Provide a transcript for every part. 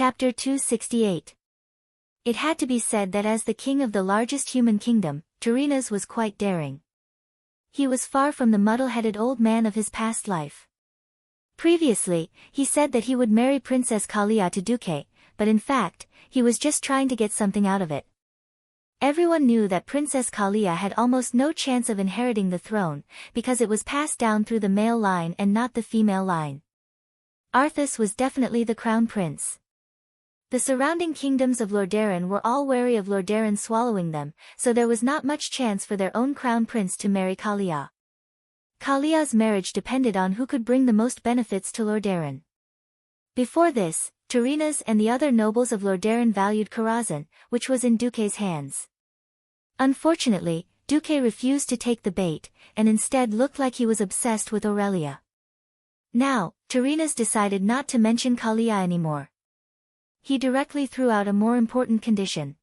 Chapter 268. It had to be said that as the king of the largest human kingdom, Tyrrhenas was quite daring. He was far from the muddle-headed old man of his past life. Previously, he said that he would marry Princess Kalia to Duque, but in fact, he was just trying to get something out of it. Everyone knew that Princess Kalia had almost no chance of inheriting the throne, because it was passed down through the male line and not the female line. Arthas was definitely the crown prince. The surrounding kingdoms of Lordaeron were all wary of Lordaeron swallowing them, so there was not much chance for their own crown prince to marry Kalia. Kalia's marriage depended on who could bring the most benefits to Lordaeron. Before this, Tyrrhenas and the other nobles of Lordaeron valued Karazhan, which was in Duque's hands. Unfortunately, Duque refused to take the bait, and instead looked like he was obsessed with Aurelia. Now, Tyrrhenas decided not to mention Kalia anymore. He directly threw out a more important condition.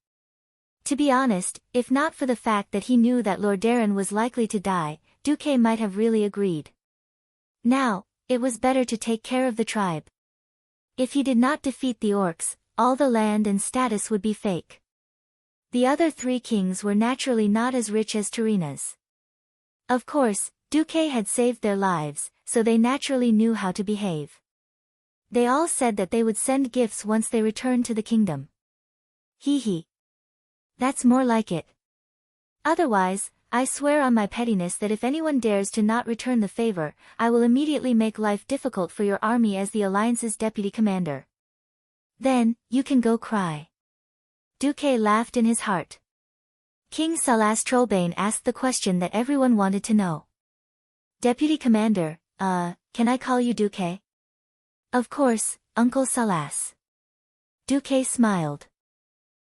To be honest, if not for the fact that he knew that Lordaeron was likely to die, Duque might have really agreed. Now, it was better to take care of the tribe. If he did not defeat the orcs, all the land and status would be fake. The other three kings were naturally not as rich as Tyrrhenas. Of course, Duque had saved their lives, so they naturally knew how to behave. They all said that they would send gifts once they returned to the kingdom. Hee hee. That's more like it. Otherwise, I swear on my pettiness that if anyone dares to not return the favor, I will immediately make life difficult for your army as the Alliance's deputy commander. Then, you can go cry. Duque laughed in his heart. King Salas Trollbane asked the question that everyone wanted to know. Deputy commander, can I call you Duque? Of course, Uncle Salas. Duque smiled.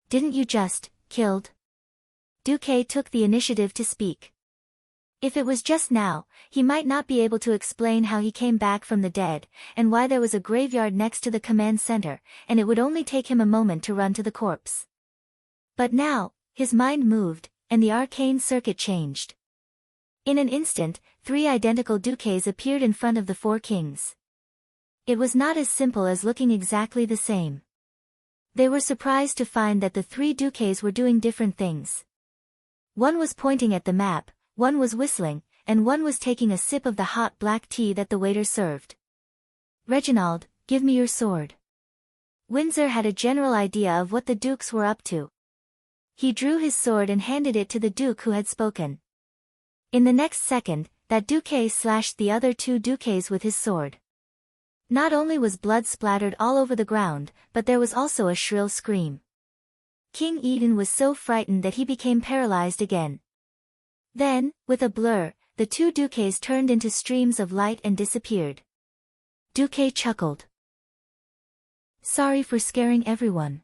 Didn't you just, killed? Duque took the initiative to speak. If it was just now, he might not be able to explain how he came back from the dead, and why there was a graveyard next to the command center, and it would only take him a moment to run to the corpse. But now, his mind moved, and the arcane circuit changed. In an instant, 3 identical Duques appeared in front of the 4 kings. It was not as simple as looking exactly the same. They were surprised to find that the 3 Duques were doing different things. One was pointing at the map, one was whistling, and one was taking a sip of the hot black tea that the waiter served. Reginald, give me your sword. Windsor had a general idea of what the dukes were up to. He drew his sword and handed it to the duke who had spoken. In the next second, that Duque slashed the other 2 Duques with his sword. Not only was blood splattered all over the ground, but there was also a shrill scream. King Eden was so frightened that he became paralyzed again. Then, with a blur, the 2 Duques turned into streams of light and disappeared. Duque chuckled. Sorry for scaring everyone.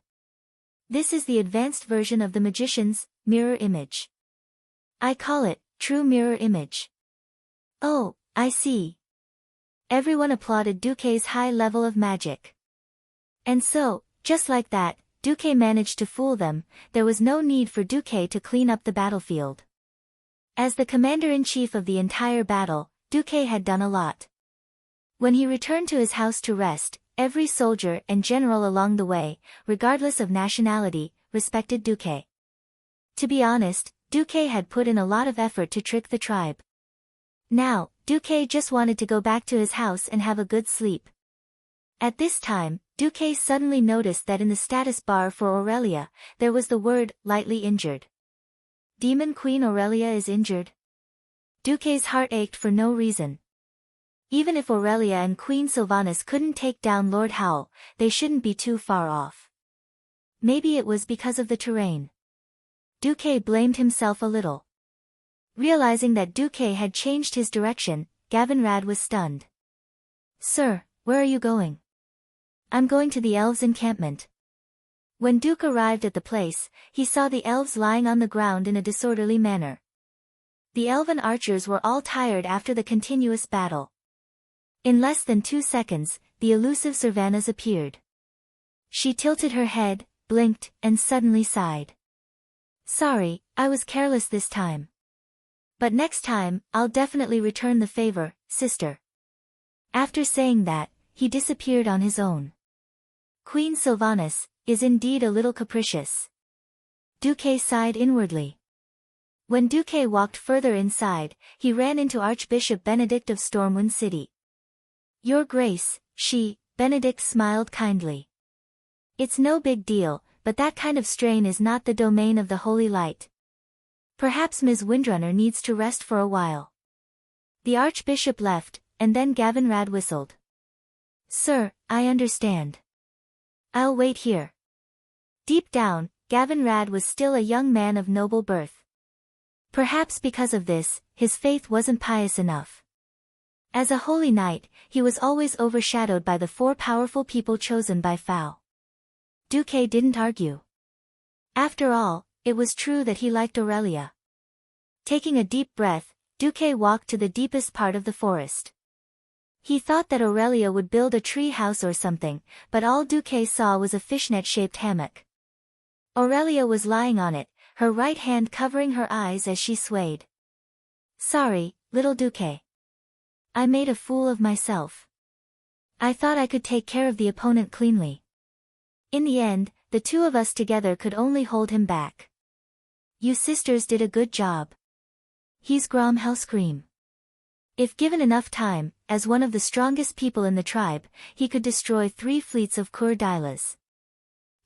This is the advanced version of the magician's mirror image. I call it true mirror image. Oh, I see. Everyone applauded Duque's high level of magic. And so, just like that, Duque managed to fool them. There was no need for Duque to clean up the battlefield. As the commander-in-chief of the entire battle, Duque had done a lot. When he returned to his house to rest, every soldier and general along the way, regardless of nationality, respected Duque. To be honest, Duque had put in a lot of effort to trick the tribe. Now, Duque just wanted to go back to his house and have a good sleep. At this time, Duque suddenly noticed that in the status bar for Aurelia, there was the word, lightly injured. Demon Queen Aurelia is injured? Duque's heart ached for no reason. Even if Aurelia and Queen Sylvanas couldn't take down Lord Howl, they shouldn't be too far off. Maybe it was because of the terrain. Duque blamed himself a little. Realizing that Duque had changed his direction, Gavinrad was stunned. Sir, where are you going? I'm going to the elves' encampment. When Duke arrived at the place, he saw the elves lying on the ground in a disorderly manner. The elven archers were all tired after the continuous battle. In less than 2 seconds, the elusive Sylvanas appeared. She tilted her head, blinked, and suddenly sighed. Sorry, I was careless this time. But next time, I'll definitely return the favor, sister. After saying that, he disappeared on his own. Queen Sylvanas, is indeed a little capricious. Duque sighed inwardly. When Duque walked further inside, he ran into Archbishop Benedict of Stormwind City. Your Grace, Benedict smiled kindly. It's no big deal, but that kind of strain is not the domain of the Holy Light. Perhaps Ms. Windrunner needs to rest for a while. The Archbishop left, and then Gavin Rad whistled. Sir, I understand. I'll wait here. Deep down, Gavin Rad was still a young man of noble birth. Perhaps because of this, his faith wasn't pious enough. As a holy knight, he was always overshadowed by the 4 powerful people chosen by Fao. Duque didn't argue. After all, it was true that he liked Aurelia. Taking a deep breath, Duque walked to the deepest part of the forest. He thought that Aurelia would build a tree house or something, but all Duque saw was a fishnet-shaped hammock. Aurelia was lying on it, her right hand covering her eyes as she swayed. Sorry, little Duque. I made a fool of myself. I thought I could take care of the opponent cleanly. In the end, the 2 of us together could only hold him back. You sisters did a good job. He's Grom Hellscream. If given enough time, as one of the strongest people in the tribe, he could destroy 3 fleets of Kur Dylas.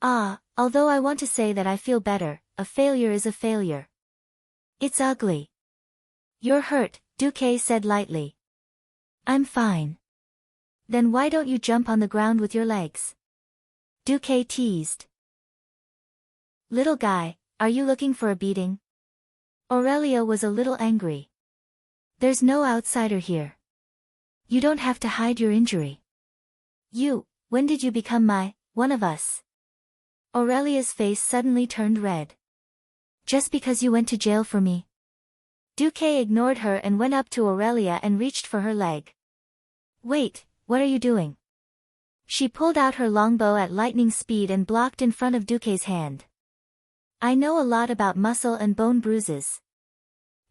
Although I want to say that I feel better, a failure is a failure. It's ugly. You're hurt, Duque said lightly. I'm fine. Then why don't you jump on the ground with your legs? Duque teased. Little guy, are you looking for a beating? Aurelia was a little angry. There's no outsider here. You don't have to hide your injury. When did you become one of us? Aurelia's face suddenly turned red. Just because you went to jail for me. Duque ignored her and went up to Aurelia and reached for her leg. Wait, what are you doing? She pulled out her longbow at lightning speed and blocked in front of Duque's hand. I know a lot about muscle and bone bruises.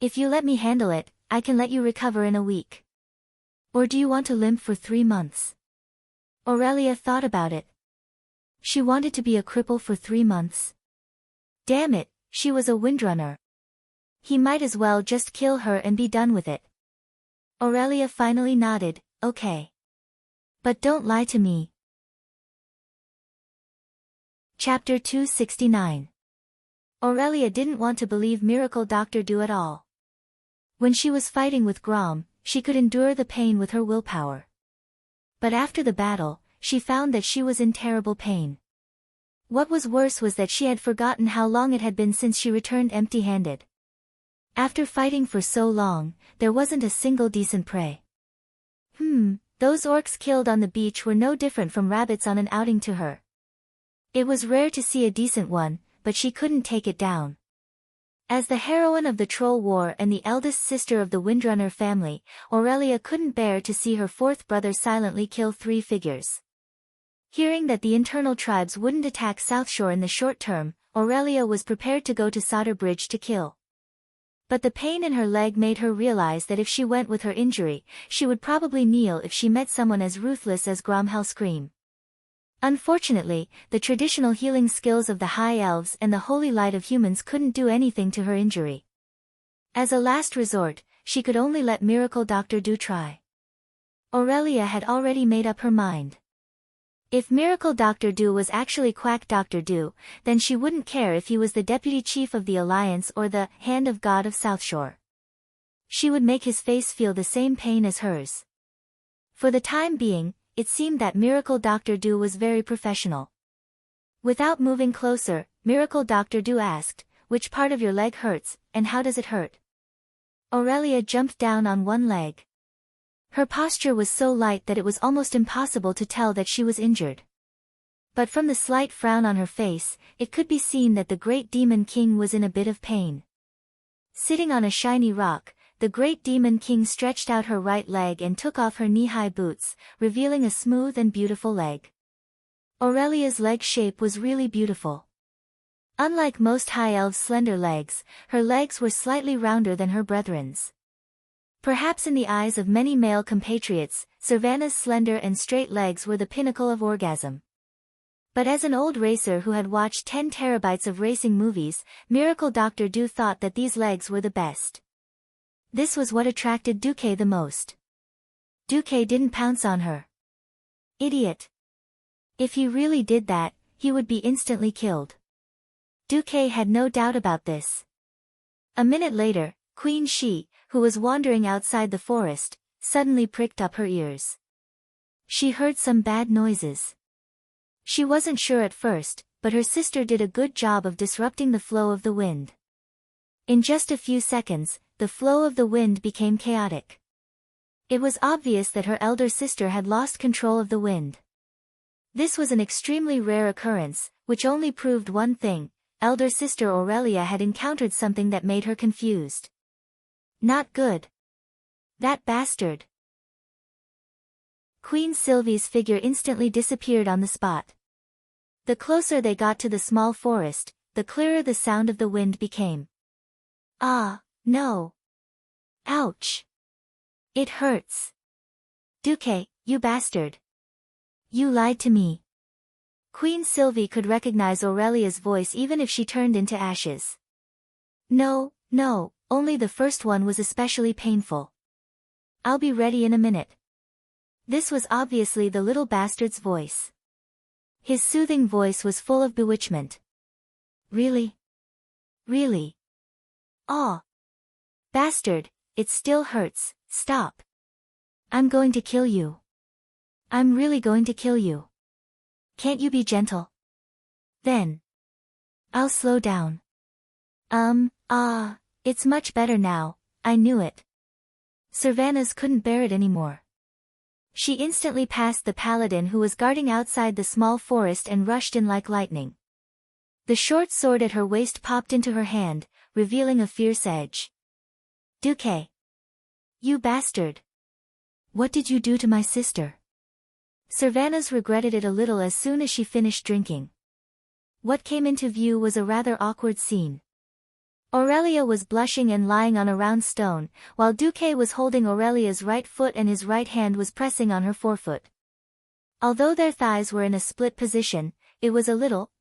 If you let me handle it, I can let you recover in a week. Or do you want to limp for 3 months? Aurelia thought about it. She wanted to be a cripple for 3 months. Damn it, she was a windrunner. He might as well just kill her and be done with it. Aurelia finally nodded, okay. But don't lie to me. Chapter 269. Aurelia didn't want to believe Miracle Dr. Do at all. When she was fighting with Grom, she could endure the pain with her willpower. But after the battle, she found that she was in terrible pain. What was worse was that she had forgotten how long it had been since she returned empty-handed. After fighting for so long, there wasn't a single decent prey. Those orcs killed on the beach were no different from rabbits on an outing to her. It was rare to see a decent one, but she couldn't take it down. As the heroine of the Troll War and the eldest sister of the Windrunner family, Aurelia couldn't bear to see her 4th brother silently kill 3 figures. Hearing that the internal tribes wouldn't attack Southshore in the short term, Aurelia was prepared to go to Solder Bridge to kill. But the pain in her leg made her realize that if she went with her injury, she would probably kneel if she met someone as ruthless as Grom Hellscream. Unfortunately, the traditional healing skills of the High Elves and the Holy Light of humans couldn't do anything to her injury. As a last resort, she could only let Miracle Dr. Do try. Aurelia had already made up her mind. If Miracle Dr. Do was actually Quack Dr. Do, then she wouldn't care if he was the deputy chief of the Alliance or the Hand of God of Southshore. She would make his face feel the same pain as hers. For the time being, it seemed that Miracle Dr. Do was very professional. Without moving closer, Miracle Dr. Do asked, which part of your leg hurts, and how does it hurt? Aurelia jumped down on one leg. Her posture was so light that it was almost impossible to tell that she was injured. But from the slight frown on her face, it could be seen that the Great Demon King was in a bit of pain. Sitting on a shiny rock, the Great Demon King stretched out her right leg and took off her knee-high boots, revealing a smooth and beautiful leg. Aurelia's leg shape was really beautiful. Unlike most High Elves' slender legs, her legs were slightly rounder than her brethren's. Perhaps in the eyes of many male compatriots, Savannah's slender and straight legs were the pinnacle of orgasm. But as an old racer who had watched 10 terabytes of racing movies, Miracle Dr. Du thought that these legs were the best. This was what attracted Duque the most. Duque didn't pounce on her. Idiot. If he really did that, he would be instantly killed. Duque had no doubt about this. A minute later, Queen Shi, who was wandering outside the forest, suddenly pricked up her ears. She heard some bad noises. She wasn't sure at first, but her sister did a good job of disrupting the flow of the wind. In just a few seconds, the flow of the wind became chaotic. It was obvious that her elder sister had lost control of the wind. This was an extremely rare occurrence, which only proved one thing: elder sister Aurelia had encountered something that made her confused. Not good. That bastard. Queen Sylvie's figure instantly disappeared on the spot. The closer they got to the small forest, the clearer the sound of the wind became. Ah, no. Ouch. It hurts. Duque, you bastard. You lied to me. Queen Sylvie could recognize Aurelia's voice even if she turned into ashes. No, only the first one was especially painful. I'll be ready in a minute. This was obviously the little bastard's voice. His soothing voice was full of bewitchment. Really? Really? Aw. Bastard, it still hurts, stop. I'm going to kill you. I'm really going to kill you. Can't you be gentle? Then. I'll slow down. It's much better now, I knew it. Servanas couldn't bear it anymore. She instantly passed the paladin who was guarding outside the small forest and rushed in like lightning. The short sword at her waist popped into her hand, revealing a fierce edge. Duque. You bastard. What did you do to my sister? Servanas regretted it a little as soon as she finished drinking. What came into view was a rather awkward scene. Aurelia was blushing and lying on a round stone, while Duque was holding Aurelia's right foot and his right hand was pressing on her forefoot. Although their thighs were in a split position, it was a little,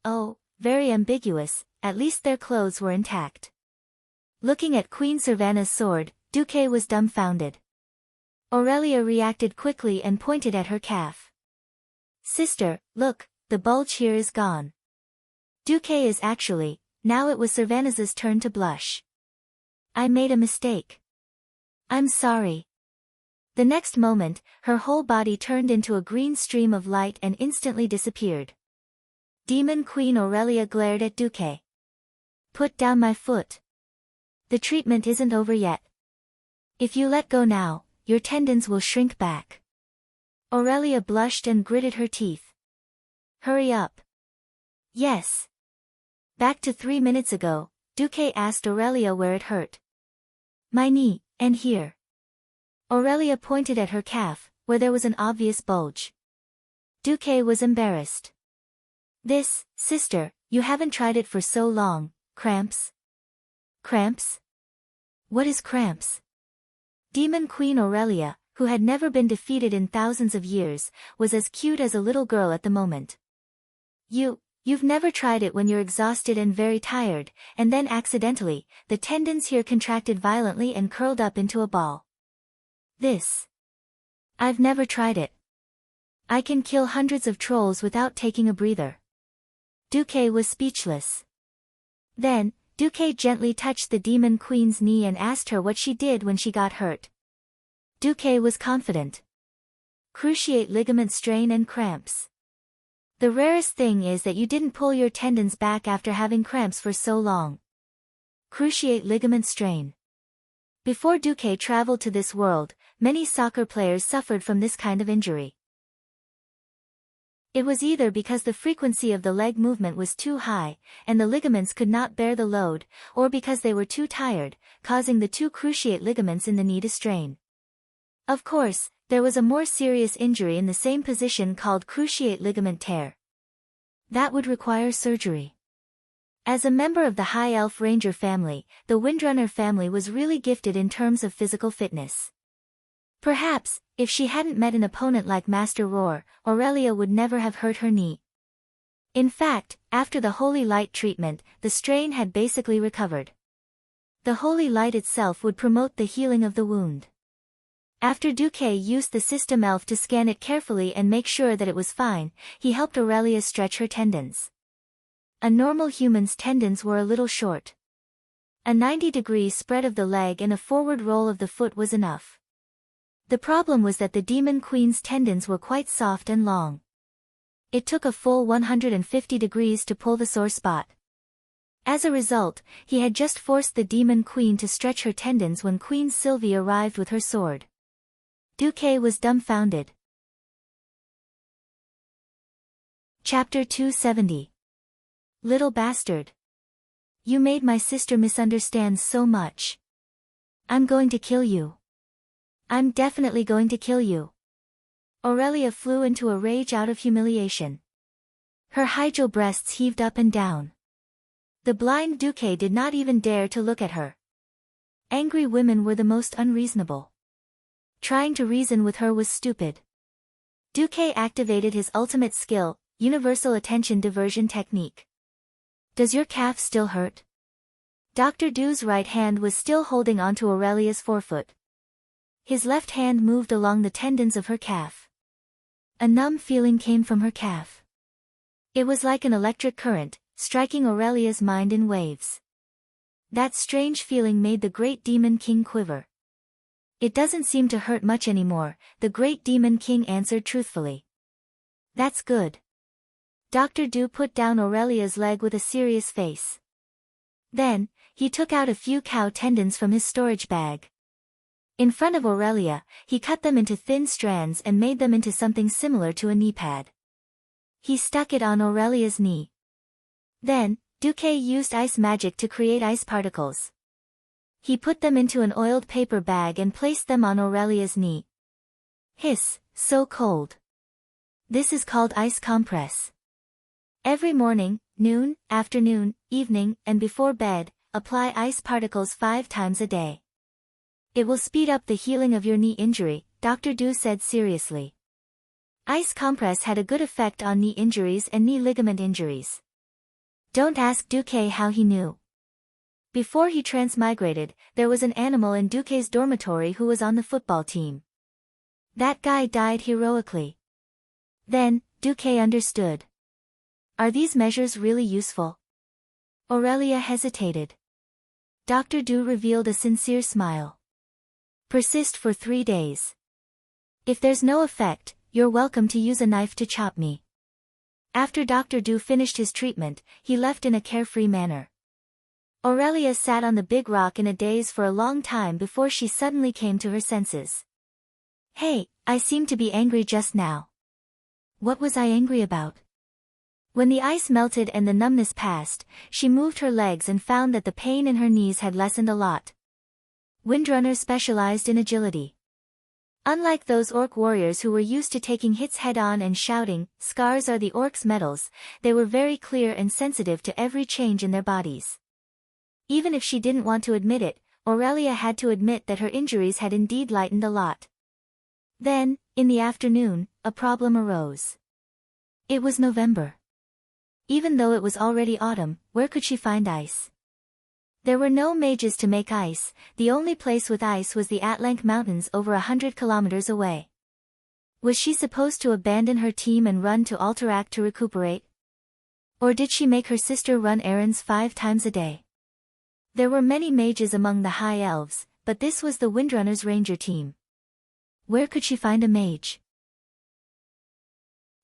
very ambiguous. At least their clothes were intact. Looking at Queen Servana's sword, Duque was dumbfounded. Aurelia reacted quickly and pointed at her calf. Sister, look, the bulge here is gone. Duque is actually. Now it was Servanas's turn to blush. I made a mistake. I'm sorry. The next moment, her whole body turned into a green stream of light and instantly disappeared. Demon Queen Aurelia glared at Duque. Put down my foot. The treatment isn't over yet. If you let go now, your tendons will shrink back. Aurelia blushed and gritted her teeth. Hurry up. Yes. Back to 3 minutes ago, Duque asked Aurelia where it hurt. My knee, and here. Aurelia pointed at her calf, where there was an obvious bulge. Duque was embarrassed. Sister, you haven't tried it for so long, cramps? Cramps? What is cramps? Demon Queen Aurelia, who had never been defeated in thousands of years, was as cute as a little girl at the moment. You've never tried it when you're exhausted and very tired, and then accidentally, the tendons here contracted violently and curled up into a ball. I've never tried it. I can kill hundreds of trolls without taking a breather. Duque was speechless. Then, Duque gently touched the Demon Queen's knee and asked her what she did when she got hurt. Duque was confident. Cruciate ligament strain and cramps. The rarest thing is that you didn't pull your tendons back after having cramps for so long. Cruciate ligament strain. Before Duque traveled to this world, many soccer players suffered from this kind of injury. It was either because the frequency of the leg movement was too high, and the ligaments could not bear the load, or because they were too tired, causing the two cruciate ligaments in the knee to strain. Of course, there was a more serious injury in the same position called cruciate ligament tear. That would require surgery. As a member of the High Elf Ranger family, the Windrunner family was really gifted in terms of physical fitness. Perhaps, if she hadn't met an opponent like Master Roar, Aurelia would never have hurt her knee. In fact, after the holy light treatment, the strain had basically recovered. The holy light itself would promote the healing of the wound. After Duque used the system elf to scan it carefully and make sure that it was fine, he helped Aurelia stretch her tendons. A normal human's tendons were a little short. A 90-degree spread of the leg and a forward roll of the foot was enough. The problem was that the Demon Queen's tendons were quite soft and long. It took a full 150 degrees to pull the sore spot. As a result, he had just forced the Demon Queen to stretch her tendons when Queen Sylvie arrived with her sword. Duque was dumbfounded. Chapter 270. Little bastard. You made my sister misunderstand so much. I'm going to kill you. I'm definitely going to kill you. Aurelia flew into a rage out of humiliation. Her hydro breasts heaved up and down. The blind Duque did not even dare to look at her. Angry women were the most unreasonable. Trying to reason with her was stupid. Duque activated his ultimate skill, universal attention diversion technique. Does your calf still hurt? Dr. Du's right hand was still holding onto Aurelia's forefoot. His left hand moved along the tendons of her calf. A numb feeling came from her calf. It was like an electric current, striking Aurelia's mind in waves. That strange feeling made the Great Demon King quiver. It doesn't seem to hurt much anymore, the Great Demon King answered truthfully. That's good. Dr. Du put down Aurelia's leg with a serious face. Then, he took out a few cow tendons from his storage bag. In front of Aurelia, he cut them into thin strands and made them into something similar to a knee pad. He stuck it on Aurelia's knee. Then, Duque used ice magic to create ice particles. He put them into an oiled paper bag and placed them on Aurelia's knee. Hiss, so cold. This is called ice compress. Every morning, noon, afternoon, evening, and before bed, apply ice particles 5 times a day. It will speed up the healing of your knee injury, Dr. Du said seriously. Ice compress had a good effect on knee injuries and knee ligament injuries. Don't ask Duque how he knew. Before he transmigrated, there was an animal in Duque's dormitory who was on the football team. That guy died heroically. Then, Duque understood. Are these measures really useful? Aurelia hesitated. Dr. Du revealed a sincere smile. Persist for 3 days. If there's no effect, you're welcome to use a knife to chop me. After Dr. Du finished his treatment, he left in a carefree manner. Aurelia sat on the big rock in a daze for a long time before she suddenly came to her senses. Hey, I seemed to be angry just now. What was I angry about? When the ice melted and the numbness passed, she moved her legs and found that the pain in her knees had lessened a lot. Windrunner specialized in agility. Unlike those orc warriors who were used to taking hits head-on and shouting, "Scars are the orcs' medals," they were very clear and sensitive to every change in their bodies. Even if she didn't want to admit it, Aurelia had to admit that her injuries had indeed lightened a lot. Then, in the afternoon, a problem arose. It was November. Even though it was already autumn, where could she find ice? There were no mages to make ice, the only place with ice was the Atlank Mountains over 100 kilometers away. Was she supposed to abandon her team and run to Alterac to recuperate? Or did she make her sister run errands 5 times a day? There were many mages among the High Elves, but this was the Windrunners' ranger team. Where could she find a mage?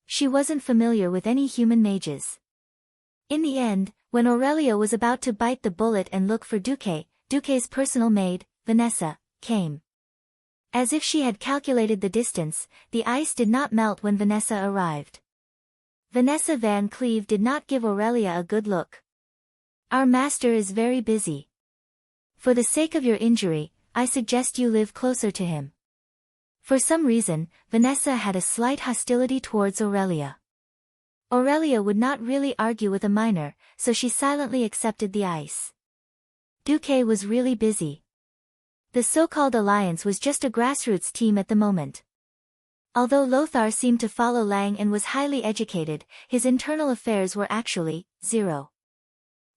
She wasn't familiar with any human mages. In the end, when Aurelia was about to bite the bullet and look for Duque's personal maid, Vanessa, came. As if she had calculated the distance, the ice did not melt when Vanessa arrived. Vanessa Van Cleve did not give Aurelia a good look. Our master is very busy. For the sake of your injury, I suggest you live closer to him. For some reason, Vanessa had a slight hostility towards Aurelia. Aurelia would not really argue with a minor, so she silently accepted the ice. Duque was really busy. The so-called alliance was just a grassroots team at the moment. Although Lothar seemed to follow Lang and was highly educated, his internal affairs were actually zero.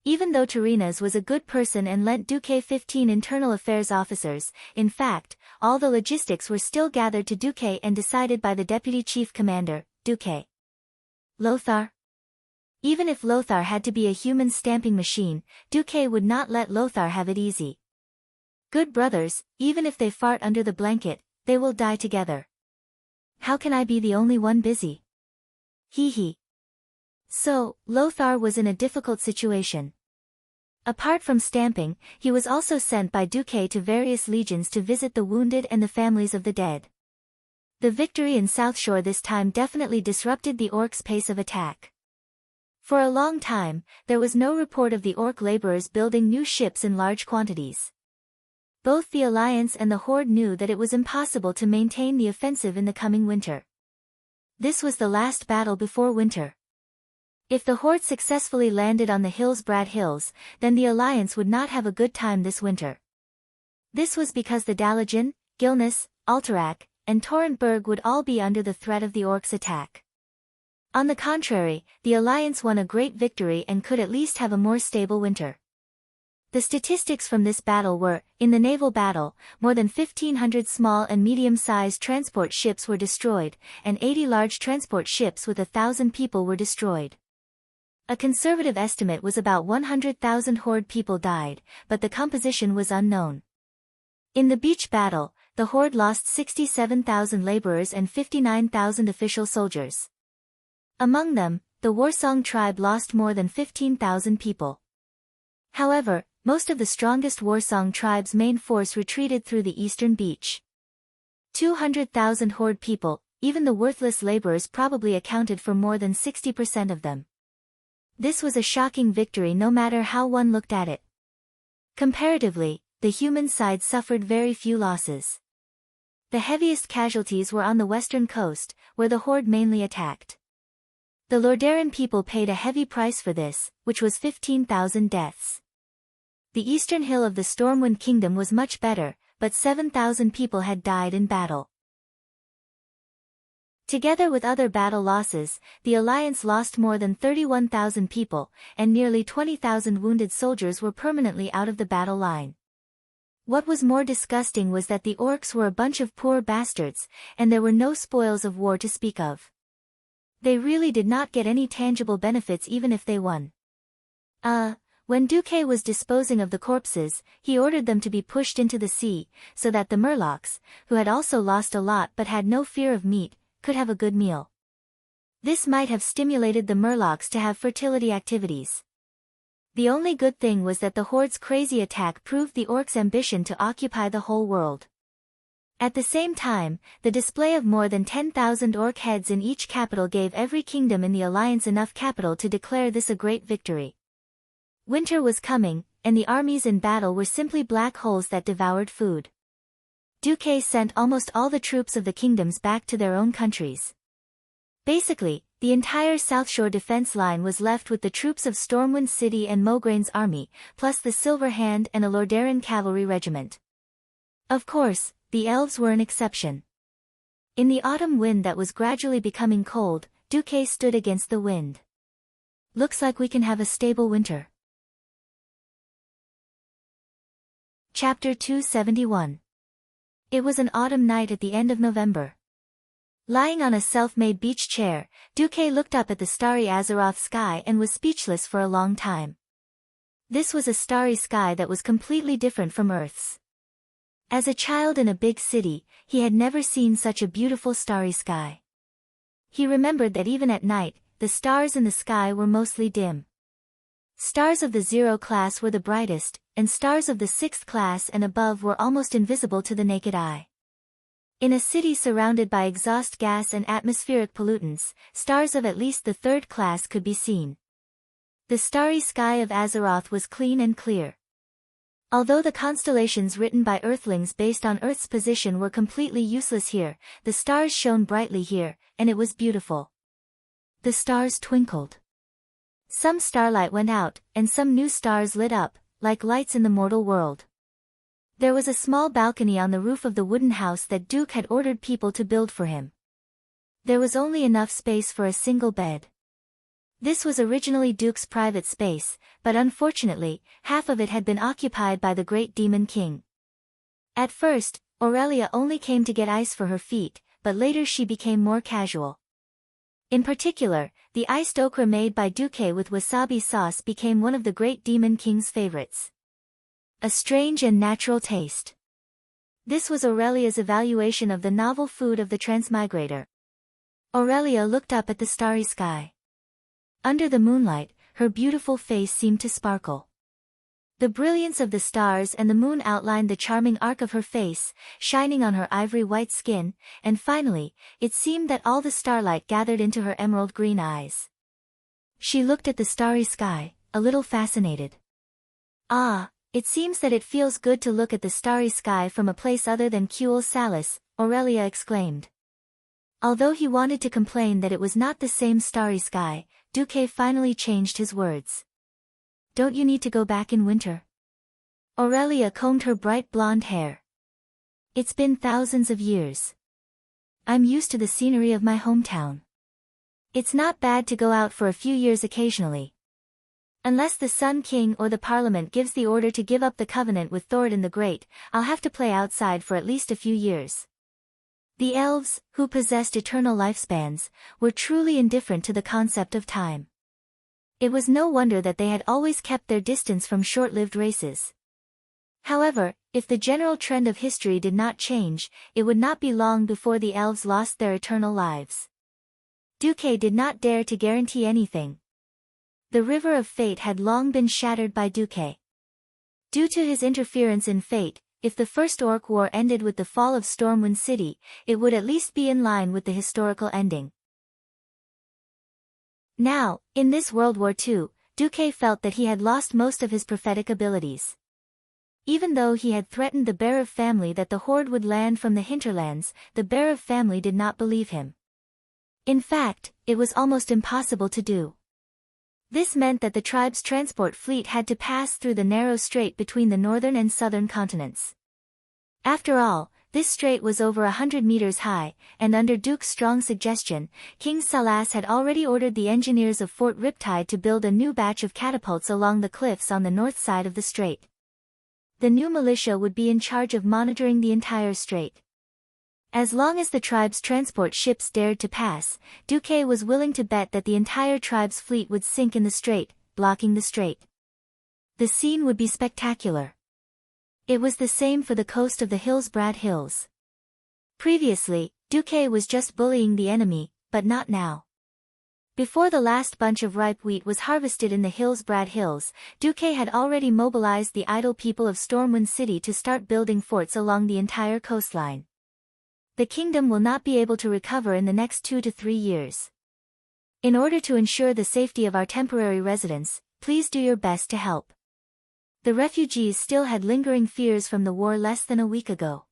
Even though Turinas was a good person and lent Duque 15 internal affairs officers, in fact, all the logistics were still gathered to Duque and decided by the deputy chief commander, Duque. Lothar? Even if Lothar had to be a human stamping machine, Duque would not let Lothar have it easy. Good brothers, even if they fart under the blanket, they will die together. How can I be the only one busy? Hee hee. So, Lothar was in a difficult situation. Apart from stamping, he was also sent by Duque to various legions to visit the wounded and the families of the dead. The victory in South Shore this time definitely disrupted the orcs' pace of attack. For a long time, there was no report of the orc laborers building new ships in large quantities. Both the Alliance and the Horde knew that it was impossible to maintain the offensive in the coming winter. This was the last battle before winter. If the Horde successfully landed on the Hillsbrad Hills, then the Alliance would not have a good time this winter. This was because the Dalagen, Gilnis, Alterac, and Torrentberg would all be under the threat of the orcs' attack. On the contrary, the Alliance won a great victory and could at least have a more stable winter. The statistics from this battle were, in the naval battle, more than 1,500 small and medium-sized transport ships were destroyed, and 80 large transport ships with 1,000 people were destroyed. A conservative estimate was about 100,000 Horde people died, but the composition was unknown. In the beach battle, the Horde lost 67,000 laborers and 59,000 official soldiers. Among them, the Warsong tribe lost more than 15,000 people. However, most of the strongest Warsong tribe's main force retreated through the eastern beach. 200,000 Horde people, even the worthless laborers probably accounted for more than 60% of them. This was a shocking victory no matter how one looked at it. Comparatively, the human side suffered very few losses. The heaviest casualties were on the western coast, where the Horde mainly attacked. The Lordaeron people paid a heavy price for this, which was 15,000 deaths. The eastern hill of the Stormwind Kingdom was much better, but 7,000 people had died in battle. Together with other battle losses, the Alliance lost more than 31,000 people, and nearly 20,000 wounded soldiers were permanently out of the battle line. What was more disgusting was that the orcs were a bunch of poor bastards, and there were no spoils of war to speak of. They really did not get any tangible benefits even if they won. When Duque was disposing of the corpses, he ordered them to be pushed into the sea, so that the Murlocs, who had also lost a lot but had no fear of meat, could have a good meal. This might have stimulated the Murlocs to have fertility activities. The only good thing was that the Horde's crazy attack proved the orcs' ambition to occupy the whole world. At the same time, the display of more than 10,000 orc heads in each capital gave every kingdom in the Alliance enough capital to declare this a great victory. Winter was coming, and the armies in battle were simply black holes that devoured food. Duque sent almost all the troops of the kingdoms back to their own countries. Basically, the entire South Shore defense line was left with the troops of Stormwind City and Mograine's army, plus the Silver Hand and a Lordaeron cavalry regiment. Of course, the elves were an exception. In the autumn wind that was gradually becoming cold, Duque stood against the wind. Looks like we can have a stable winter. Chapter 271. It was an autumn night at the end of November. Lying on a self-made beach chair, Duque looked up at the starry Azeroth sky and was speechless for a long time. This was a starry sky that was completely different from Earth's. As a child in a big city, he had never seen such a beautiful starry sky. He remembered that even at night, the stars in the sky were mostly dim. Stars of the 0 class were the brightest, and stars of the 6th class and above were almost invisible to the naked eye. In a city surrounded by exhaust gas and atmospheric pollutants, stars of at least the 3rd class could be seen. The starry sky of Azeroth was clean and clear. Although the constellations written by Earthlings based on Earth's position were completely useless here, the stars shone brightly here, and it was beautiful. The stars twinkled. Some starlight went out, and some new stars lit up, like lights in the mortal world. There was a small balcony on the roof of the wooden house that Duke had ordered people to build for him. There was only enough space for a single bed. This was originally Duke's private space, but unfortunately, half of it had been occupied by the great Demon King. At first, Aurelia only came to get ice for her feet, but later she became more casual. In particular, the iced okra made by Duque with wasabi sauce became one of the great Demon King's favorites. A strange and natural taste. This was Aurelia's evaluation of the novel food of the transmigrator. Aurelia looked up at the starry sky. Under the moonlight, her beautiful face seemed to sparkle. The brilliance of the stars and the moon outlined the charming arc of her face, shining on her ivory-white skin, and finally, it seemed that all the starlight gathered into her emerald-green eyes. She looked at the starry sky, a little fascinated. Ah, it seems that it feels good to look at the starry sky from a place other than Cuel Salis, Aurelia exclaimed. Although he wanted to complain that it was not the same starry sky, Duque finally changed his words. Don't you need to go back in winter? Aurelia combed her bright blonde hair. It's been thousands of years. I'm used to the scenery of my hometown. It's not bad to go out for a few years occasionally. Unless the Sun King or the Parliament gives the order to give up the covenant with Thoradin the Great, I'll have to play outside for at least a few years. The elves, who possessed eternal lifespans, were truly indifferent to the concept of time. It was no wonder that they had always kept their distance from short-lived races. However, if the general trend of history did not change, it would not be long before the elves lost their eternal lives. Duque did not dare to guarantee anything. The river of fate had long been shattered by Duque. Due to his interference in fate, if the First Orc War ended with the fall of Stormwind City, it would at least be in line with the historical ending. Now, in this World War II, Duque felt that he had lost most of his prophetic abilities. Even though he had threatened the Berev family that the horde would land from the hinterlands, the Berev family did not believe him. In fact, it was almost impossible to do. This meant that the tribe's transport fleet had to pass through the narrow strait between the northern and southern continents. After all, this strait was over 100 meters high, and under Duke's strong suggestion, King Salas had already ordered the engineers of Fort Riptide to build a new batch of catapults along the cliffs on the north side of the strait. The new militia would be in charge of monitoring the entire strait. As long as the tribe's transport ships dared to pass, Duque was willing to bet that the entire tribe's fleet would sink in the strait, blocking the strait. The scene would be spectacular. It was the same for the coast of the Hillsbrad Hills. Previously, Duque was just bullying the enemy, but not now. Before the last bunch of ripe wheat was harvested in the Hillsbrad Hills, Duque had already mobilized the idle people of Stormwind City to start building forts along the entire coastline. The kingdom will not be able to recover in the next 2 to 3 years. In order to ensure the safety of our temporary residents, please do your best to help. The refugees still had lingering fears from the war less than a week ago.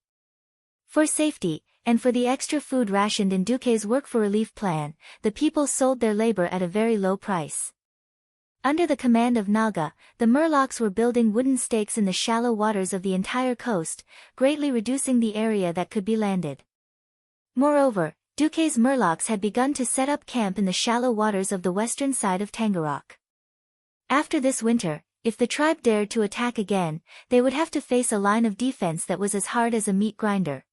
For safety, and for the extra food rationed in Duque's work for relief plan, the people sold their labor at a very low price. Under the command of Naga, the Murlocs were building wooden stakes in the shallow waters of the entire coast, greatly reducing the area that could be landed. Moreover, Duque's Murlocs had begun to set up camp in the shallow waters of the western side of Tangarock. After this winter, if the tribe dared to attack again, they would have to face a line of defense that was as hard as a meat grinder.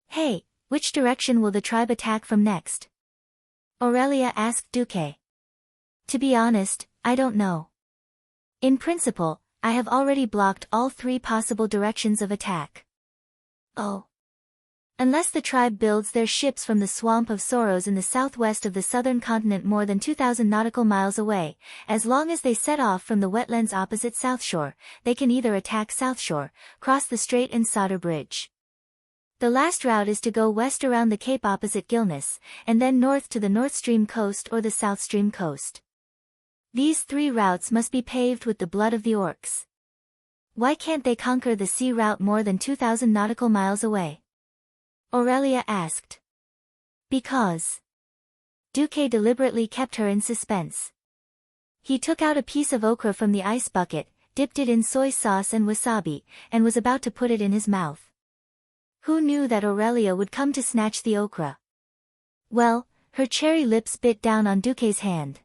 Hey, which direction will the tribe attack from next? Aurelia asked Duque. To be honest, I don't know. In principle, I have already blocked all 3 possible directions of attack. Oh. Unless the tribe builds their ships from the Swamp of Sorrows in the southwest of the southern continent more than 2,000 nautical miles away, as long as they set off from the wetlands opposite South Shore, they can either attack South Shore, cross the strait and Solder Bridge. The last route is to go west around the cape opposite Gilness, and then north to the North Stream coast or the South Stream coast. These 3 routes must be paved with the blood of the orcs. Why can't they conquer the sea route more than 2,000 nautical miles away? Aurelia asked. Because. Duque deliberately kept her in suspense. He took out a piece of okra from the ice bucket, dipped it in soy sauce and wasabi, and was about to put it in his mouth. Who knew that Aurelia would come to snatch the okra? Well, her cherry lips bit down on Duque's hand.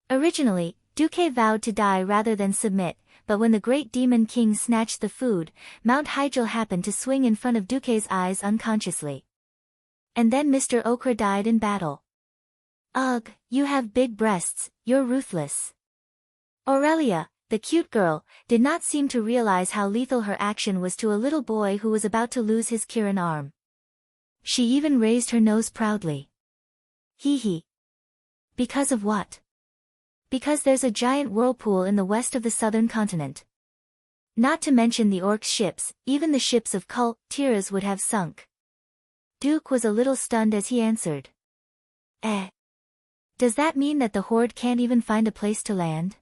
Originally, Duque vowed to die rather than submit, but when the great demon king snatched the food, Mount Hyjal happened to swing in front of Duque's eyes unconsciously. And then Mr. Okra died in battle. Ugh, you have big breasts, you're ruthless. Aurelia, the cute girl, did not seem to realize how lethal her action was to a little boy who was about to lose his Kirin arm. She even raised her nose proudly. Hee hee. Because of what? Because there's a giant whirlpool in the west of the southern continent. Not to mention the orcs' ships, even the ships of Kul Tiras would have sunk. Duke was a little stunned as he answered. Does that mean that the Horde can't even find a place to land?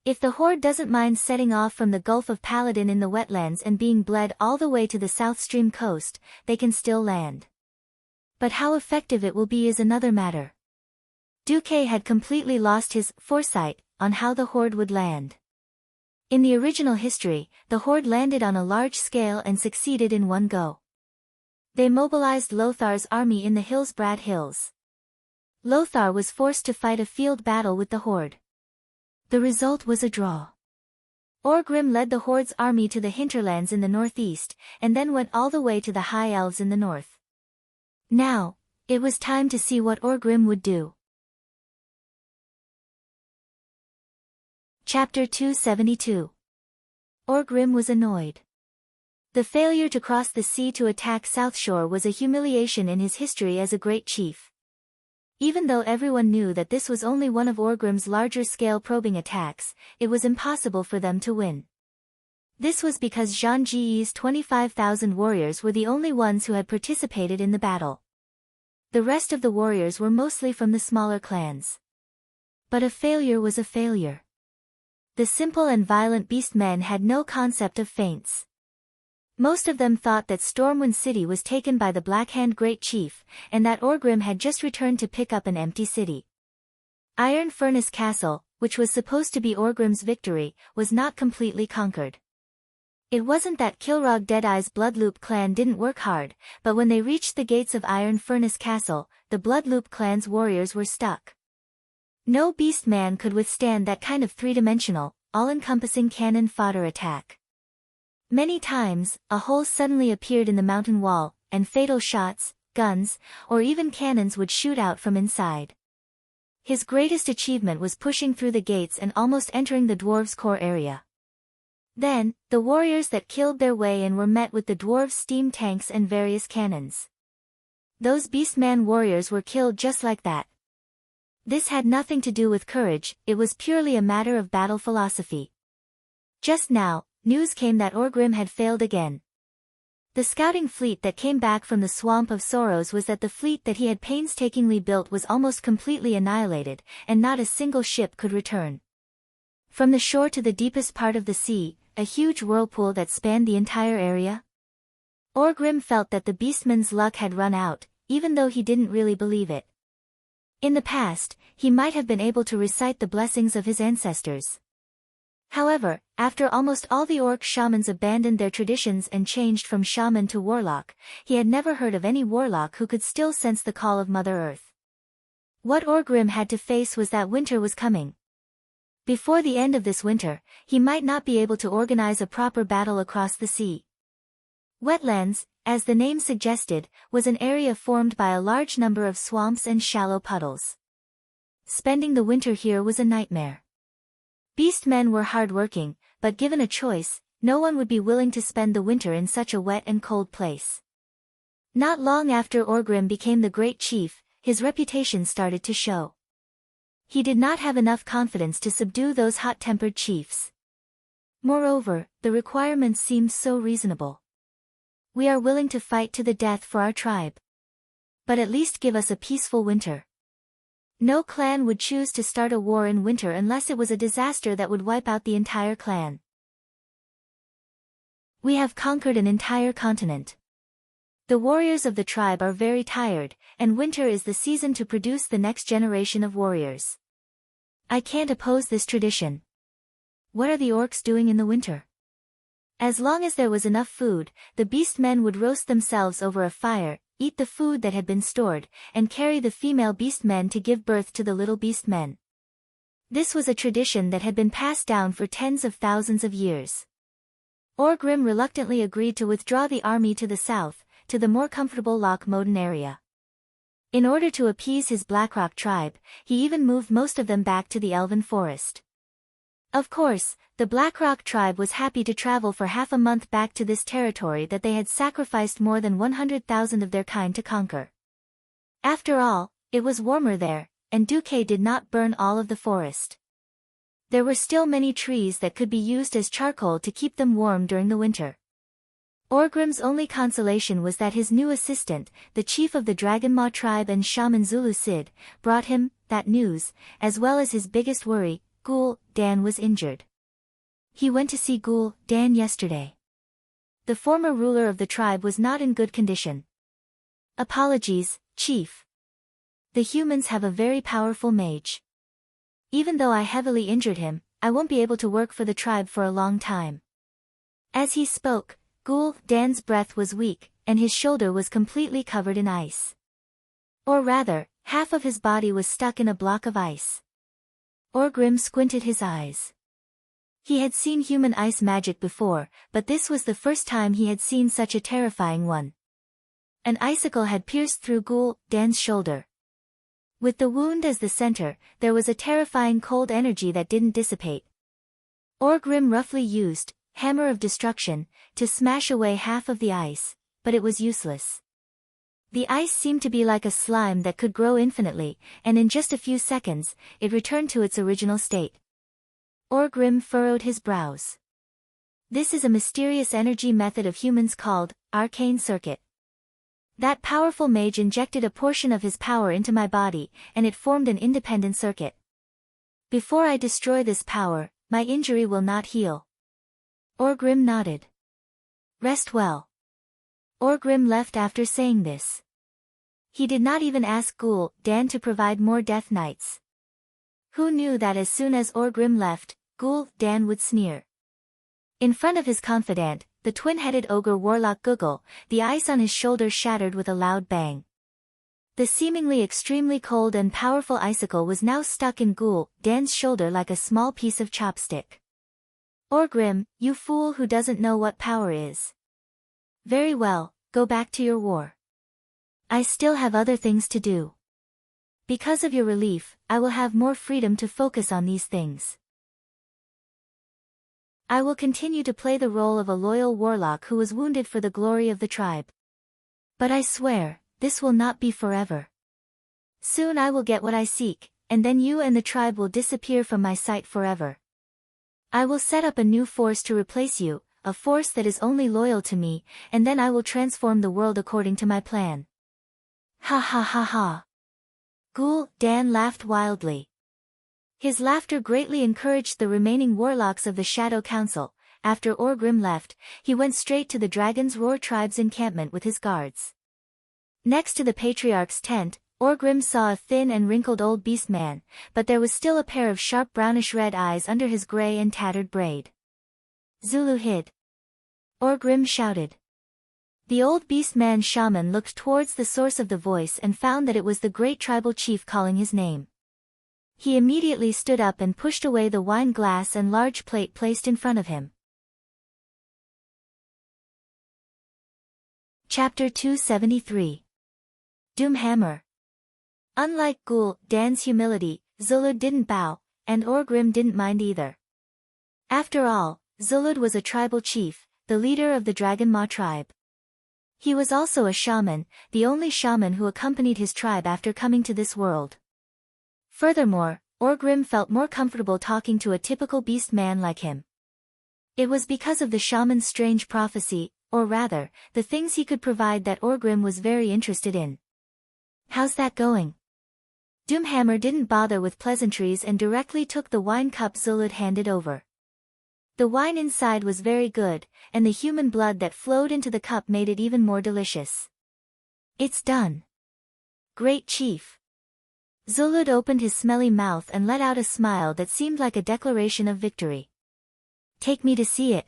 If the Horde doesn't mind setting off from the Gulf of Paladin in the wetlands and being bled all the way to the South Stream coast, they can still land. But how effective it will be is another matter. Duque had completely lost his foresight on how the Horde would land. In the original history, the Horde landed on a large scale and succeeded in one go. They mobilized Lothar's army in the Hillsbrad Hills. Lothar was forced to fight a field battle with the Horde. The result was a draw. Orgrim led the Horde's army to the hinterlands in the northeast, and then went all the way to the High Elves in the north. Now, it was time to see what Orgrim would do. Chapter 272. Orgrim was annoyed. The failure to cross the sea to attack Southshore was a humiliation in his history as a great chief. Even though everyone knew that this was only one of Orgrim's larger-scale probing attacks, it was impossible for them to win. This was because Zhang Ji's 25,000 warriors were the only ones who had participated in the battle. The rest of the warriors were mostly from the smaller clans. But a failure was a failure. The simple and violent beastmen had no concept of feints. Most of them thought that Stormwind City was taken by the Blackhand Great Chief, and that Orgrim had just returned to pick up an empty city. Iron Furnace Castle, which was supposed to be Orgrim's victory, was not completely conquered. It wasn't that Kilrog Deadeye's Bloodloop clan didn't work hard, but when they reached the gates of Iron Furnace Castle, the Bloodloop clan's warriors were stuck. No beastman could withstand that kind of three-dimensional, all-encompassing cannon fodder attack. Many times, a hole suddenly appeared in the mountain wall, and fatal shots, guns, or even cannons would shoot out from inside. His greatest achievement was pushing through the gates and almost entering the dwarves' core area. Then, the warriors that killed their way in were met with the dwarves' steam tanks and various cannons. Those beastman warriors were killed just like that. This had nothing to do with courage, it was purely a matter of battle philosophy. Just now, news came that Orgrim had failed again. The scouting fleet that came back from the Swamp of Sorrows was that the fleet that he had painstakingly built was almost completely annihilated, and not a single ship could return. From the shore to the deepest part of the sea, a huge whirlpool that spanned the entire area. Orgrim felt that the beastman's luck had run out, even though he didn't really believe it. In the past, he might have been able to recite the blessings of his ancestors. However, after almost all the orc shamans abandoned their traditions and changed from shaman to warlock, he had never heard of any warlock who could still sense the call of Mother Earth. What Orgrim had to face was that winter was coming. Before the end of this winter, he might not be able to organize a proper battle across the sea. Wetlands, as the name suggested, was an area formed by a large number of swamps and shallow puddles. Spending the winter here was a nightmare. Beastmen were hard-working, but given a choice, no one would be willing to spend the winter in such a wet and cold place. Not long after Orgrim became the Great Chief, his reputation started to show. He did not have enough confidence to subdue those hot-tempered chiefs. Moreover, the requirements seemed so reasonable. We are willing to fight to the death for our tribe. But at least give us a peaceful winter. No clan would choose to start a war in winter unless it was a disaster that would wipe out the entire clan. We have conquered an entire continent. The warriors of the tribe are very tired, and winter is the season to produce the next generation of warriors. I can't oppose this tradition. What are the orcs doing in the winter? As long as there was enough food, the beastmen would roast themselves over a fire, eat the food that had been stored, and carry the female beast men to give birth to the little beast men. This was a tradition that had been passed down for tens of thousands of years. Orgrim reluctantly agreed to withdraw the army to the south, to the more comfortable Loch Moden area. In order to appease his Blackrock tribe, he even moved most of them back to the elven forest. Of course, the Blackrock tribe was happy to travel for half a month back to this territory that they had sacrificed more than 100,000 of their kind to conquer. After all, it was warmer there, and Duque did not burn all of the forest. There were still many trees that could be used as charcoal to keep them warm during the winter. Orgrim's only consolation was that his new assistant, the chief of the Dragonmaw tribe and shaman Zulu Sid, brought him that news, as well as his biggest worry: Ghoul Dan was injured. He went to see Ghoul Dan yesterday. The former ruler of the tribe was not in good condition. Apologies, Chief. The humans have a very powerful mage. Even though I heavily injured him, I won't be able to work for the tribe for a long time. As he spoke, Ghoul Dan's breath was weak, and his shoulder was completely covered in ice. Or rather, half of his body was stuck in a block of ice. Orgrim squinted his eyes. He had seen human ice magic before, but this was the first time he had seen such a terrifying one. An icicle had pierced through Ghoul Dan's shoulder. With the wound as the center, there was a terrifying cold energy that didn't dissipate. Orgrim roughly used Hammer of Destruction to smash away half of the ice, but it was useless. The ice seemed to be like a slime that could grow infinitely, and in just a few seconds, it returned to its original state. Orgrim furrowed his brows. This is a mysterious energy method of humans called Arcane Circuit. That powerful mage injected a portion of his power into my body, and it formed an independent circuit. Before I destroy this power, my injury will not heal. Orgrim nodded. Rest well. Orgrim left after saying this. He did not even ask Ghoul Dan to provide more death knights. Who knew that as soon as Orgrim left, Ghoul Dan would sneer. In front of his confidant, the twin-headed ogre warlock Google, the ice on his shoulder shattered with a loud bang. The seemingly extremely cold and powerful icicle was now stuck in Ghoul Dan's shoulder like a small piece of chopstick. Orgrim, you fool who doesn't know what power is. Very well, go back to your war. I still have other things to do. Because of your relief, I will have more freedom to focus on these things. I will continue to play the role of a loyal warlock who was wounded for the glory of the tribe. But I swear, this will not be forever. Soon I will get what I seek, and then you and the tribe will disappear from my sight forever. I will set up a new force to replace you, a force that is only loyal to me, and then I will transform the world according to my plan. Ha ha ha ha. Ghoul Dan laughed wildly. His laughter greatly encouraged the remaining warlocks of the Shadow Council. After Orgrim left, he went straight to the Dragon's Roar tribe's encampment with his guards. Next to the Patriarch's tent, Orgrim saw a thin and wrinkled old beast man, but there was still a pair of sharp brownish-red eyes under his gray and tattered braid. Zulu hid. Orgrim shouted. The old beast man shaman looked towards the source of the voice and found that it was the great tribal chief calling his name. He immediately stood up and pushed away the wine glass and large plate placed in front of him. Chapter 273. Doomhammer. Unlike Ghoul Dan's humility, Zulud didn't bow, and Orgrim didn't mind either. After all, Zulud was a tribal chief, the leader of the Dragonmaw tribe. He was also a shaman, the only shaman who accompanied his tribe after coming to this world. Furthermore, Orgrim felt more comfortable talking to a typical beast man like him. It was because of the shaman's strange prophecy, or rather, the things he could provide that Orgrim was very interested in. How's that going? Doomhammer didn't bother with pleasantries and directly took the wine cup Zulud handed over. The wine inside was very good, and the human blood that flowed into the cup made it even more delicious. It's done. Great chief. Zulud opened his smelly mouth and let out a smile that seemed like a declaration of victory. Take me to see it.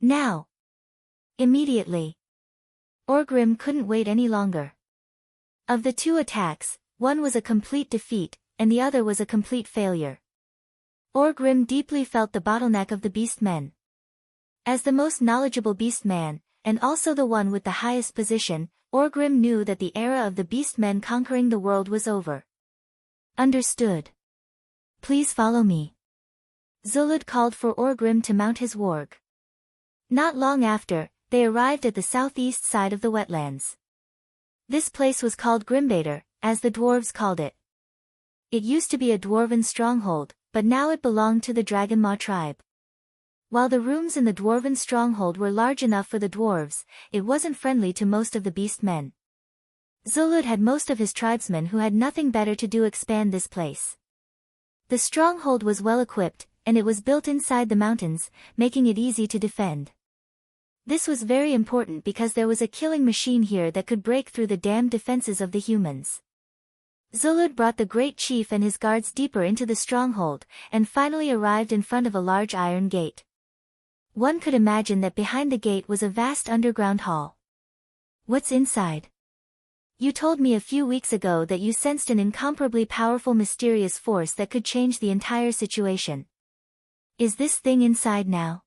Now. Immediately. Orgrim couldn't wait any longer. Of the two attacks, one was a complete defeat, and the other was a complete failure. Orgrim deeply felt the bottleneck of the beastmen. As the most knowledgeable beastman, and also the one with the highest position, Orgrim knew that the era of the beastmen conquering the world was over. Understood. Please follow me. Zulud called for Orgrim to mount his warg. Not long after, they arrived at the southeast side of the wetlands. This place was called Grimbader, as the dwarves called it. It used to be a dwarven stronghold, but now it belonged to the Dragonmaw tribe. While the rooms in the dwarven stronghold were large enough for the dwarves, it wasn't friendly to most of the beastmen. Zulud had most of his tribesmen who had nothing better to do expand this place. The stronghold was well equipped, and it was built inside the mountains, making it easy to defend. This was very important because there was a killing machine here that could break through the damned defenses of the humans. Zulud brought the great chief and his guards deeper into the stronghold, and finally arrived in front of a large iron gate. One could imagine that behind the gate was a vast underground hall. What's inside? You told me a few weeks ago that you sensed an incomparably powerful mysterious force that could change the entire situation. Is this thing inside now?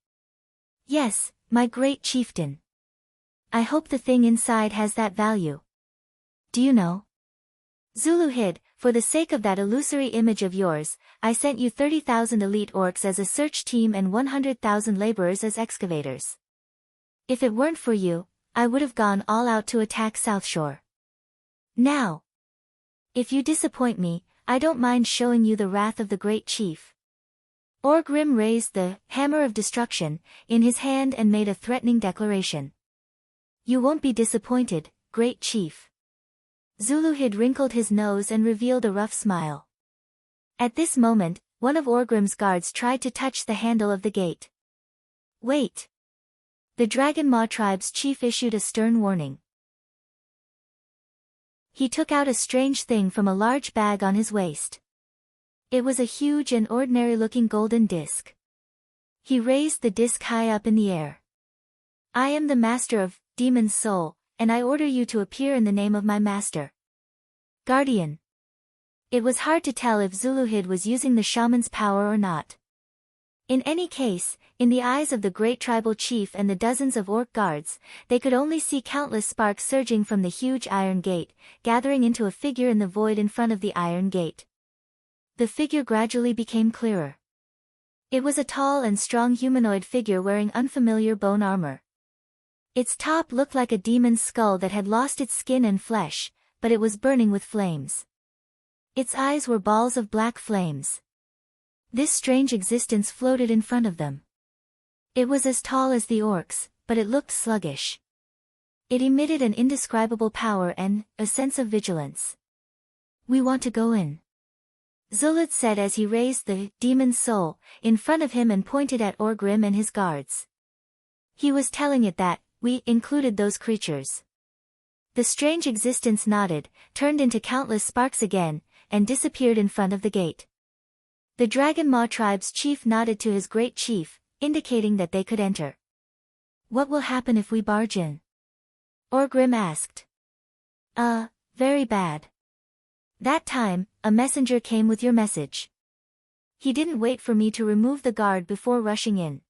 Yes, my great chieftain. I hope the thing inside has that value. Do you know? Zulu hid, for the sake of that illusory image of yours, I sent you 30,000 elite orcs as a search team and 100,000 laborers as excavators. If it weren't for you, I would have gone all out to attack South Shore. Now, if you disappoint me, I don't mind showing you the wrath of the great chief. Orgrim raised the Hammer of Destruction in his hand and made a threatening declaration. You won't be disappointed, great chief. Zuluhid wrinkled his nose and revealed a rough smile. At this moment, one of Orgrim's guards tried to touch the handle of the gate. Wait! The Dragonmaw tribe's chief issued a stern warning. He took out a strange thing from a large bag on his waist. It was a huge and ordinary-looking golden disc. He raised the disc high up in the air. I am the master of Demon's Soul, and I order you to appear in the name of my master. Guardian. It was hard to tell if Zuluhid was using the shaman's power or not. In any case, in the eyes of the great tribal chief and the dozens of orc guards, they could only see countless sparks surging from the huge iron gate, gathering into a figure in the void in front of the iron gate. The figure gradually became clearer. It was a tall and strong humanoid figure wearing unfamiliar bone armor. Its top looked like a demon's skull that had lost its skin and flesh, but it was burning with flames. Its eyes were balls of black flames. This strange existence floated in front of them. It was as tall as the orcs, but it looked sluggish. It emitted an indescribable power and a sense of vigilance. We want to go in. Zulud said as he raised the Demon's Soul in front of him and pointed at Orgrim and his guards. He was telling it that we included those creatures. The strange existence nodded, turned into countless sparks again, and disappeared in front of the gate. The Dragonmaw tribe's chief nodded to his great chief, indicating that they could enter. What will happen if we barge in? Orgrim asked. Very bad. That time, a messenger came with your message. He didn't wait for me to remove the guard before rushing in.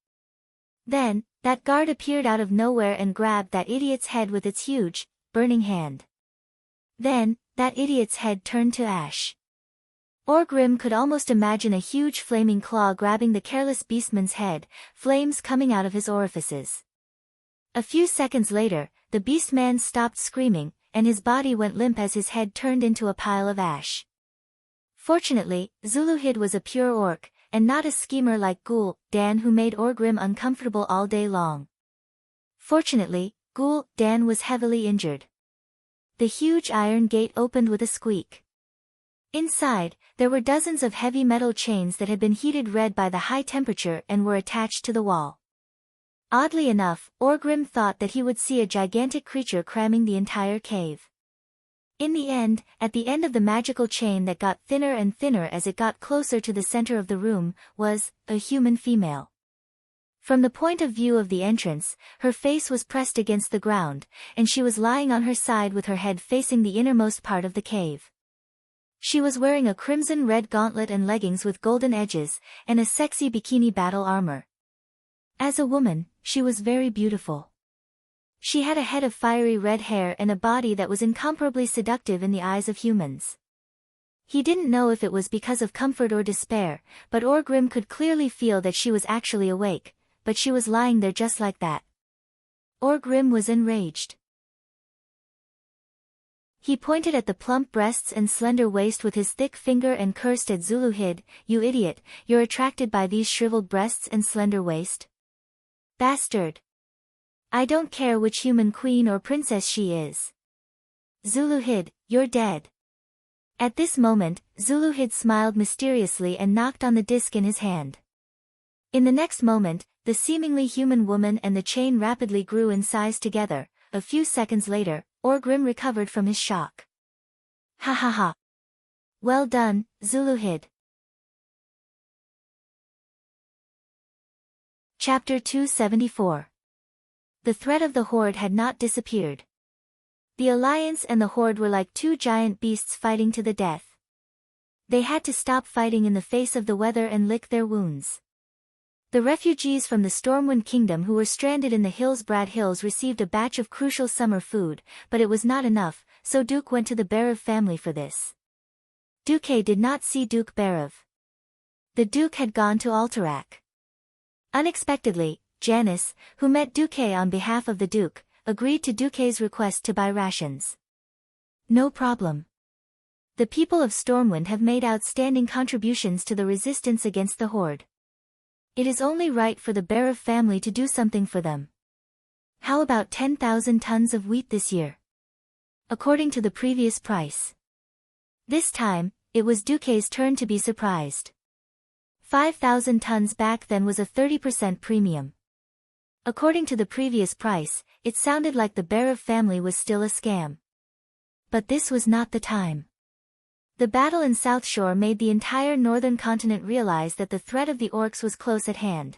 Then, that guard appeared out of nowhere and grabbed that idiot's head with its huge, burning hand. Then, that idiot's head turned to ash. Orgrim could almost imagine a huge flaming claw grabbing the careless beastman's head, flames coming out of his orifices. A few seconds later, the beastman stopped screaming, and his body went limp as his head turned into a pile of ash. Fortunately, Zuluhid was a pure orc, and not a schemer like Ghoul Dan who made Orgrim uncomfortable all day long. Fortunately, Ghoul Dan was heavily injured. The huge iron gate opened with a squeak. Inside, there were dozens of heavy metal chains that had been heated red by the high temperature and were attached to the wall. Oddly enough, Orgrim thought that he would see a gigantic creature cramming the entire cave. In the end, at the end of the magical chain that got thinner and thinner as it got closer to the center of the room, was a human female. From the point of view of the entrance, her face was pressed against the ground, and she was lying on her side with her head facing the innermost part of the cave. She was wearing a crimson-red gauntlet and leggings with golden edges, and a sexy bikini battle armor. As a woman, she was very beautiful. She had a head of fiery red hair and a body that was incomparably seductive in the eyes of humans. He didn't know if it was because of comfort or despair, but Orgrim could clearly feel that she was actually awake, but she was lying there just like that. Orgrim was enraged. He pointed at the plump breasts and slender waist with his thick finger and cursed at Zuluhid, "You idiot, you're attracted by these shriveled breasts and slender waist? Bastard! I don't care which human queen or princess she is. Zuluhid, you're dead." At this moment, Zuluhid smiled mysteriously and knocked on the disc in his hand. In the next moment, the seemingly human woman and the chain rapidly grew in size together. A few seconds later, Orgrim recovered from his shock. "Ha ha ha. Well done, Zuluhid." Chapter 274. The threat of the horde had not disappeared. The Alliance and the horde were like two giant beasts fighting to the death. They had to stop fighting in the face of the weather and lick their wounds. The refugees from the Stormwind Kingdom who were stranded in the Hillsbrad Hills received a batch of crucial summer food, but it was not enough, so Duke went to the Berev family for this. Duke did not see Duke Berev. The Duke had gone to Alterac. Unexpectedly, Janice, who met Duke on behalf of the Duke, agreed to Duke's request to buy rations. "No problem. The people of Stormwind have made outstanding contributions to the resistance against the horde. It is only right for the Berev family to do something for them. How about 10,000 tons of wheat this year? According to the previous price." This time, it was Duke's turn to be surprised. 5,000 tons back then was a 30% premium. According to the previous price, it sounded like the Berev family was still a scam. But this was not the time. The battle in South Shore made the entire northern continent realize that the threat of the orcs was close at hand.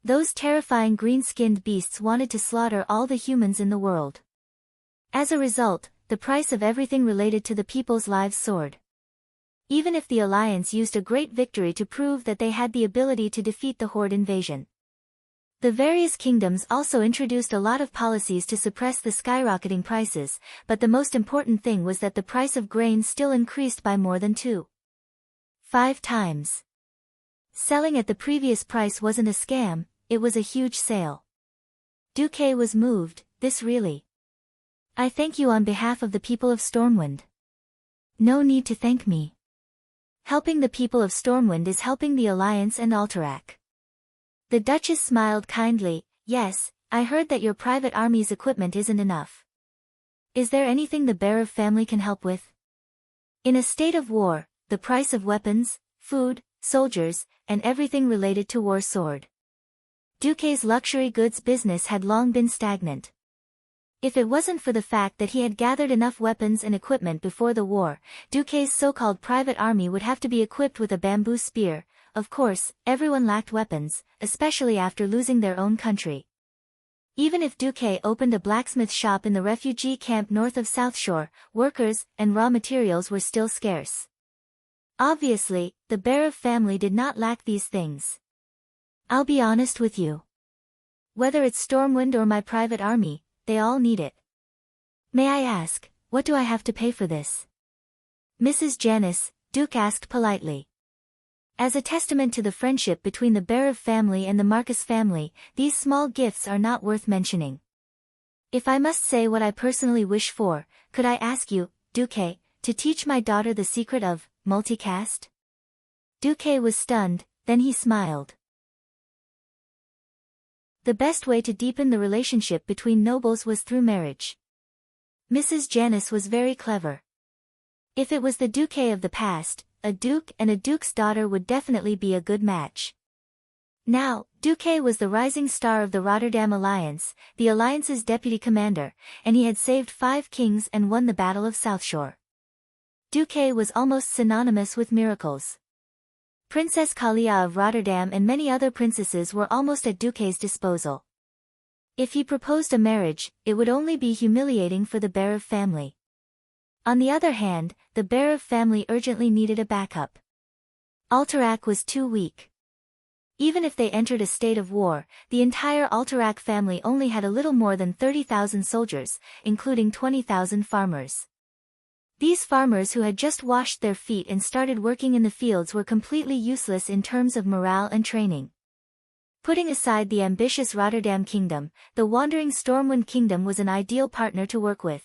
Those terrifying green-skinned beasts wanted to slaughter all the humans in the world. As a result, the price of everything related to the people's lives soared. Even if the Alliance used a great victory to prove that they had the ability to defeat the horde invasion. The various kingdoms also introduced a lot of policies to suppress the skyrocketing prices, but the most important thing was that the price of grain still increased by more than 2.5 times. Selling at the previous price wasn't a scam, it was a huge sale. Duke was moved. "This really. I thank you on behalf of the people of Stormwind." "No need to thank me. Helping the people of Stormwind is helping the Alliance and Alterac." The Duchess smiled kindly. "Yes, I heard that your private army's equipment isn't enough. Is there anything the Berev family can help with? In a state of war, the price of weapons, food, soldiers, and everything related to war soared. Duke's luxury goods business had long been stagnant. If it wasn't for the fact that he had gathered enough weapons and equipment before the war, Duke's so-called private army would have to be equipped with a bamboo spear. Of course, everyone lacked weapons, especially after losing their own country. Even if Duke opened a blacksmith shop in the refugee camp north of South Shore, workers and raw materials were still scarce. Obviously, the Berev family did not lack these things. "I'll be honest with you. Whether it's Stormwind or my private army, they all need it. May I ask, what do I have to pay for this?" "Mrs. Janice," Duke asked politely. "As a testament to the friendship between the Berev family and the Marcus family, these small gifts are not worth mentioning. If I must say what I personally wish for, could I ask you, Duque, to teach my daughter the secret of multicast?" Duque was stunned, then he smiled. The best way to deepen the relationship between nobles was through marriage. Mrs. Janice was very clever. If it was the Duque of the past, a duke and a duke's daughter would definitely be a good match. Now, Duque was the rising star of the Rotterdam Alliance, the Alliance's deputy commander, and he had saved 5 kings and won the Battle of South Shore. Duque was almost synonymous with miracles. Princess Kalia of Rotterdam and many other princesses were almost at Duque's disposal. If he proposed a marriage, it would only be humiliating for the Berev family. On the other hand, the Berev family urgently needed a backup. Alterac was too weak. Even if they entered a state of war, the entire Alterac family only had a little more than 30,000 soldiers, including 20,000 farmers. These farmers who had just washed their feet and started working in the fields were completely useless in terms of morale and training. Putting aside the ambitious Rotterdam kingdom, the wandering Stormwind kingdom was an ideal partner to work with.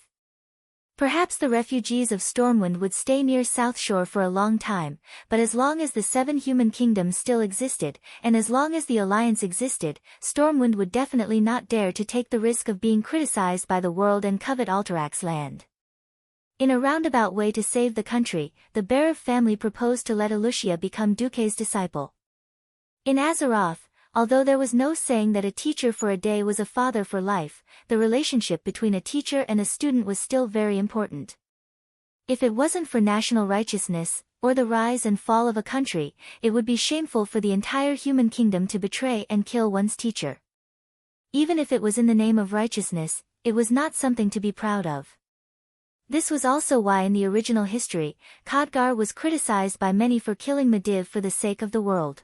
Perhaps the refugees of Stormwind would stay near South Shore for a long time, but as long as the 7 human kingdoms still existed, and as long as the alliance existed, Stormwind would definitely not dare to take the risk of being criticized by the world and covet Alterac's land. In a roundabout way to save the country, the Berev family proposed to let Alucia become Duque's disciple. In Azeroth, although there was no saying that a teacher for a day was a father for life, the relationship between a teacher and a student was still very important. If it wasn't for national righteousness, or the rise and fall of a country, it would be shameful for the entire human kingdom to betray and kill one's teacher. Even if it was in the name of righteousness, it was not something to be proud of. This was also why in the original history, Khadgar was criticized by many for killing Medivh for the sake of the world.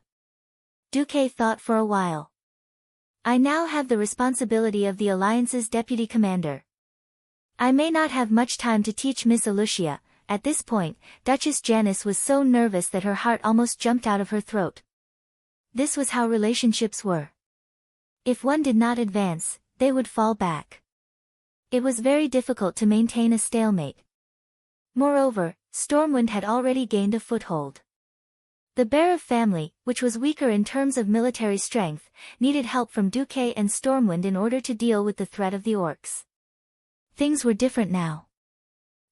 Duque thought for a while. I now have the responsibility of the Alliance's deputy commander. I may not have much time to teach Miss Alucia. At this point, Duchess Janice was so nervous that her heart almost jumped out of her throat. This was how relationships were. If one did not advance, they would fall back. It was very difficult to maintain a stalemate. Moreover, Stormwind had already gained a foothold. The Berev family, which was weaker in terms of military strength, needed help from Duque and Stormwind in order to deal with the threat of the orcs. Things were different now.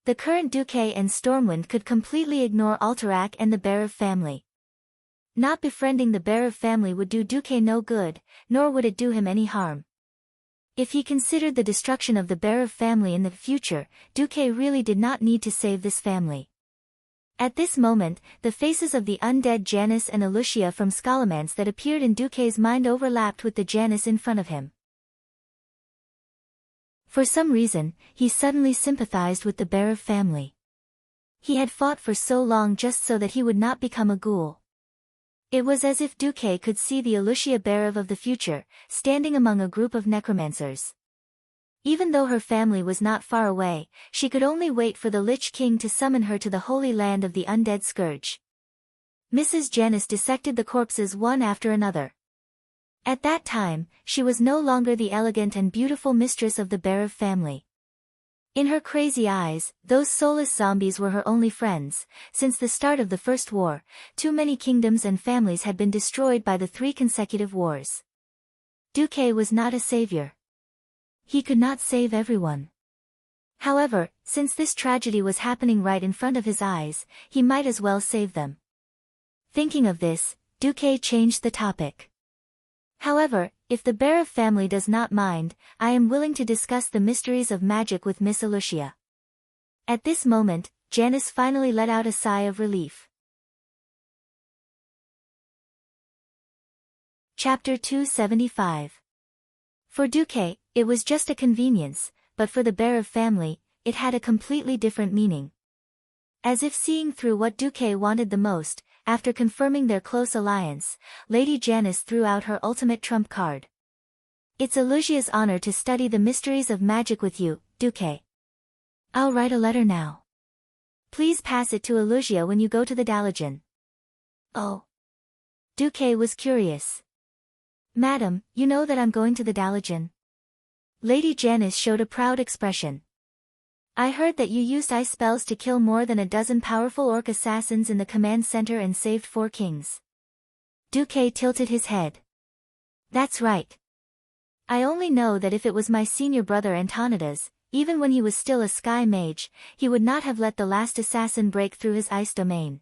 The current Duque and Stormwind could completely ignore Alterac and the Berev family. Not befriending the Berev family would do Duque no good, nor would it do him any harm. If he considered the destruction of the Berev family in the future, Duque really did not need to save this family. At this moment, the faces of the undead Janice and Alucia from Scholomance that appeared in Duque's mind overlapped with the Janice in front of him. For some reason, he suddenly sympathized with the Berev family. He had fought for so long just so that he would not become a ghoul. It was as if Duque could see the Alucia Berev of the future, standing among a group of necromancers. Even though her family was not far away, she could only wait for the Lich King to summon her to the holy land of the undead scourge. Mrs. Janice dissected the corpses one after another. At that time, she was no longer the elegant and beautiful mistress of the Berev family. In her crazy eyes, those soulless zombies were her only friends. Since the start of the First War, too many kingdoms and families had been destroyed by the 3 consecutive wars. Duque was not a savior. He could not save everyone. However, since this tragedy was happening right in front of his eyes, he might as well save them. Thinking of this, Duque changed the topic. However, if the Berev family does not mind, I am willing to discuss the mysteries of magic with Miss Alucia. At this moment, Janice finally let out a sigh of relief. Chapter 275. For Duque, it was just a convenience, but for the Berev family, it had a completely different meaning. As if seeing through what Duque wanted the most, after confirming their close alliance, Lady Janice threw out her ultimate trump card. It's Alucia's honor to study the mysteries of magic with you, Duque. I'll write a letter now. Please pass it to Alucia when you go to the Dalajan. Oh. Duque was curious. Madam, you know that I'm going to the Dalajan. Lady Janice showed a proud expression. I heard that you used ice spells to kill more than a dozen powerful orc assassins in the command center and saved 4 kings. Duque tilted his head. That's right. I only know that if it was my senior brother Antonidas, even when he was still a sky mage, he would not have let the last assassin break through his ice domain.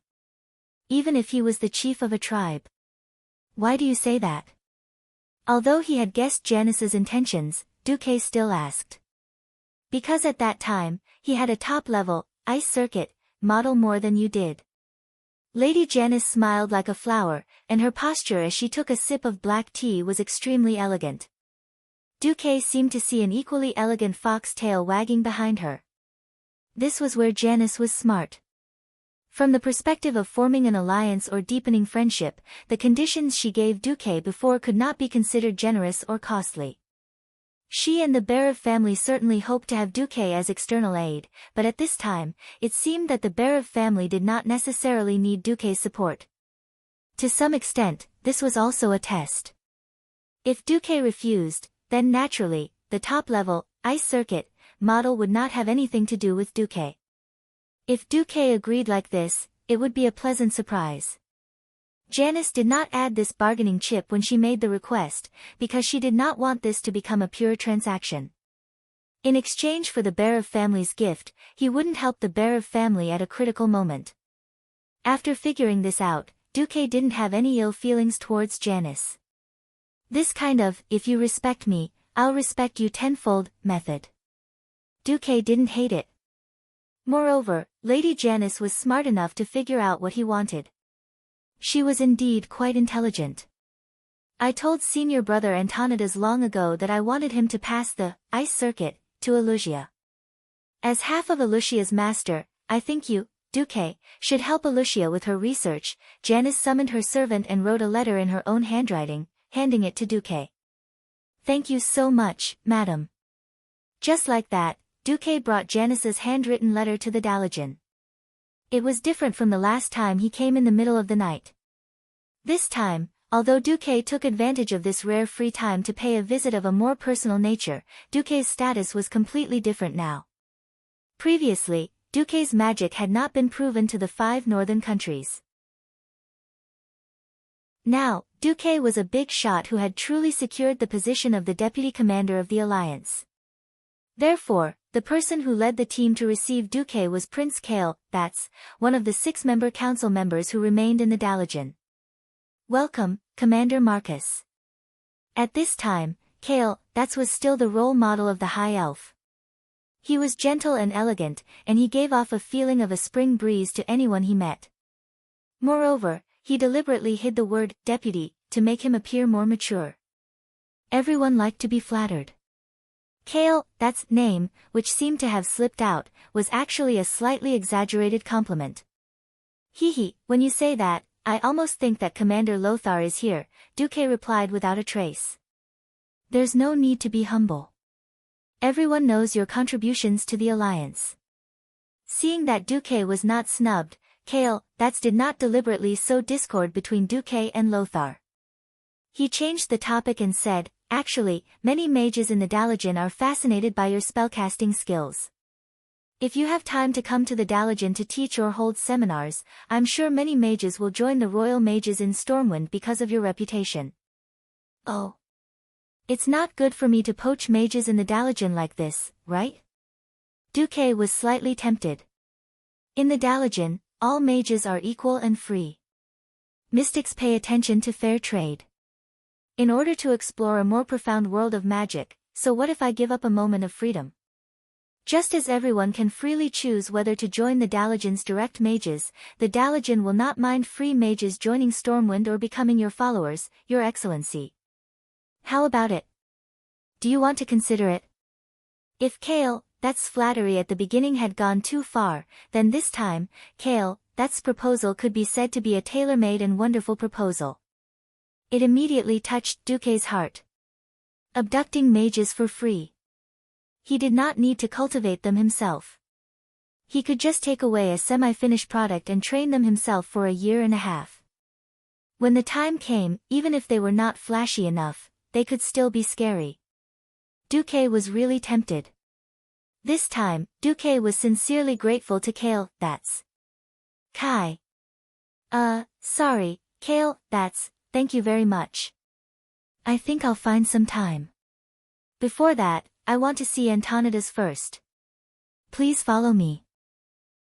Even if he was the chief of a tribe. Why do you say that? Although he had guessed Janice's intentions, Duque still asked. Because at that time, he had a top-level, ice circuit, model more than you did. Lady Janice smiled like a flower, and her posture as she took a sip of black tea was extremely elegant. Duque seemed to see an equally elegant fox tail wagging behind her. This was where Janice was smart. From the perspective of forming an alliance or deepening friendship, the conditions she gave Duque before could not be considered generous or costly. She and the Berev family certainly hoped to have Duque as external aid, but at this time, it seemed that the Berev family did not necessarily need Duque's support. To some extent, this was also a test. If Duque refused, then naturally, the top-level, ice circuit, model would not have anything to do with Duque. If Duque agreed like this, it would be a pleasant surprise. Janice did not add this bargaining chip when she made the request, because she did not want this to become a pure transaction. In exchange for the Berev family's gift, he wouldn't help the Berev family at a critical moment. After figuring this out, Duque didn't have any ill feelings towards Janice. This kind of, if you respect me, I'll respect you tenfold, method. Duque didn't hate it. Moreover, Lady Janice was smart enough to figure out what he wanted. She was indeed quite intelligent. I told senior brother Antonidas long ago that I wanted him to pass the ice circuit to Alucia. As half of Alucia's master, I think you, Duque, should help Alucia with her research. Janice summoned her servant and wrote a letter in her own handwriting, handing it to Duque. Thank you so much, madam. Just like that, Duque brought Janice's handwritten letter to the Daligen. It was different from the last time he came in the middle of the night. This time, although Duque took advantage of this rare free time to pay a visit of a more personal nature, Duque's status was completely different now. Previously, Duque's magic had not been proven to the 5 northern countries. Now, Duque was a big shot who had truly secured the position of the deputy commander of the alliance. Therefore, the person who led the team to receive Duque was Prince Kale, that's one of the 6-member council members who remained in the Daligen. Welcome, Commander Marcus. At this time, Kale, that was still the role model of the High Elf. He was gentle and elegant, and he gave off a feeling of a spring breeze to anyone he met. Moreover, he deliberately hid the word deputy to make him appear more mature. Everyone liked to be flattered. Kale, that's name, which seemed to have slipped out, was actually a slightly exaggerated compliment. Hee, when you say that, I almost think that Commander Lothar is here, Duque replied without a trace. There's no need to be humble. Everyone knows your contributions to the alliance. Seeing that Duque was not snubbed, Kale, that's did not deliberately sow discord between Duque and Lothar. He changed the topic and said, actually, many mages in the Daligen are fascinated by your spellcasting skills. If you have time to come to the Daligen to teach or hold seminars, I'm sure many mages will join the Royal Mages in Stormwind because of your reputation. Oh. It's not good for me to poach mages in the Daligen like this, right? Duque was slightly tempted. In the Daligen, all mages are equal and free. Mystics pay attention to fair trade. In order to explore a more profound world of magic, so what if I give up a moment of freedom? Just as everyone can freely choose whether to join the Daligen's direct mages, the Daligen will not mind free mages joining Stormwind or becoming your followers, Your Excellency. How about it? Do you want to consider it? If Kale, that's flattery at the beginning had gone too far, then this time, Kale, that's proposal could be said to be a tailor-made and wonderful proposal. It immediately touched Duque's heart. Abducting mages for free. He did not need to cultivate them himself. He could just take away a semi-finished product and train them himself for a year and a half. When the time came, even if they were not flashy enough, they could still be scary. Duque was really tempted. This time, Duque was sincerely grateful to Kale, that's Kai. Sorry, Kale, that's, thank you very much. I think I'll find some time. Before that, I want to see Antonidas first. Please follow me.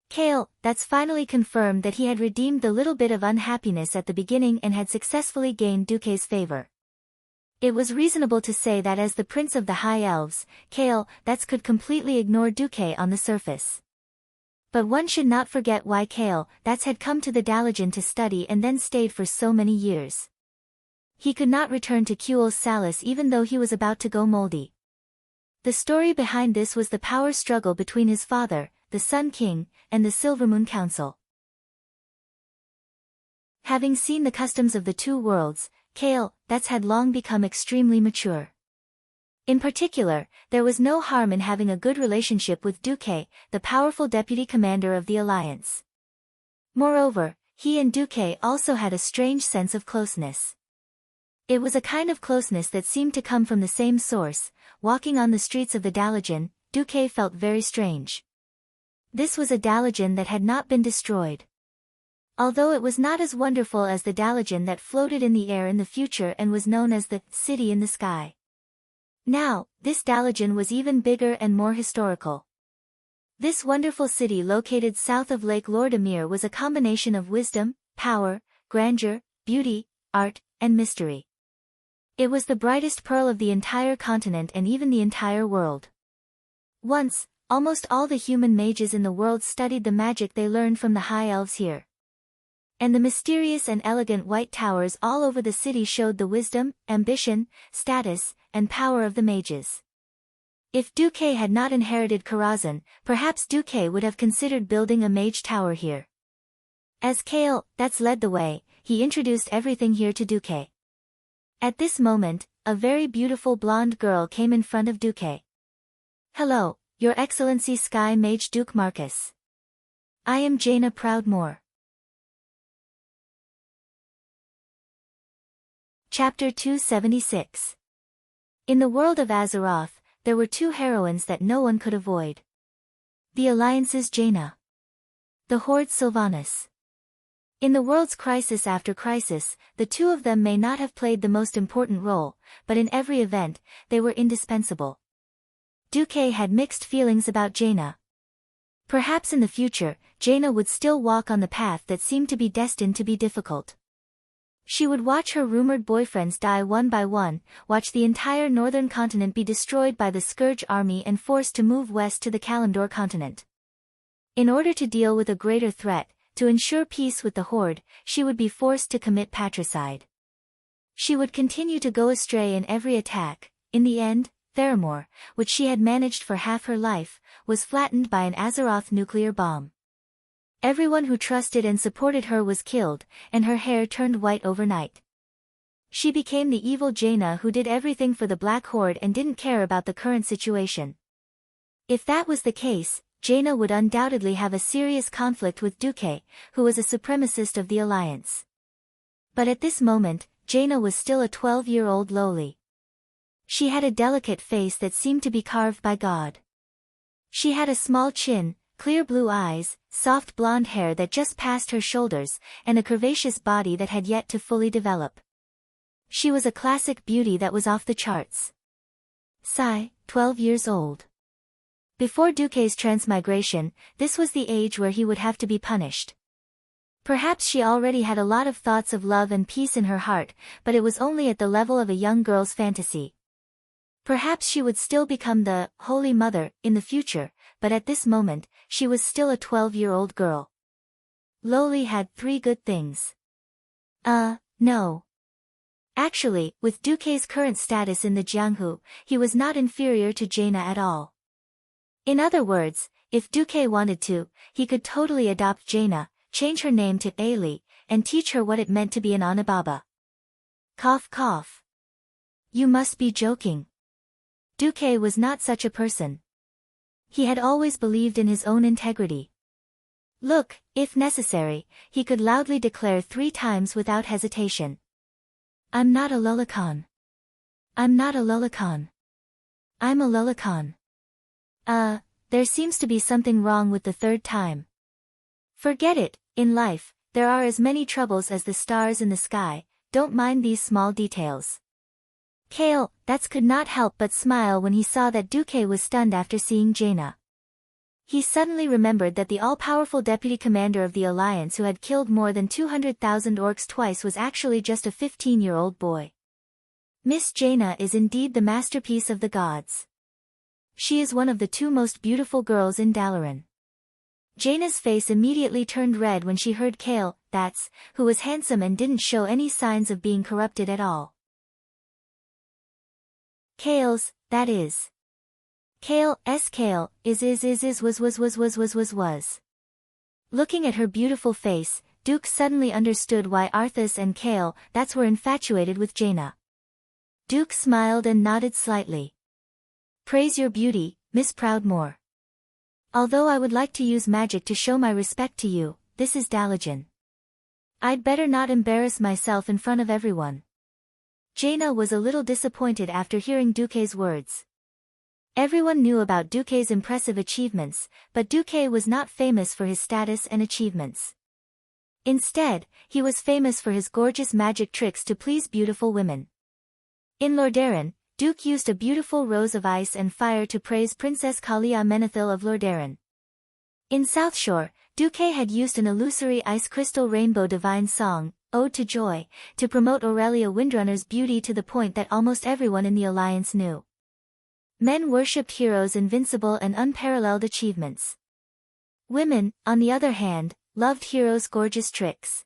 Kale, that's finally confirmed that he had redeemed the little bit of unhappiness at the beginning and had successfully gained Duque's favor. It was reasonable to say that as the Prince of the High Elves, Kale, that's could completely ignore Duque on the surface. But one should not forget why Kale, that's had come to the Dalajan to study and then stayed for so many years. He could not return to Kuel's Salis even though he was about to go moldy. The story behind this was the power struggle between his father, the Sun King, and the Silvermoon Council. Having seen the customs of the two worlds, Kale, that's had long become extremely mature. In particular, there was no harm in having a good relationship with Duque, the powerful deputy commander of the alliance. Moreover, he and Duque also had a strange sense of closeness. It was a kind of closeness that seemed to come from the same source. Walking on the streets of the Dalajan, Duque felt very strange. This was a Dalajan that had not been destroyed. Although it was not as wonderful as the Dalajan that floated in the air in the future and was known as the City in the Sky. Now, this Dalajan was even bigger and more historical. This wonderful city located south of Lake Lord Emir was a combination of wisdom, power, grandeur, beauty, art, and mystery. It was the brightest pearl of the entire continent and even the entire world. Once, almost all the human mages in the world studied the magic they learned from the high elves here. And the mysterious and elegant white towers all over the city showed the wisdom, ambition, status, and power of the mages. If Duque had not inherited Karazhan, perhaps Duque would have considered building a mage tower here. As Kale, that's led the way, he introduced everything here to Duque. At this moment, a very beautiful blonde girl came in front of Duque. "Hello, Your Excellency Sky Mage Duke Marcus. I am Jaina Proudmoore." Chapter 276. In the world of Azeroth, there were two heroines that no one could avoid. The Alliance's Jaina. The Horde's Sylvanas. In the world's crisis after crisis, the two of them may not have played the most important role, but in every event, they were indispensable. Duque had mixed feelings about Jaina. Perhaps in the future, Jaina would still walk on the path that seemed to be destined to be difficult. She would watch her rumored boyfriends die one by one, watch the entire northern continent be destroyed by the Scourge army and forced to move west to the Kalimdor continent. In order to deal with a greater threat, to ensure peace with the Horde, she would be forced to commit patricide. She would continue to go astray in every attack. In the end, Theramore, which she had managed for half her life, was flattened by an Azeroth nuclear bomb. Everyone who trusted and supported her was killed, and her hair turned white overnight. She became the evil Jaina who did everything for the Black Horde and didn't care about the current situation. If that was the case, Jaina would undoubtedly have a serious conflict with Duque, who was a supremacist of the Alliance. But at this moment, Jaina was still a 12-year-old lowly. She had a delicate face that seemed to be carved by God. She had a small chin, clear blue eyes, soft blonde hair that just passed her shoulders, and a curvaceous body that had yet to fully develop. She was a classic beauty that was off the charts. Sigh, 12 years old. Before Duque's transmigration, this was the age where he would have to be punished. Perhaps she already had a lot of thoughts of love and peace in her heart, but it was only at the level of a young girl's fantasy. Perhaps she would still become the Holy Mother in the future, but at this moment, she was still a 12-year-old girl. Lowly had 3 good things. No. Actually, with Duque's current status in the Jianghu, he was not inferior to Jaina at all. In other words, if Duque wanted to, he could totally adopt Jaina, change her name to Ailey, and teach her what it meant to be an Onibaba. Cough cough. You must be joking. Duque was not such a person. He had always believed in his own integrity. Look, if necessary, he could loudly declare 3 times without hesitation. I'm not a Lulakan. I'm not a Lulakan. I'm a Lulakan. There seems to be something wrong with the 3rd time. Forget it, in life, there are as many troubles as the stars in the sky, don't mind these small details. Kale, that's could not help but smile when he saw that Duque was stunned after seeing Jaina. He suddenly remembered that the all-powerful deputy commander of the Alliance who had killed more than 200,000 orcs twice was actually just a 15-year-old boy. Miss Jaina is indeed the masterpiece of the gods. She is one of the 2 most beautiful girls in Dalaran. Jaina's face immediately turned red when she heard Kale, who was handsome and didn't show any signs of being corrupted at all. Kale's, that is. Kale, was. Looking at her beautiful face, Duke suddenly understood why Arthas and Kale, were infatuated with Jaina. Duke smiled and nodded slightly. Praise your beauty, Miss Proudmoore. Although I would like to use magic to show my respect to you, this is Dalajan. I'd better not embarrass myself in front of everyone. Jaina was a little disappointed after hearing Duke's words. Everyone knew about Duke's impressive achievements, but Duke was not famous for his status and achievements. Instead, he was famous for his gorgeous magic tricks to please beautiful women. In Lordaeron, Duke used a beautiful rose of ice and fire to praise Princess Kalia Menethil of Lordaeron. In Southshore, Duke had used an illusory ice crystal rainbow divine song, Ode to Joy, to promote Aurelia Windrunner's beauty to the point that almost everyone in the Alliance knew. Men worshipped heroes' invincible and unparalleled achievements. Women, on the other hand, loved heroes' gorgeous tricks.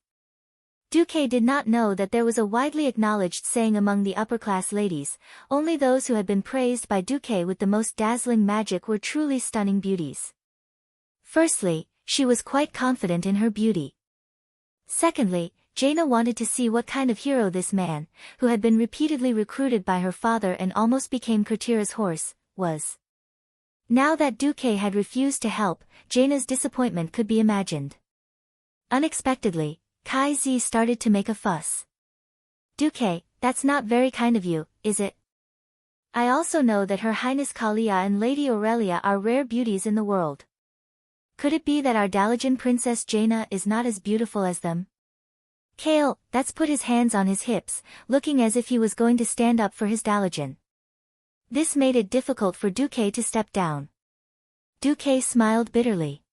Duque did not know that there was a widely acknowledged saying among the upper-class ladies, only those who had been praised by Duque with the most dazzling magic were truly stunning beauties. Firstly, she was quite confident in her beauty. Secondly, Jaina wanted to see what kind of hero this man, who had been repeatedly recruited by her father and almost became Kurtira's horse, was. Now that Duque had refused to help, Jaina's disappointment could be imagined. Unexpectedly, Kai Z started to make a fuss. Duque, that's not very kind of you, is it? I also know that Her Highness Kalia and Lady Aurelia are rare beauties in the world. Could it be that our Dalajan Princess Jaina is not as beautiful as them? Kale, put his hands on his hips, looking as if he was going to stand up for his Dalajan. This made it difficult for Duque to step down. Duque smiled bitterly.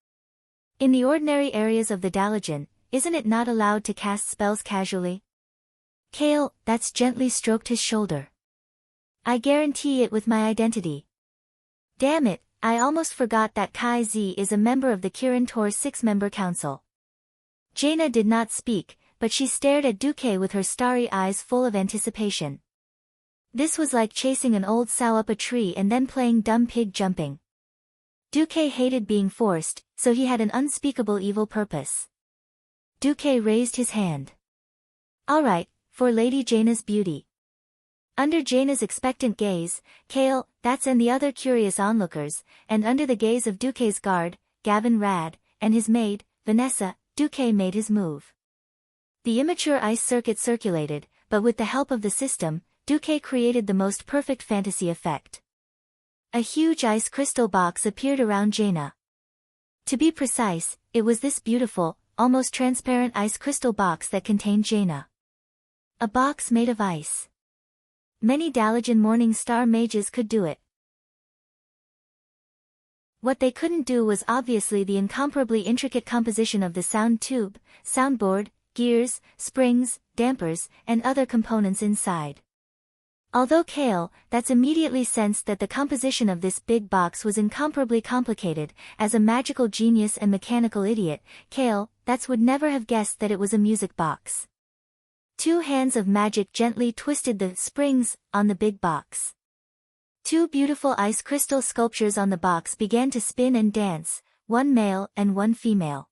In the ordinary areas of the Dalajan, isn't it not allowed to cast spells casually? Kale, gently stroked his shoulder. I guarantee it with my identity. Damn it, I almost forgot that Kai Z is a member of the Kirin Tor 6-member council. Jaina did not speak, but she stared at Duque with her starry eyes full of anticipation. This was like chasing an old sow up a tree and then playing dumb pig jumping. Duque hated being forced, so he had an unspeakable evil purpose. Duque raised his hand. All right, for Lady Jaina's beauty. Under Jaina's expectant gaze, Kale, and the other curious onlookers, and under the gaze of Duque's guard, Gavin Rad, and his maid, Vanessa, Duque made his move. The immature ice circuit circulated, but with the help of the system, Duque created the most perfect fantasy effect. A huge ice crystal box appeared around Jaina. To be precise, it was this beautiful, almost transparent ice crystal box that contained Jaina. A box made of ice. Many Dalajan Morning Star mages could do it. What they couldn't do was obviously the incomparably intricate composition of the sound tube, soundboard, gears, springs, dampers, and other components inside. Although Kale, immediately sensed that the composition of this big box was incomparably complicated, as a magical genius and mechanical idiot, Kale, would never have guessed that it was a music box. 2 hands of magic gently twisted the springs on the big box. 2 beautiful ice crystal sculptures on the box began to spin and dance, one male and one female.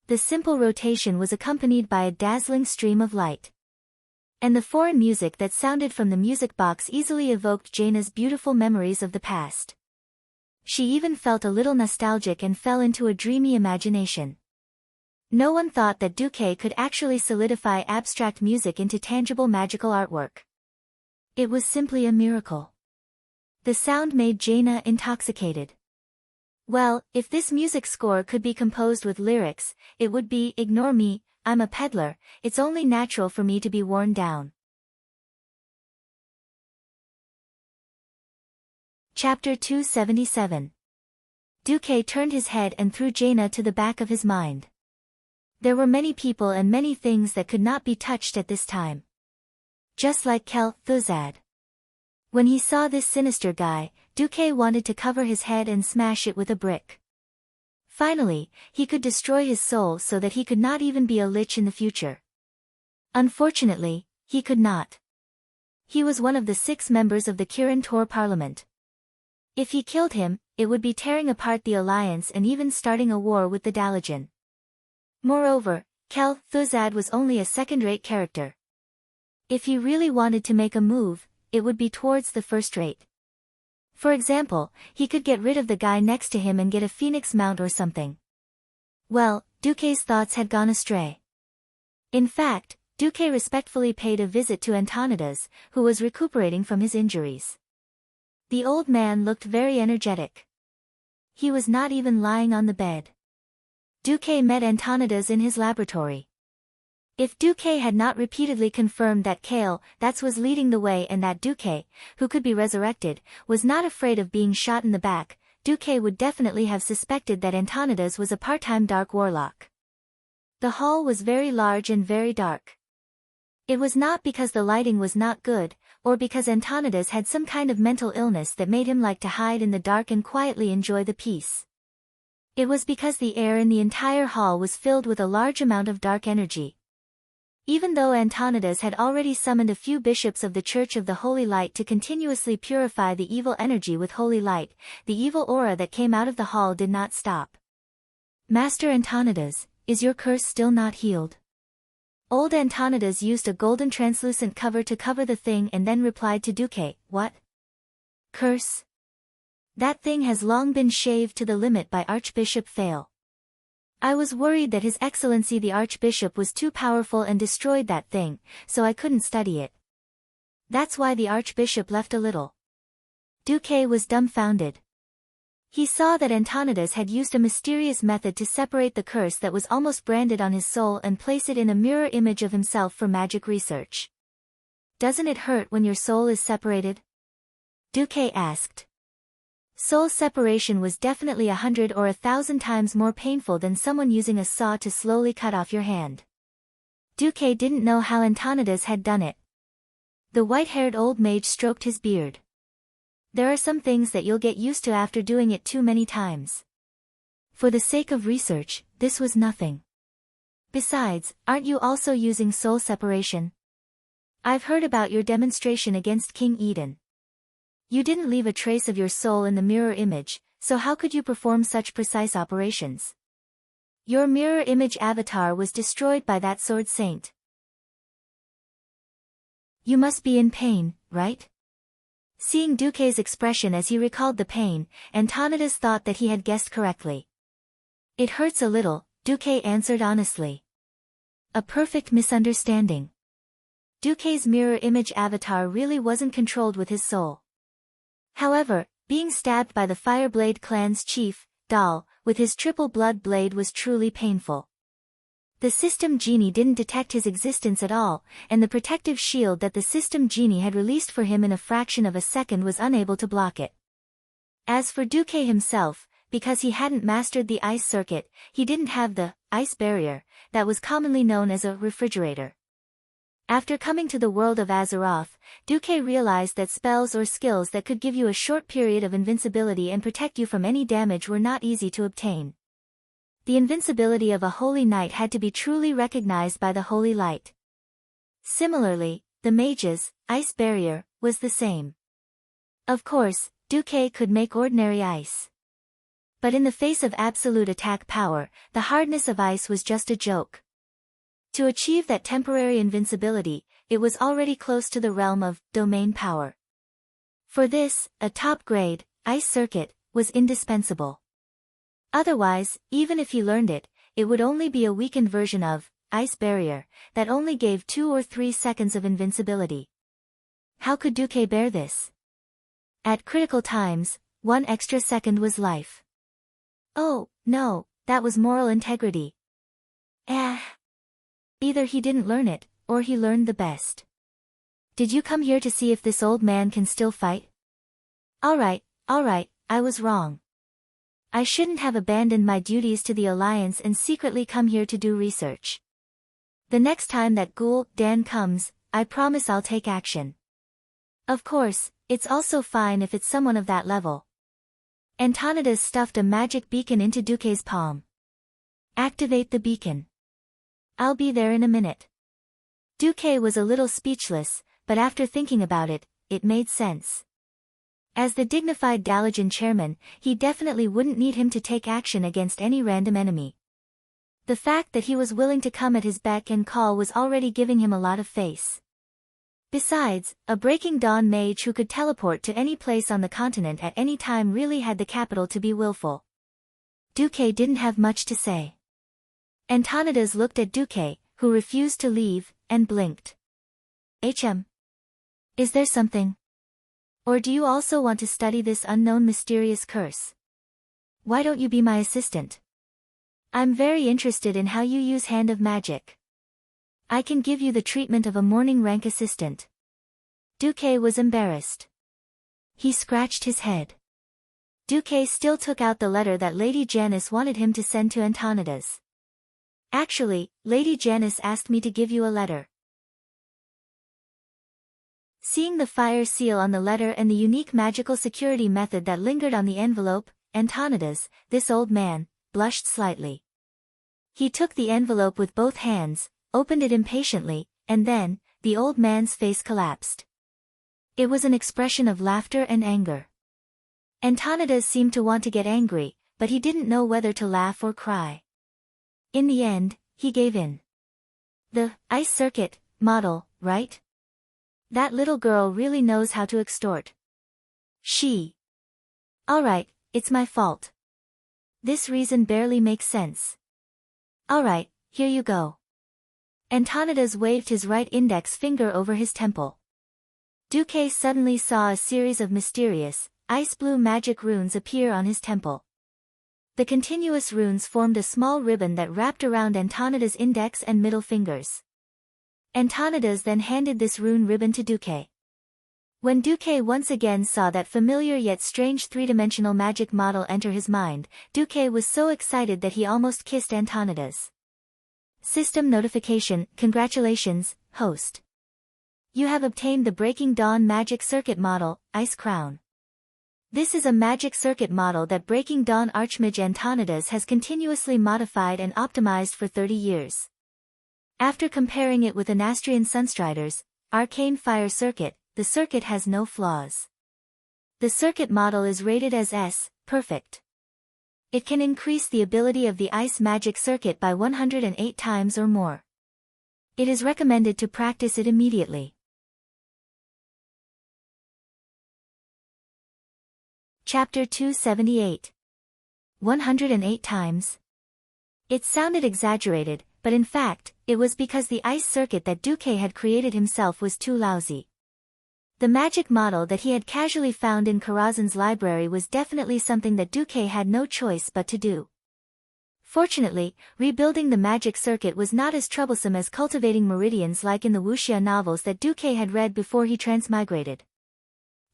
The simple rotation was accompanied by a dazzling stream of light. And the foreign music that sounded from the music box easily evoked Jaina's beautiful memories of the past. She even felt a little nostalgic and fell into a dreamy imagination. No one thought that Duque could actually solidify abstract music into tangible magical artwork. It was simply a miracle. The sound made Jaina intoxicated. Well, if this music score could be composed with lyrics, it would be, ignore me, I'm a peddler, it's only natural for me to be worn down. Chapter 277. Duque turned his head and threw Jaina to the back of his mind. There were many people and many things that could not be touched at this time. Just like Kel Thuzad. When he saw this sinister guy, Duque wanted to cover his head and smash it with a brick. Finally, he could destroy his soul so that he could not even be a lich in the future. Unfortunately, he could not. He was one of the 6 members of the Kirin Tor Parliament. If he killed him, it would be tearing apart the alliance and even starting a war with the Dalajan. Moreover, Kel Thuzad was only a second-rate character. If he really wanted to make a move, it would be towards the first-rate. For example, he could get rid of the guy next to him and get a phoenix mount or something. Well, Duque's thoughts had gone astray. In fact, Duque respectfully paid a visit to Antonidas, who was recuperating from his injuries. The old man looked very energetic. He was not even lying on the bed. Duque met Antonidas in his laboratory. If Duque had not repeatedly confirmed that Kale, was leading the way and that Duque, who could be resurrected, was not afraid of being shot in the back, Duque would definitely have suspected that Antonidas was a part-time dark warlock. The hall was very large and very dark. It was not because the lighting was not good, or because Antonidas had some kind of mental illness that made him like to hide in the dark and quietly enjoy the peace. It was because the air in the entire hall was filled with a large amount of dark energy. Even though Antonidas had already summoned a few bishops of the Church of the Holy Light to continuously purify the evil energy with holy light, the evil aura that came out of the hall did not stop. "Master Antonidas, is your curse still not healed?" Old Antonidas used a golden translucent cover to cover the thing and then replied to Duque, "What? Curse? That thing has long been shaved to the limit by Archbishop Fail. I was worried that His Excellency the Archbishop was too powerful and destroyed that thing, so I couldn't study it. That's why the Archbishop left a little." Duque was dumbfounded. He saw that Antonidas had used a mysterious method to separate the curse that was almost branded on his soul and place it in a mirror image of himself for magic research. "Doesn't it hurt when your soul is separated?" Duque asked. Soul separation was definitely 100 or 1,000 times more painful than someone using a saw to slowly cut off your hand. Duque didn't know how Antonidas had done it. The white-haired old mage stroked his beard. "There are some things that you'll get used to after doing it too many times. For the sake of research, this was nothing. Besides, aren't you also using soul separation? I've heard about your demonstration against King Eden. You didn't leave a trace of your soul in the mirror image, so how could you perform such precise operations? Your mirror image avatar was destroyed by that sword saint. You must be in pain, right?" Seeing Duque's expression as he recalled the pain, Antonidas thought that he had guessed correctly. "It hurts a little," Duque answered honestly. A perfect misunderstanding. Duque's mirror image avatar really wasn't controlled with his soul. However, being stabbed by the Fireblade clan's chief, Dal, with his triple blood blade was truly painful. The system genie didn't detect his existence at all, and the protective shield that the system genie had released for him in a fraction of a second was unable to block it. As for Duque himself, because he hadn't mastered the ice circuit, he didn't have the ice barrier that was commonly known as a refrigerator. After coming to the world of Azeroth, Duque realized that spells or skills that could give you a short period of invincibility and protect you from any damage were not easy to obtain. The invincibility of a holy knight had to be truly recognized by the holy light. Similarly, the mage's ice barrier was the same. Of course, Duque could make ordinary ice. But in the face of absolute attack power, the hardness of ice was just a joke. To achieve that temporary invincibility, it was already close to the realm of domain power. For this, a top-grade ice circuit was indispensable. Otherwise, even if he learned it, it would only be a weakened version of ice barrier that only gave 2 or 3 seconds of invincibility. How could Duque bear this? At critical times, 1 extra second was life. Oh, no, that was moral integrity. Either he didn't learn it, or he learned the best. "Did you come here to see if this old man can still fight?" All right, I was wrong. I shouldn't have abandoned my duties to the Alliance and secretly come here to do research. The next time that Ghoul Dan comes, I promise I'll take action. Of course, it's also fine if it's someone of that level. Antonidas stuffed a magic beacon into Duque's palm. Activate the beacon. I'll be there in a minute. Duque was a little speechless, but after thinking about it, it made sense. As the dignified Dalajan chairman, he definitely wouldn't need him to take action against any random enemy. The fact that he was willing to come at his beck and call was already giving him a lot of face. Besides, a Breaking Dawn mage who could teleport to any place on the continent at any time really had the capital to be willful. Duque didn't have much to say. Antonidas looked at Duque, who refused to leave, and blinked. Is there something? Or do you also want to study this unknown mysterious curse? Why don't you be my assistant? I'm very interested in how you use Hand of Magic. I can give you the treatment of a morning rank assistant. Duque was embarrassed. He scratched his head. Duque still took out the letter that Lady Janice wanted him to send to Antonidas. Actually, Lady Janice asked me to give you a letter. Seeing the fire seal on the letter and the unique magical security method that lingered on the envelope, Antonidas, this old man, blushed slightly. He took the envelope with both hands, opened it impatiently, and then, the old man's face collapsed. It was an expression of laughter and anger. Antonidas seemed to want to get angry, but he didn't know whether to laugh or cry. In the end, he gave in. The ice circuit model, right? That little girl really knows how to extort. Alright, it's my fault. This reason barely makes sense. Alright, here you go. Antonidas waved his right index finger over his temple. Duque suddenly saw a series of mysterious, ice-blue magic runes appear on his temple. The continuous runes formed a small ribbon that wrapped around Antonidas' index and middle fingers. Antonidas then handed this rune ribbon to Duque. When Duque once again saw that familiar yet strange three-dimensional magic model enter his mind, Duque was so excited that he almost kissed Antonidas. System notification: congratulations, host. You have obtained the Breaking Dawn Magic Circuit Model, Ice Crown. This is a magic circuit model that Breaking Dawn Archmage Antonidas has continuously modified and optimized for 30 years. After comparing it with Anastrian Sunstrider's Arcane Fire Circuit, the circuit has no flaws. The circuit model is rated as S, perfect. It can increase the ability of the ice magic circuit by 108 times or more. It is recommended to practice it immediately. Chapter 278. 108 times. It sounded exaggerated, but in fact, it was because the ice circuit that Duque had created himself was too lousy. The magic model that he had casually found in Karazhan's library was definitely something that Duque had no choice but to do. Fortunately, rebuilding the magic circuit was not as troublesome as cultivating meridians like in the wuxia novels that Duque had read before he transmigrated.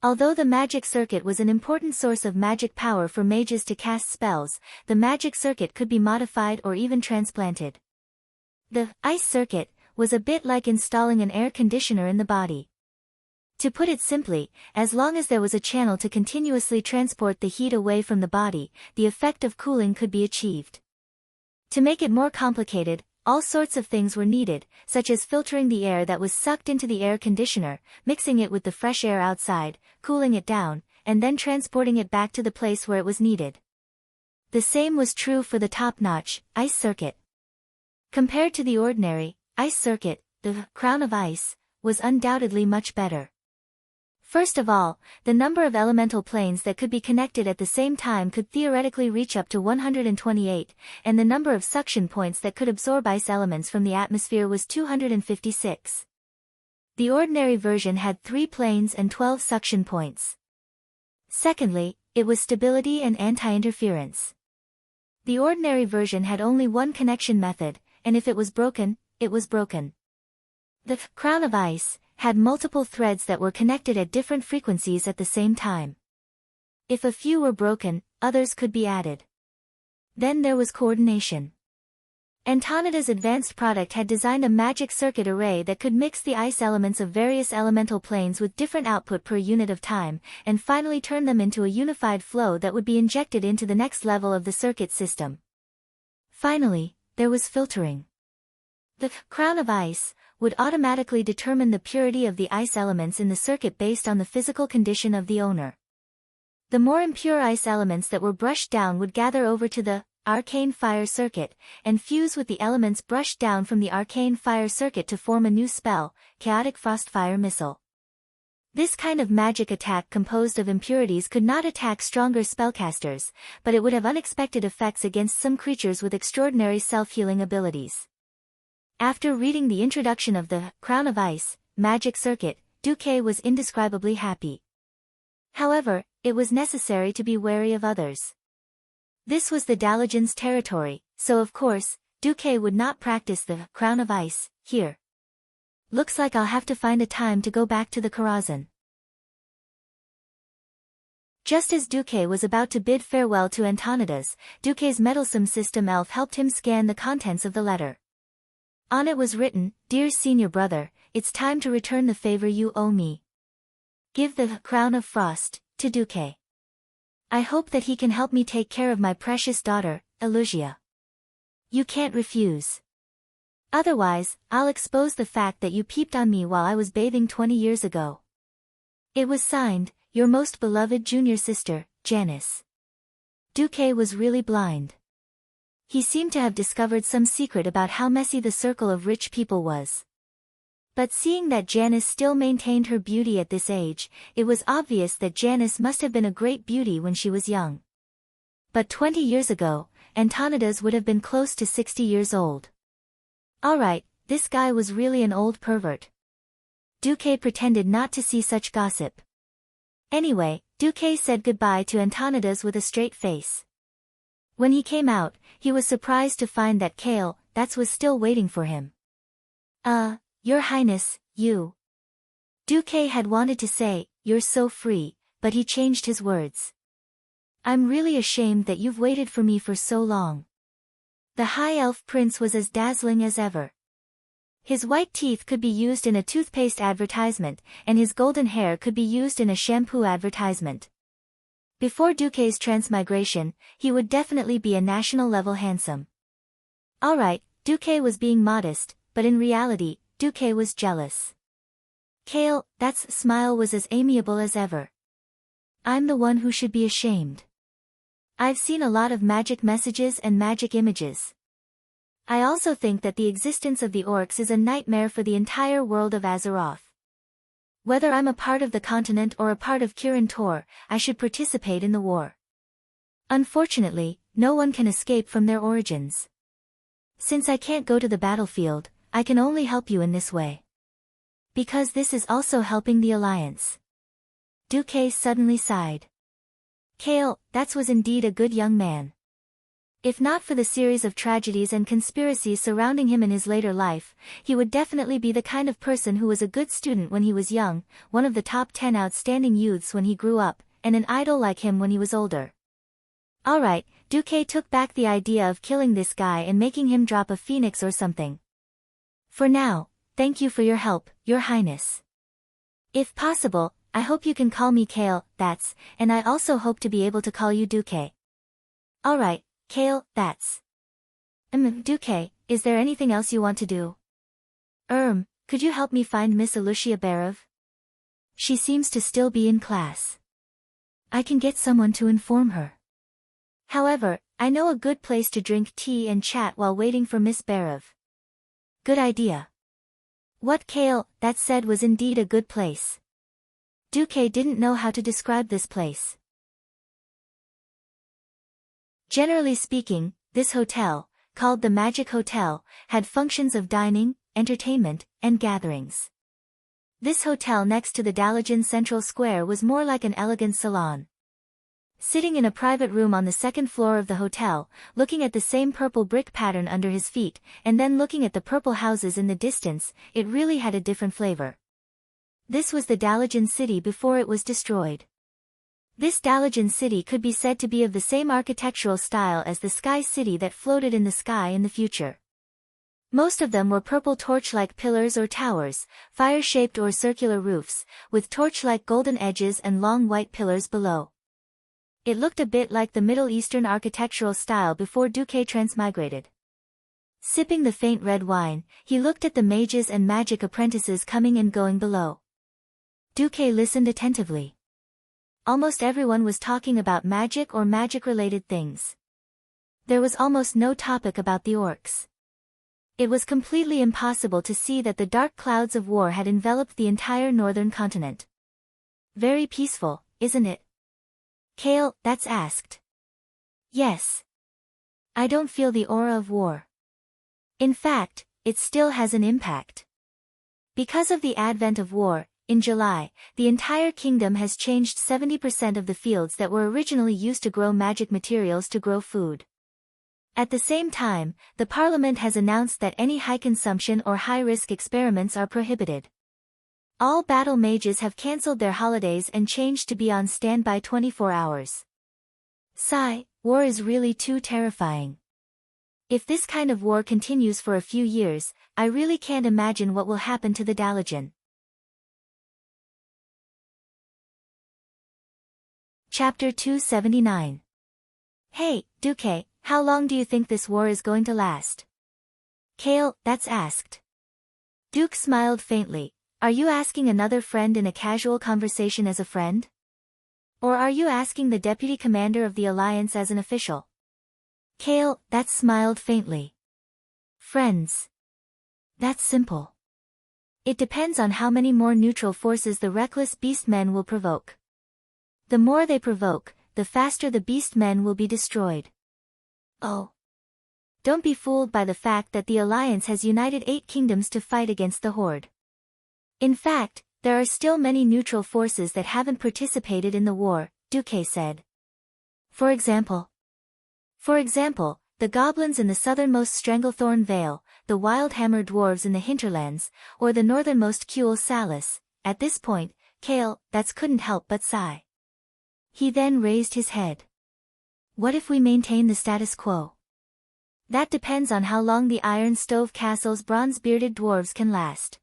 Although the magic circuit was an important source of magic power for mages to cast spells, the magic circuit could be modified or even transplanted. The ice circuit was a bit like installing an air conditioner in the body. To put it simply, as long as there was a channel to continuously transport the heat away from the body, the effect of cooling could be achieved. To make it more complicated, all sorts of things were needed, such as filtering the air that was sucked into the air conditioner, mixing it with the fresh air outside, cooling it down, and then transporting it back to the place where it was needed. The same was true for the top-notch ice circuit. Compared to the ordinary ice circuit, the Crown of Ice was undoubtedly much better. First of all, the number of elemental planes that could be connected at the same time could theoretically reach up to 128, and the number of suction points that could absorb ice elements from the atmosphere was 256. The ordinary version had 3 planes and 12 suction points. Secondly, it was stability and anti-interference. The ordinary version had only one connection method, and if it was broken, it was broken. The Crown of Ice had multiple threads that were connected at different frequencies at the same time. If a few were broken, others could be added. Then there was coordination. Antonida's advanced product had designed a magic circuit array that could mix the ice elements of various elemental planes with different output per unit of time, and finally turn them into a unified flow that would be injected into the next level of the circuit system. Finally, there was filtering. The crown of ice would automatically determine the purity of the ice elements in the circuit based on the physical condition of the owner. The more impure ice elements that were brushed down would gather over to the arcane fire circuit, and fuse with the elements brushed down from the arcane fire circuit to form a new spell, Chaotic Frostfire Missile. This kind of magic attack composed of impurities could not attack stronger spellcasters, but it would have unexpected effects against some creatures with extraordinary self-healing abilities. After reading the introduction of the Crown of Ice magic circuit, Duque was indescribably happy. However, it was necessary to be wary of others. This was the Dalajan's territory, so of course, Duque would not practice the Crown of Ice here. Looks like I'll have to find a time to go back to the Karazhan. Just as Duque was about to bid farewell to Antonidas, Duque's meddlesome system elf helped him scan the contents of the letter. On it was written, "Dear senior brother, it's time to return the favor you owe me. Give the Crown of Frost to Duque. I hope that he can help me take care of my precious daughter, Elusia. You can't refuse. Otherwise, I'll expose the fact that you peeped on me while I was bathing 20 years ago." It was signed, "Your most beloved junior sister, Janice." Duque was really blind. He seemed to have discovered some secret about how messy the circle of rich people was. But seeing that Janice still maintained her beauty at this age, it was obvious that Janice must have been a great beauty when she was young. But 20 years ago, Antonidas would have been close to 60 years old. Alright, this guy was really an old pervert. Duque pretended not to see such gossip. Anyway, Duque said goodbye to Antonidas with a straight face. When he came out, he was surprised to find that Kale, was still waiting for him. Your Highness, you. Duque had wanted to say, "You're so free," but he changed his words. "I'm really ashamed that you've waited for me for so long." The High Elf Prince was as dazzling as ever. His white teeth could be used in a toothpaste advertisement, and his golden hair could be used in a shampoo advertisement. Before Duque's transmigration, he would definitely be a national-level handsome. Alright, Duque was being modest, but in reality, Duque was jealous. Kale, smile was as amiable as ever. "I'm the one who should be ashamed. I've seen a lot of magic messages and magic images. I also think that the existence of the orcs is a nightmare for the entire world of Azeroth. Whether I'm a part of the continent or a part of Kirin Tor, I should participate in the war. Unfortunately, no one can escape from their origins. Since I can't go to the battlefield, I can only help you in this way. Because this is also helping the Alliance." Duque suddenly sighed. Kale, was indeed a good young man. If not for the series of tragedies and conspiracies surrounding him in his later life, he would definitely be the kind of person who was a good student when he was young, one of the top 10 outstanding youths when he grew up, and an idol like him when he was older. Alright, Duque took back the idea of killing this guy and making him drop a phoenix or something. For now, thank you for your help, Your Highness. If possible, I hope you can call me Kale, and I also hope to be able to call you Duque. Alright, Kale, Duque, is there anything else you want to do? Could you help me find Miss Elusia Barov? She seems to still be in class. I can get someone to inform her. However, I know a good place to drink tea and chat while waiting for Miss Barov. Good idea. What Kale, said was indeed a good place. Duque didn't know how to describe this place. Generally speaking, this hotel, called the Magic Hotel, had functions of dining, entertainment, and gatherings. This hotel next to the Dalajan Central Square was more like an elegant salon. Sitting in a private room on the second floor of the hotel, looking at the same purple brick pattern under his feet, and then looking at the purple houses in the distance, it really had a different flavor. This was the Dalajan city before it was destroyed. This Dalajan city could be said to be of the same architectural style as the Sky City that floated in the sky in the future. Most of them were purple torch-like pillars or towers, fire-shaped or circular roofs, with torch-like golden edges and long white pillars below. It looked a bit like the Middle Eastern architectural style before Duque transmigrated. Sipping the faint red wine, he looked at the mages and magic apprentices coming and going below. Duque listened attentively. Almost everyone was talking about magic or magic-related things. There was almost no topic about the orcs. It was completely impossible to see that the dark clouds of war had enveloped the entire northern continent. Very peaceful, isn't it? Kale, that's asked. Yes. I don't feel the aura of war. In fact, it still has an impact. Because of the advent of war, in July, the entire kingdom has changed 70% of the fields that were originally used to grow magic materials to grow food. At the same time, the parliament has announced that any high consumption or high-risk experiments are prohibited. All battle mages have cancelled their holidays and changed to be on standby 24 hours. Sigh, war is really too terrifying. If this kind of war continues for a few years, I really can't imagine what will happen to the Dalajan. Chapter 279. Hey, Duque, how long do you think this war is going to last? Kale, that's asked. Duke smiled faintly. Are you asking another friend in a casual conversation as a friend? Or are you asking the deputy commander of the alliance as an official? Kale, that smiled faintly. Friends. That's simple. It depends on how many more neutral forces the reckless beastmen will provoke. The more they provoke, the faster the beastmen will be destroyed. Oh. Don't be fooled by the fact that the alliance has united 8 kingdoms to fight against the horde. In fact, there are still many neutral forces that haven't participated in the war, Duque said. For example, the goblins in the southernmost Stranglethorn Vale, the Wildhammer dwarves in the hinterlands, or the northernmost Kuel Salis. At this point, Kale, that couldn't help but sigh. He then raised his head. What if we maintain the status quo? That depends on how long the Iron Stove Castle's bronze-bearded dwarves can last.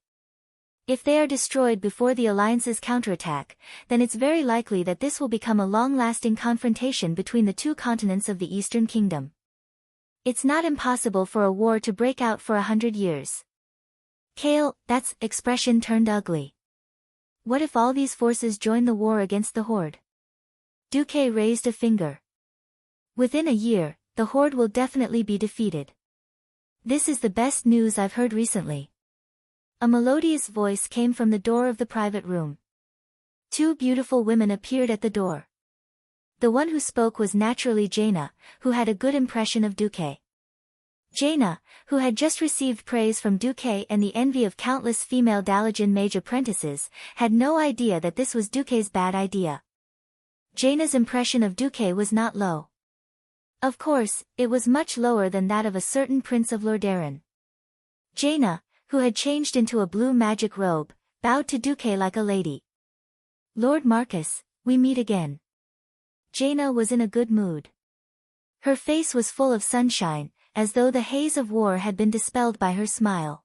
If they are destroyed before the Alliance's counterattack, then it's very likely that this will become a long-lasting confrontation between the 2 continents of the Eastern Kingdom. It's not impossible for a war to break out for 100 years. Kale, that's expression turned ugly. What if all these forces join the war against the Horde? Duque raised a finger. Within a year, the Horde will definitely be defeated. This is the best news I've heard recently. A melodious voice came from the door of the private room. 2 beautiful women appeared at the door. The one who spoke was naturally Jaina, who had a good impression of Duque. Jaina, who had just received praise from Duque and the envy of countless female Dalajan mage apprentices, had no idea that this was Duque's bad idea. Jaina's impression of Duque was not low. Of course, it was much lower than that of a certain prince of Lordaeron. Jaina, who had changed into a blue magic robe, bowed to Duque like a lady. Lord Marcus, we meet again. Jaina was in a good mood. Her face was full of sunshine, as though the haze of war had been dispelled by her smile.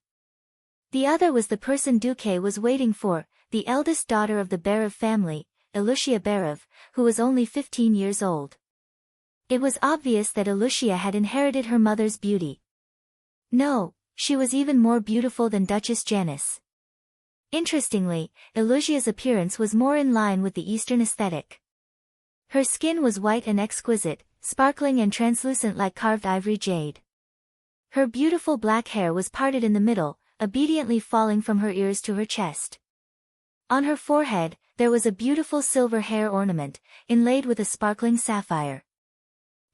The other was the person Duque was waiting for, the eldest daughter of the Berev family, Elucia Berev, who was only 15 years old. It was obvious that Elucia had inherited her mother's beauty. No, she was even more beautiful than Duchess Janice. Interestingly, Elucia's appearance was more in line with the Eastern aesthetic. Her skin was white and exquisite, sparkling and translucent like carved ivory jade. Her beautiful black hair was parted in the middle, obediently falling from her ears to her chest. On her forehead, there was a beautiful silver hair ornament, inlaid with a sparkling sapphire.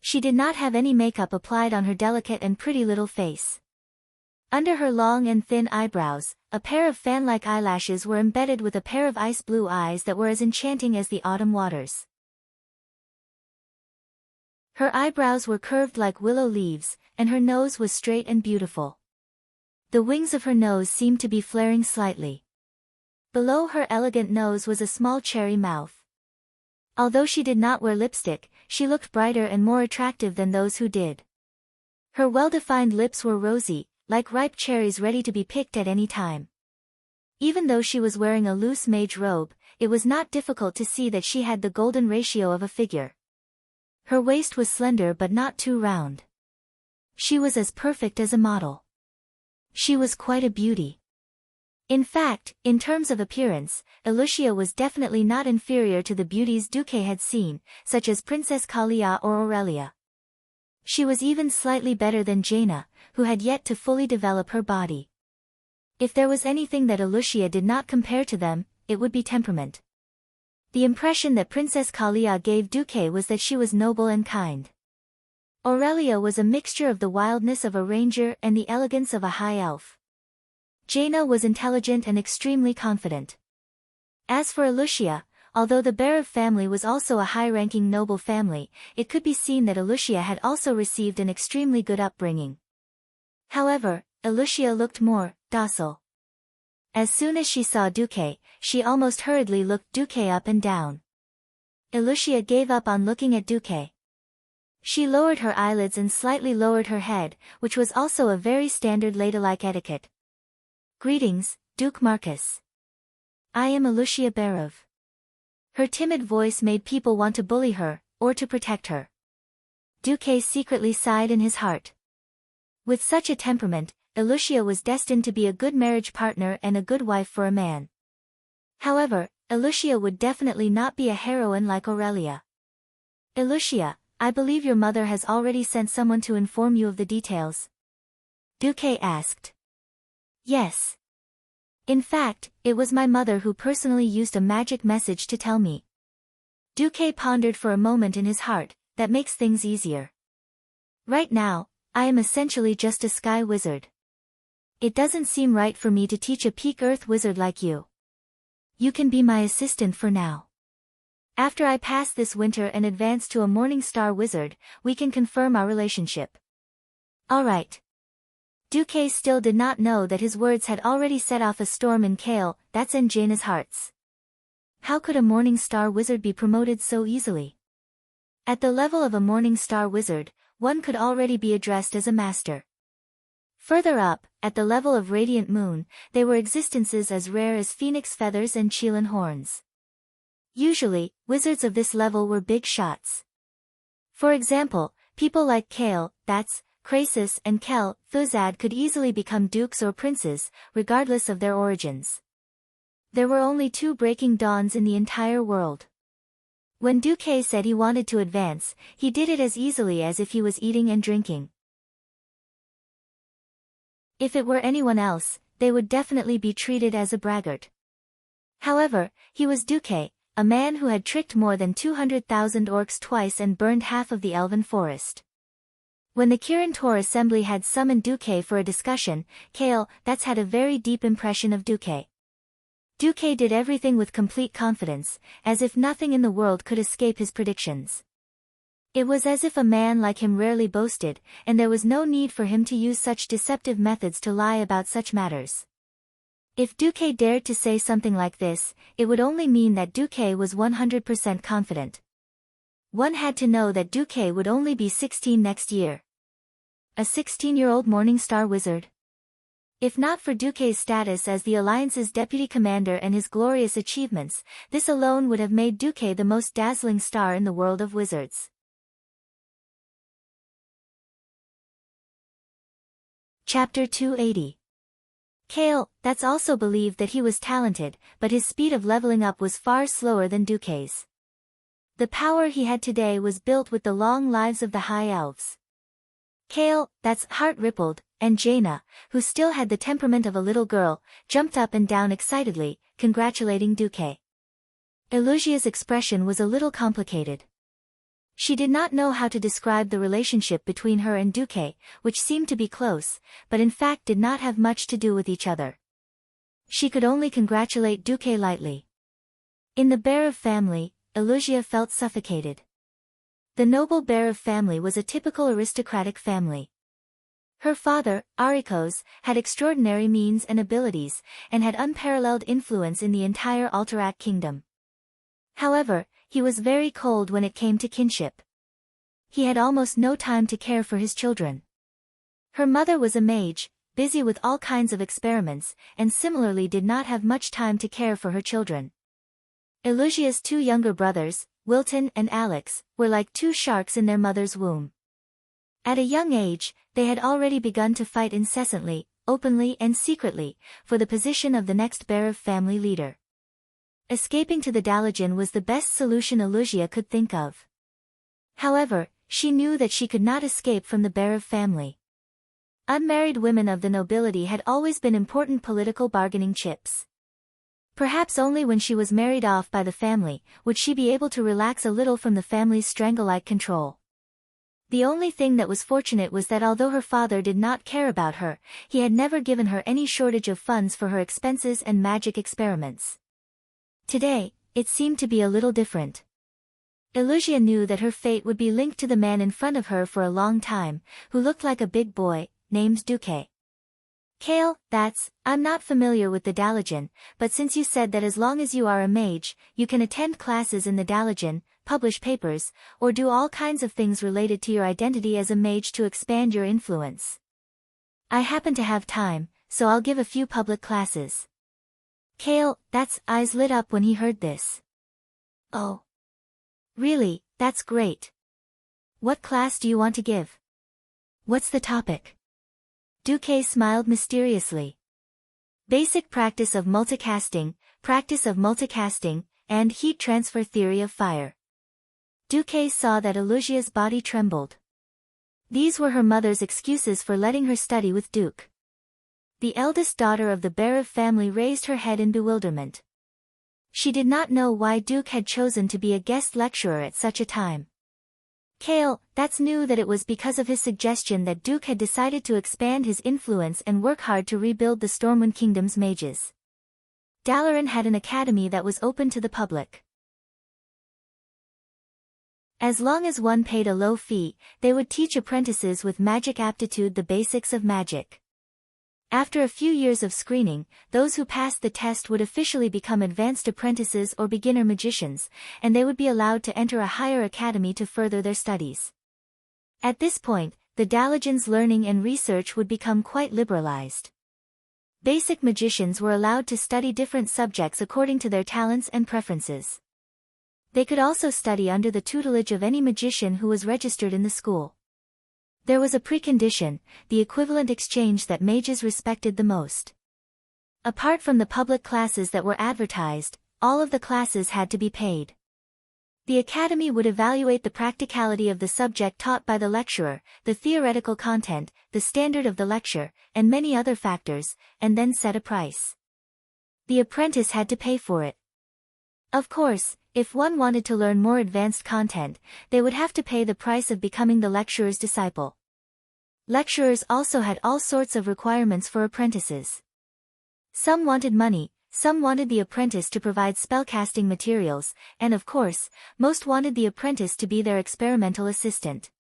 She did not have any makeup applied on her delicate and pretty little face. Under her long and thin eyebrows, a pair of fan-like eyelashes were embedded with a pair of ice blue eyes that were as enchanting as the autumn waters. Her eyebrows were curved like willow leaves, and her nose was straight and beautiful. The wings of her nose seemed to be flaring slightly. Below her elegant nose was a small cherry mouth. Although she did not wear lipstick, she looked brighter and more attractive than those who did. Her well-defined lips were rosy, like ripe cherries ready to be picked at any time. Even though she was wearing a loose mage robe, it was not difficult to see that she had the golden ratio of a figure. Her waist was slender but not too round. She was as perfect as a model. She was quite a beauty. In fact, in terms of appearance, Elucia was definitely not inferior to the beauties Duque had seen, such as Princess Kalia or Aurelia. She was even slightly better than Jaina, who had yet to fully develop her body. If there was anything that Elucia did not compare to them, it would be temperament. The impression that Princess Kalia gave Duque was that she was noble and kind. Aurelia was a mixture of the wildness of a ranger and the elegance of a high elf. Jaina was intelligent and extremely confident. As for Elucia, although the Berev family was also a high-ranking noble family, it could be seen that Elucia had also received an extremely good upbringing. However, Elucia looked more docile. As soon as she saw Duque, she almost hurriedly looked Duque up and down. Elucia gave up on looking at Duque. She lowered her eyelids and slightly lowered her head, which was also a very standard ladylike etiquette. "Greetings, Duke Marcus. I am Elucia Berev." Her timid voice made people want to bully her, or to protect her. Duque secretly sighed in his heart. With such a temperament, Elucia was destined to be a good marriage partner and a good wife for a man. However, Elucia would definitely not be a heroine like Aurelia. "Elucia, I believe your mother has already sent someone to inform you of the details?" Duque asked. "Yes. In fact, it was my mother who personally used a magic message to tell me." Duque pondered for a moment in his heart. That makes things easier. "Right now, I am essentially just a sky wizard. It doesn't seem right for me to teach a peak earth wizard like you. You can be my assistant for now. After I pass this winter and advance to a morning star wizard, we can confirm our relationship." "All right." Duque still did not know that his words had already set off a storm in Kale, that's and Jaina's hearts. How could a morning star wizard be promoted so easily? At the level of a morning star wizard, one could already be addressed as a master. Further up, at the level of radiant moon, they were existences as rare as phoenix feathers and Chelan horns. Usually, wizards of this level were big shots. For example, people like Kale, that's Krasis and Kel, Thuzad could easily become dukes or princes, regardless of their origins. There were only 2 breaking dawns in the entire world. When Duque said he wanted to advance, he did it as easily as if he was eating and drinking. If it were anyone else, they would definitely be treated as a braggart. However, he was Duque, a man who had tricked more than 200,000 orcs twice and burned half of the elven forest. When the Kirin Tor assembly had summoned Duque for a discussion, Kale, that's had a very deep impression of Duque. Duque did everything with complete confidence, as if nothing in the world could escape his predictions. It was as if a man like him rarely boasted, and there was no need for him to use such deceptive methods to lie about such matters. If Duque dared to say something like this, it would only mean that Duque was 100% confident. One had to know that Duque would only be 16 next year. A 16-year-old morning star wizard. If not for Duque's status as the Alliance's deputy commander and his glorious achievements, this alone would have made Duque the most dazzling star in the world of wizards. Chapter 280. Kale, that's also believed that he was talented, but his speed of leveling up was far slower than Duque's. The power he had today was built with the long lives of the High Elves. Kale, that's heart rippled, and Jaina, who still had the temperament of a little girl, jumped up and down excitedly, congratulating Duque. Elucia's expression was a little complicated. She did not know how to describe the relationship between her and Duque, which seemed to be close, but in fact did not have much to do with each other. She could only congratulate Duque lightly. In the Berev family, Elucia felt suffocated. The noble Berev family was a typical aristocratic family. Her father, Arikos, had extraordinary means and abilities, and had unparalleled influence in the entire Alterac kingdom. However, he was very cold when it came to kinship. He had almost no time to care for his children. Her mother was a mage, busy with all kinds of experiments, and similarly did not have much time to care for her children. Elusia's two younger brothers, Wilton and Alex, were like two sharks in their mother's womb. At a young age, they had already begun to fight incessantly, openly and secretly, for the position of the next Berev family leader. Escaping to the Dalajan was the best solution Elusia could think of. However, she knew that she could not escape from the Berev family. Unmarried women of the nobility had always been important political bargaining chips. Perhaps only when she was married off by the family, would she be able to relax a little from the family's strangle-like control. The only thing that was fortunate was that although her father did not care about her, he had never given her any shortage of funds for her expenses and magic experiments. Today, it seemed to be a little different. Elusia knew that her fate would be linked to the man in front of her for a long time, who looked like a big boy, named Duque. Kale, I'm not familiar with the Dalajan, but since you said that as long as you are a mage, you can attend classes in the Dalajan, publish papers, or do all kinds of things related to your identity as a mage to expand your influence. I happen to have time, so I'll give a few public classes. Kale, eyes lit up when he heard this. Oh. Really, that's great. What class do you want to give? What's the topic? Duque smiled mysteriously. Basic practice of multicasting, and heat transfer theory of fire. Duque saw that Elusia's body trembled. These were her mother's excuses for letting her study with Duke. The eldest daughter of the Berev family raised her head in bewilderment. She did not know why Duke had chosen to be a guest lecturer at such a time. Kale, knew that it was because of his suggestion that Duke had decided to expand his influence and work hard to rebuild the Stormwind Kingdom's mages. Dalaran had an academy that was open to the public. As long as one paid a low fee, they would teach apprentices with magic aptitude the basics of magic. After a few years of screening, those who passed the test would officially become advanced apprentices or beginner magicians, and they would be allowed to enter a higher academy to further their studies. At this point, the Dalajan's learning and research would become quite liberalized. Basic magicians were allowed to study different subjects according to their talents and preferences. They could also study under the tutelage of any magician who was registered in the school. There was a precondition, the equivalent exchange that mages respected the most. Apart from the public classes that were advertised, all of the classes had to be paid. The academy would evaluate the practicality of the subject taught by the lecturer, the theoretical content, the standard of the lecture, and many other factors, and then set a price. The apprentice had to pay for it. Of course, if one wanted to learn more advanced content, they would have to pay the price of becoming the lecturer's disciple. Lecturers also had all sorts of requirements for apprentices. Some wanted money, some wanted the apprentice to provide spellcasting materials, and of course, most wanted the apprentice to be their experimental assistant.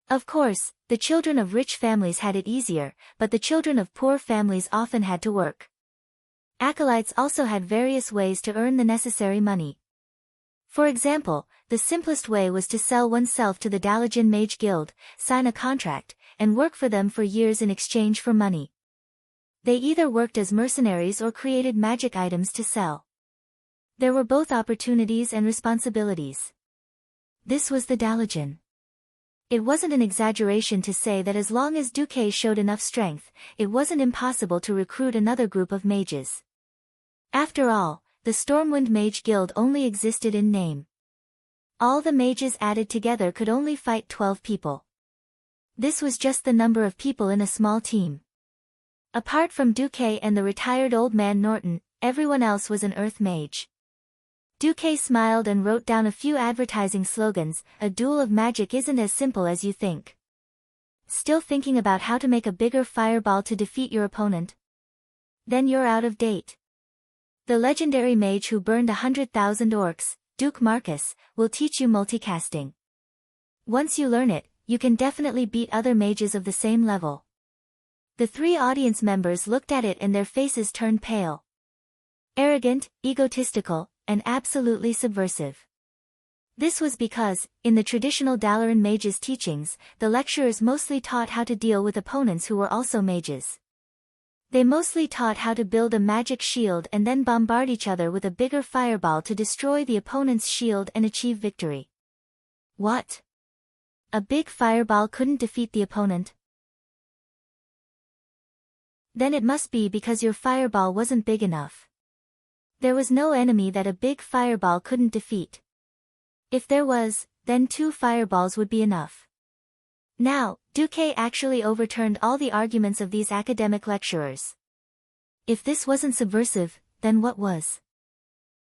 Of course, the children of rich families had it easier, but the children of poor families often had to work. Acolytes also had various ways to earn the necessary money. For example, the simplest way was to sell oneself to the Dalajan Mage Guild, sign a contract, and work for them for years in exchange for money. They either worked as mercenaries or created magic items to sell. There were both opportunities and responsibilities. This was the Dalajan. It wasn't an exaggeration to say that as long as Duque showed enough strength, it wasn't impossible to recruit another group of mages. After all, the Stormwind Mage Guild only existed in name. All the mages added together could only fight 12 people. This was just the number of people in a small team. Apart from Duque and the retired old man Norton, everyone else was an earth mage. Duque smiled and wrote down a few advertising slogans. A duel of magic isn't as simple as you think. Still thinking about how to make a bigger fireball to defeat your opponent? Then you're out of date. The legendary mage who burned 100,000 orcs, Duke Marcus, will teach you multicasting. Once you learn it, you can definitely beat other mages of the same level. The three audience members looked at it and their faces turned pale. Arrogant, egotistical, and absolutely subversive. This was because, in the traditional Dalaran mages' teachings, the lecturers mostly taught how to deal with opponents who were also mages. They mostly taught how to build a magic shield and then bombard each other with a bigger fireball to destroy the opponent's shield and achieve victory. What? A big fireball couldn't defeat the opponent? Then it must be because your fireball wasn't big enough. There was no enemy that a big fireball couldn't defeat. If there was, then 2 fireballs would be enough. Now, Duque actually overturned all the arguments of these academic lecturers. If this wasn't subversive, then what was?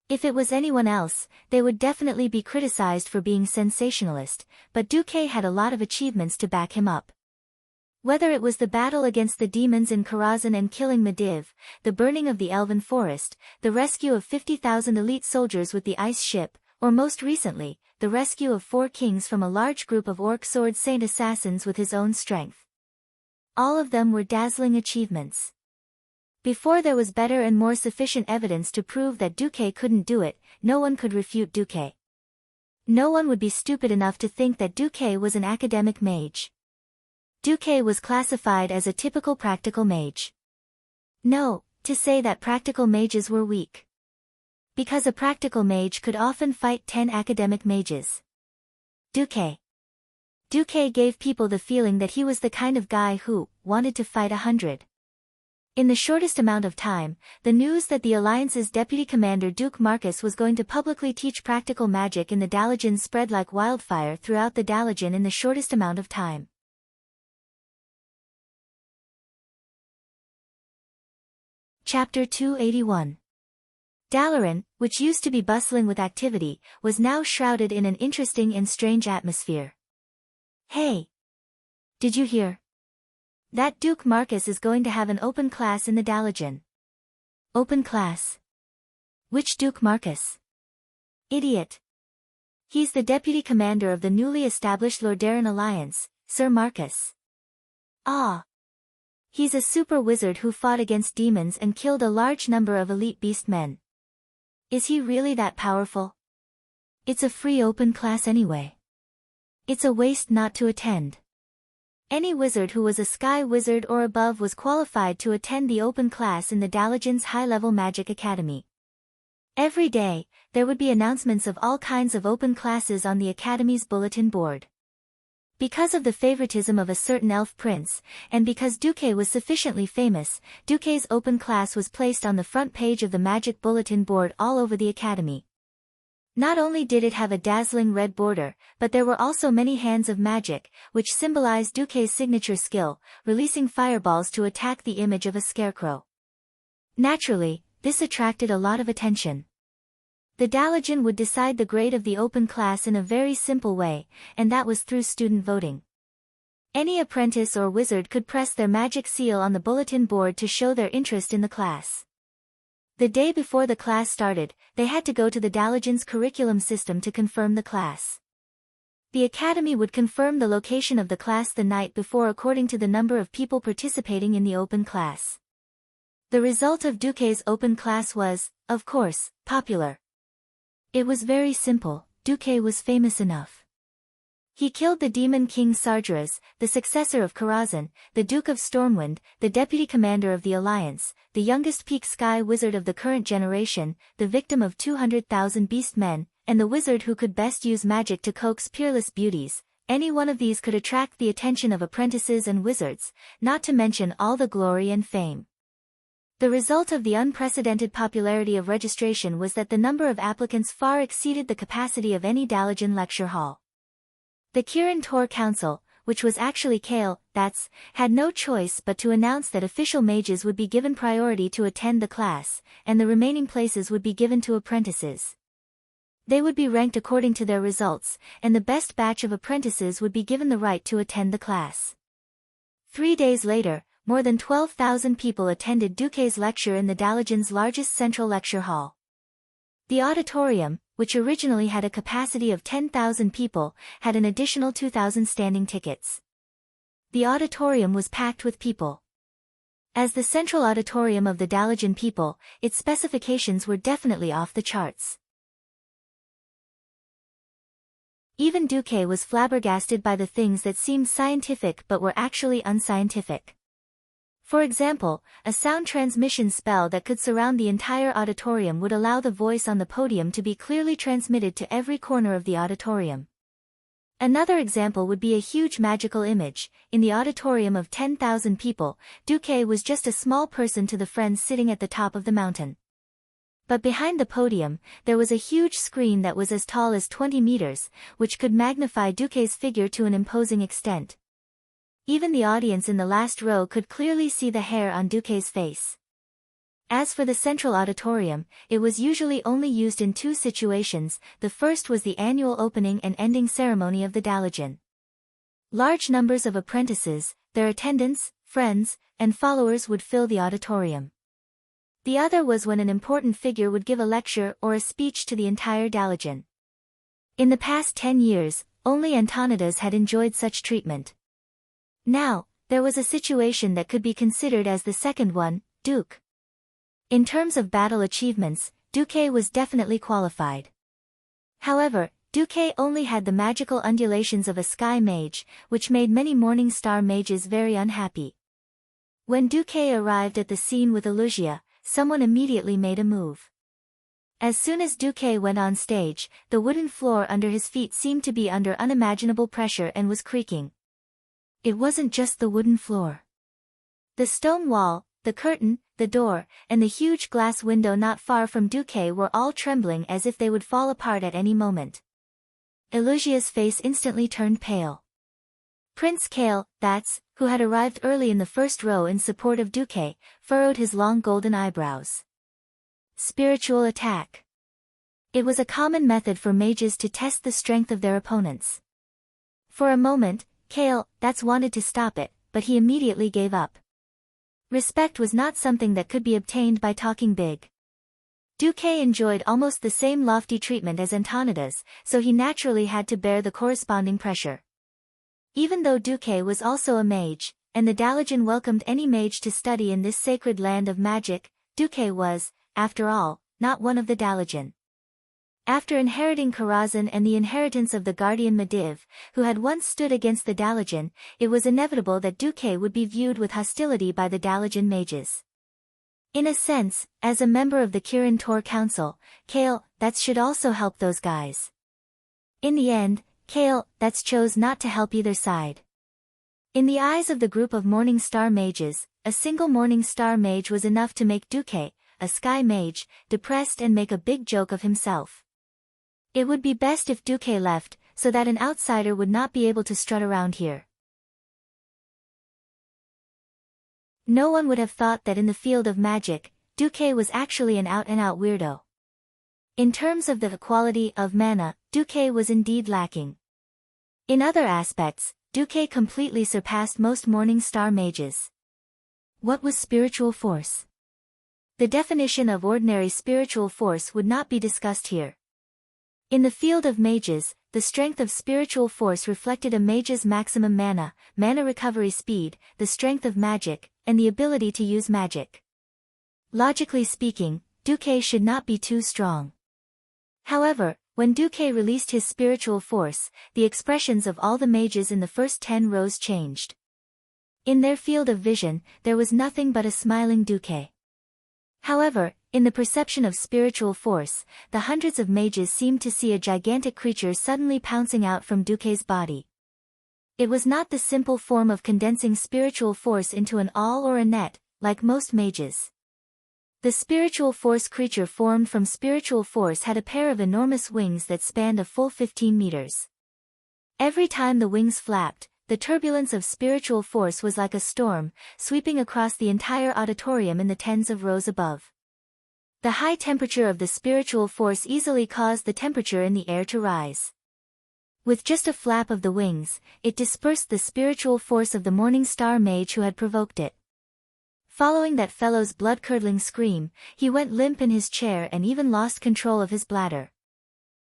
If it was anyone else, they would definitely be criticized for being sensationalist, but Duque had a lot of achievements to back him up. Whether it was the battle against the demons in Karazhan and killing Medivh, the burning of the Elven Forest, the rescue of 50,000 elite soldiers with the ice ship, or most recently, the rescue of 4 kings from a large group of Orc Sword Saint assassins with his own strength. All of them were dazzling achievements. Before there was better and more sufficient evidence to prove that Duque couldn't do it, no one could refute Duque. No one would be stupid enough to think that Duque was an academic mage. Duque was classified as a typical practical mage. No, to say that practical mages were weak. Because a practical mage could often fight 10 academic mages. Duque gave people the feeling that he was the kind of guy who wanted to fight 100. In the shortest amount of time, the news that the Alliance's deputy commander Duke Marcus was going to publicly teach practical magic in the Dalagen spread like wildfire throughout the Dalagen in the shortest amount of time. Chapter 281. Dalaran, which used to be bustling with activity, was now shrouded in an interesting and strange atmosphere. Hey! Did you hear? That Duke Marcus is going to have an open class in the Dalagen. Open class? Which Duke Marcus? Idiot! He's the deputy commander of the newly established Lordaeron Alliance, Sir Marcus. Ah! He's a super wizard who fought against demons and killed a large number of elite beastmen. Is he really that powerful? It's a free open class anyway. It's a waste not to attend. Any wizard who was a sky wizard or above was qualified to attend the open class in the Dalagen's high-level magic academy. Every day, there would be announcements of all kinds of open classes on the academy's bulletin board. Because of the favoritism of a certain elf prince, and because Duque was sufficiently famous, Duque's open class was placed on the front page of the magic bulletin board all over the academy. Not only did it have a dazzling red border, but there were also many hands of magic, which symbolized Duque's signature skill, releasing fireballs to attack the image of a scarecrow. Naturally, this attracted a lot of attention. The Dalagen would decide the grade of the open class in a very simple way, and that was through student voting. Any apprentice or wizard could press their magic seal on the bulletin board to show their interest in the class. The day before the class started, they had to go to the Dalagen's curriculum system to confirm the class. The academy would confirm the location of the class the night before according to the number of people participating in the open class. The result of Duque's open class was, of course, popular. It was very simple, Duque was famous enough. He killed the demon king Sargeras, the successor of Karazhan, the Duke of Stormwind, the deputy commander of the Alliance, the youngest peak sky wizard of the current generation, the victim of 200,000 beast men, and the wizard who could best use magic to coax peerless beauties. Any one of these could attract the attention of apprentices and wizards, not to mention all the glory and fame. The result of the unprecedented popularity of registration was that the number of applicants far exceeded the capacity of any Dalagen lecture hall. The Kirin Tor Council, which was actually Kale, had no choice but to announce that official mages would be given priority to attend the class, and the remaining places would be given to apprentices. They would be ranked according to their results, and the best batch of apprentices would be given the right to attend the class. 3 days later, more than 12,000 people attended Duque's lecture in the Dalagen's largest central lecture hall. The auditorium, which originally had a capacity of 10,000 people, had an additional 2,000 standing tickets. The auditorium was packed with people. As the central auditorium of the Dalagen people, its specifications were definitely off the charts. Even Duque was flabbergasted by the things that seemed scientific but were actually unscientific. For example, a sound transmission spell that could surround the entire auditorium would allow the voice on the podium to be clearly transmitted to every corner of the auditorium. Another example would be a huge magical image. In the auditorium of 10,000 people, Duque was just a small person to the friends sitting at the top of the mountain. But behind the podium, there was a huge screen that was as tall as 20 meters, which could magnify Duque's figure to an imposing extent. Even the audience in the last row could clearly see the hair on Duque's face. As for the central auditorium, it was usually only used in two situations. The first was the annual opening and ending ceremony of the Daligen. Large numbers of apprentices, their attendants, friends, and followers would fill the auditorium. The other was when an important figure would give a lecture or a speech to the entire Daligen. In the past 10 years, only Antonidas had enjoyed such treatment. Now, there was a situation that could be considered as the second one, Duke. In terms of battle achievements, Duque was definitely qualified. However, Duque only had the magical undulations of a sky mage, which made many morning star mages very unhappy. When Duque arrived at the scene with Elusia, someone immediately made a move. As soon as Duque went on stage, the wooden floor under his feet seemed to be under unimaginable pressure and was creaking. It wasn't just the wooden floor. The stone wall, the curtain, the door, and the huge glass window not far from Duque were all trembling as if they would fall apart at any moment. Elusia's face instantly turned pale. Prince Kale, who had arrived early in the first row in support of Duque, furrowed his long golden eyebrows. Spiritual attack. It was a common method for mages to test the strength of their opponents. For a moment, Kale, wanted to stop it, but he immediately gave up. Respect was not something that could be obtained by talking big. Duque enjoyed almost the same lofty treatment as Antonidas, so he naturally had to bear the corresponding pressure. Even though Duque was also a mage, and the Daligen welcomed any mage to study in this sacred land of magic, Duque was, after all, not one of the Daligen. After inheriting Karazhan and the inheritance of the guardian Mediv, who had once stood against the Daligen, it was inevitable that Duque would be viewed with hostility by the Daligen mages. In a sense, as a member of the Kirin Tor Council, Kale, should also help those guys. In the end, Kale, chose not to help either side. In the eyes of the group of Morning Star mages, a single Morning Star mage was enough to make Duque, a sky mage, depressed and make a big joke of himself. It would be best if Duque left, so that an outsider would not be able to strut around here. No one would have thought that in the field of magic, Duque was actually an out-and-out weirdo. In terms of the quality of mana, Duque was indeed lacking. In other aspects, Duque completely surpassed most Morning Star mages. What was spiritual force? The definition of ordinary spiritual force would not be discussed here. In the field of mages, the strength of spiritual force reflected a mage's maximum mana recovery speed, the strength of magic, and the ability to use magic. Logically speaking, Duque should not be too strong. However, when Duque released his spiritual force, the expressions of all the mages in the first 10 rows changed. In their field of vision, there was nothing but a smiling Duque. However, in the perception of spiritual force, the hundreds of mages seemed to see a gigantic creature suddenly pouncing out from Duque's body. It was not the simple form of condensing spiritual force into an awl or a net, like most mages. The spiritual force creature formed from spiritual force had a pair of enormous wings that spanned a full 15 meters. Every time the wings flapped, the turbulence of spiritual force was like a storm, sweeping across the entire auditorium in the tens of rows above. The high temperature of the spiritual force easily caused the temperature in the air to rise. With just a flap of the wings, it dispersed the spiritual force of the Morning Star mage who had provoked it. Following that fellow's blood-curdling scream, he went limp in his chair and even lost control of his bladder.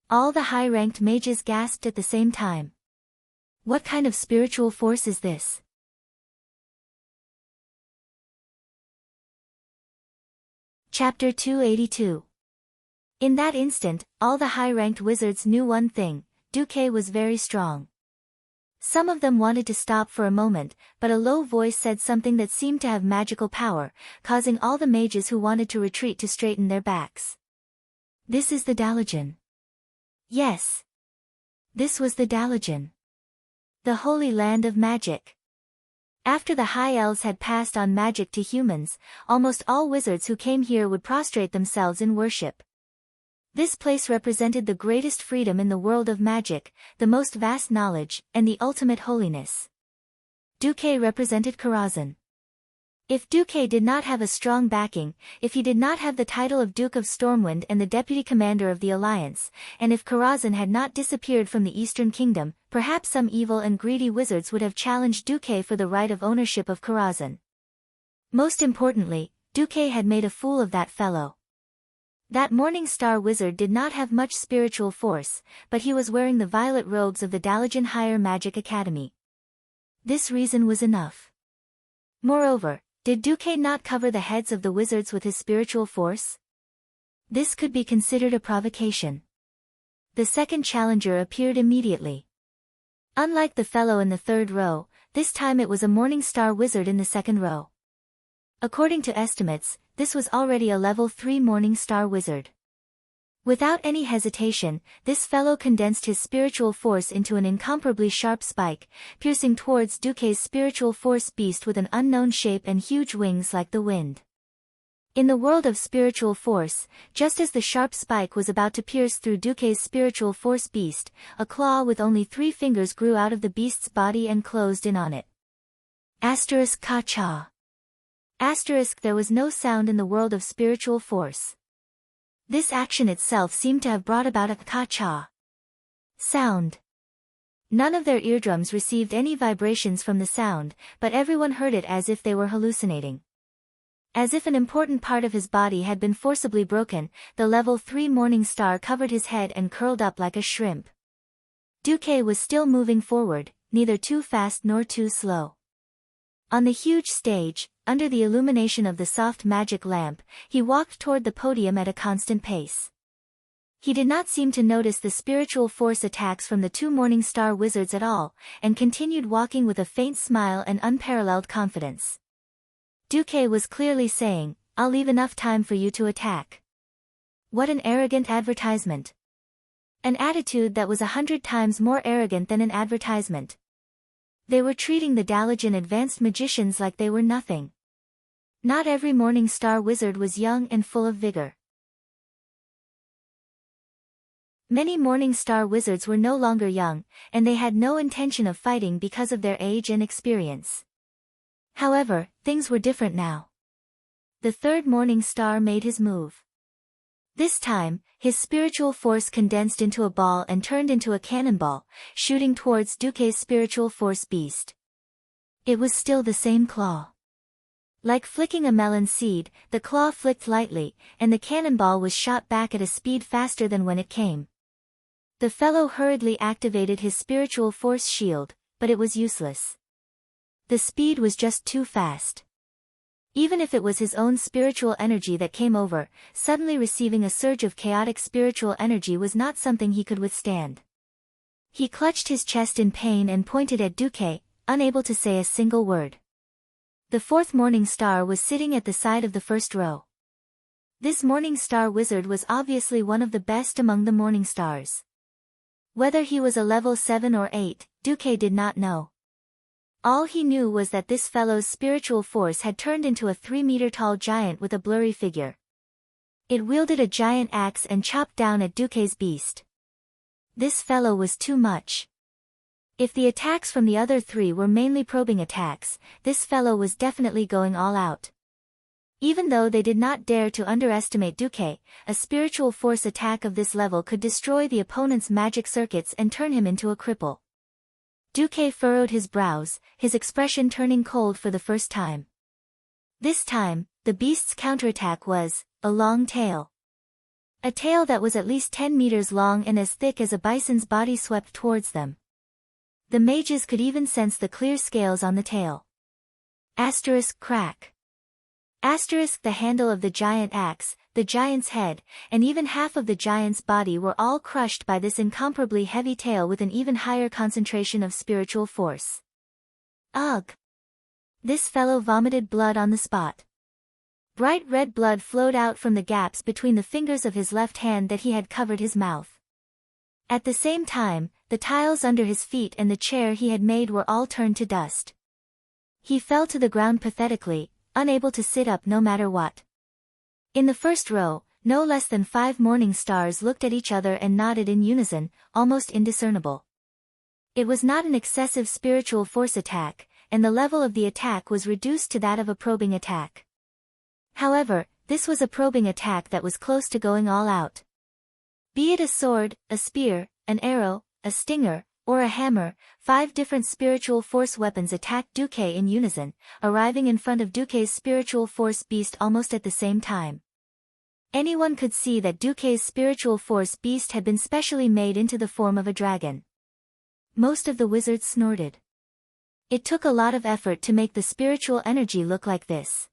All the high-ranked mages gasped at the same time. What kind of spiritual force is this? Chapter 282. In that instant, all the high-ranked wizards knew one thing: Duque was very strong. Some of them wanted to stop for a moment, but a low voice said something that seemed to have magical power, causing all the mages who wanted to retreat to straighten their backs. This is the Dalajan. Yes. This was the Dalajan. The holy land of magic. After the high elves had passed on magic to humans, almost all wizards who came here would prostrate themselves in worship. This place represented the greatest freedom in the world of magic, the most vast knowledge, and the ultimate holiness. Duque represented Karazhan. If Duque did not have a strong backing, if he did not have the title of Duke of Stormwind and the deputy commander of the Alliance, and if Karazhan had not disappeared from the Eastern Kingdom, perhaps some evil and greedy wizards would have challenged Duque for the right of ownership of Karazhan. Most importantly, Duque had made a fool of that fellow. That Morning Star wizard did not have much spiritual force, but he was wearing the violet robes of the Dalajan Higher Magic Academy. This reason was enough. Moreover, did Duque not cover the heads of the wizards with his spiritual force? This could be considered a provocation. The second challenger appeared immediately. Unlike the fellow in the third row, this time it was a Morning Star wizard in the second row. According to estimates, this was already a level 3 Morning Star wizard. Without any hesitation, this fellow condensed his spiritual force into an incomparably sharp spike, piercing towards Duque's spiritual force beast with an unknown shape and huge wings like the wind. In the world of spiritual force, just as the sharp spike was about to pierce through Duque's spiritual force beast, a claw with only 3 fingers grew out of the beast's body and closed in on it. Ka-cha. There was no sound in the world of spiritual force. This action itself seemed to have brought about a ka-cha sound. None of their eardrums received any vibrations from the sound, but everyone heard it as if they were hallucinating. As if an important part of his body had been forcibly broken, the level 3 Morning Star covered his head and curled up like a shrimp. Duque was still moving forward, neither too fast nor too slow. On the huge stage, under the illumination of the soft magic lamp, he walked toward the podium at a constant pace. He did not seem to notice the spiritual force attacks from the 2 Morning Star wizards at all, and continued walking with a faint smile and unparalleled confidence. Duque was clearly saying, "I'll leave enough time for you to attack." What an arrogant advertisement. An attitude that was 100 times more arrogant than an advertisement. They were treating the Dalajan advanced magicians like they were nothing. Not every Morning Star wizard was young and full of vigor. Many Morning Star wizards were no longer young, and they had no intention of fighting because of their age and experience. However, things were different now. The third Morning Star made his move. This time, his spiritual force condensed into a ball and turned into a cannonball, shooting towards Duque's spiritual force beast. It was still the same claw. Like flicking a melon seed, the claw flicked lightly, and the cannonball was shot back at a speed faster than when it came. The fellow hurriedly activated his spiritual force shield, but it was useless. The speed was just too fast. Even if it was his own spiritual energy that came over, suddenly receiving a surge of chaotic spiritual energy was not something he could withstand. He clutched his chest in pain and pointed at Duque, unable to say a single word. The fourth Morning Star was sitting at the side of the first row. This Morning Star wizard was obviously one of the best among the Morning Stars. Whether he was a level 7 or 8, Duque did not know. All he knew was that this fellow's spiritual force had turned into a 3-meter-tall giant with a blurry figure. It wielded a giant axe and chopped down at Duque's beast. This fellow was too much. If the attacks from the other 3 were mainly probing attacks, this fellow was definitely going all out. Even though they did not dare to underestimate Duque, a spiritual force attack of this level could destroy the opponent's magic circuits and turn him into a cripple. Duque furrowed his brows, his expression turning cold for the first time. This time, the beast's counterattack was a long tail. A tail that was at least 10 meters long and as thick as a bison's body swept towards them. The mages could even sense the clear scales on the tail. Crack. The handle of the giant axe, the giant's head, and even half of the giant's body were all crushed by this incomparably heavy tail with an even higher concentration of spiritual force. Ugh! This fellow vomited blood on the spot. Bright red blood flowed out from the gaps between the fingers of his left hand that he had covered his mouth. At the same time, the tiles under his feet and the chair he had made were all turned to dust. He fell to the ground pathetically, unable to sit up no matter what. In the first row, no less than 5 morning stars looked at each other and nodded in unison, almost indiscernible. It was not an excessive spiritual force attack, and the level of the attack was reduced to that of a probing attack. However, this was a probing attack that was close to going all out. Be it a sword, a spear, an arrow, a stinger, or a hammer, 5 different spiritual force weapons attacked Duque in unison, arriving in front of Duque's spiritual force beast almost at the same time. Anyone could see that Duque's spiritual force beast had been specially made into the form of a dragon. Most of the wizards snorted. It took a lot of effort to make the spiritual energy look like this.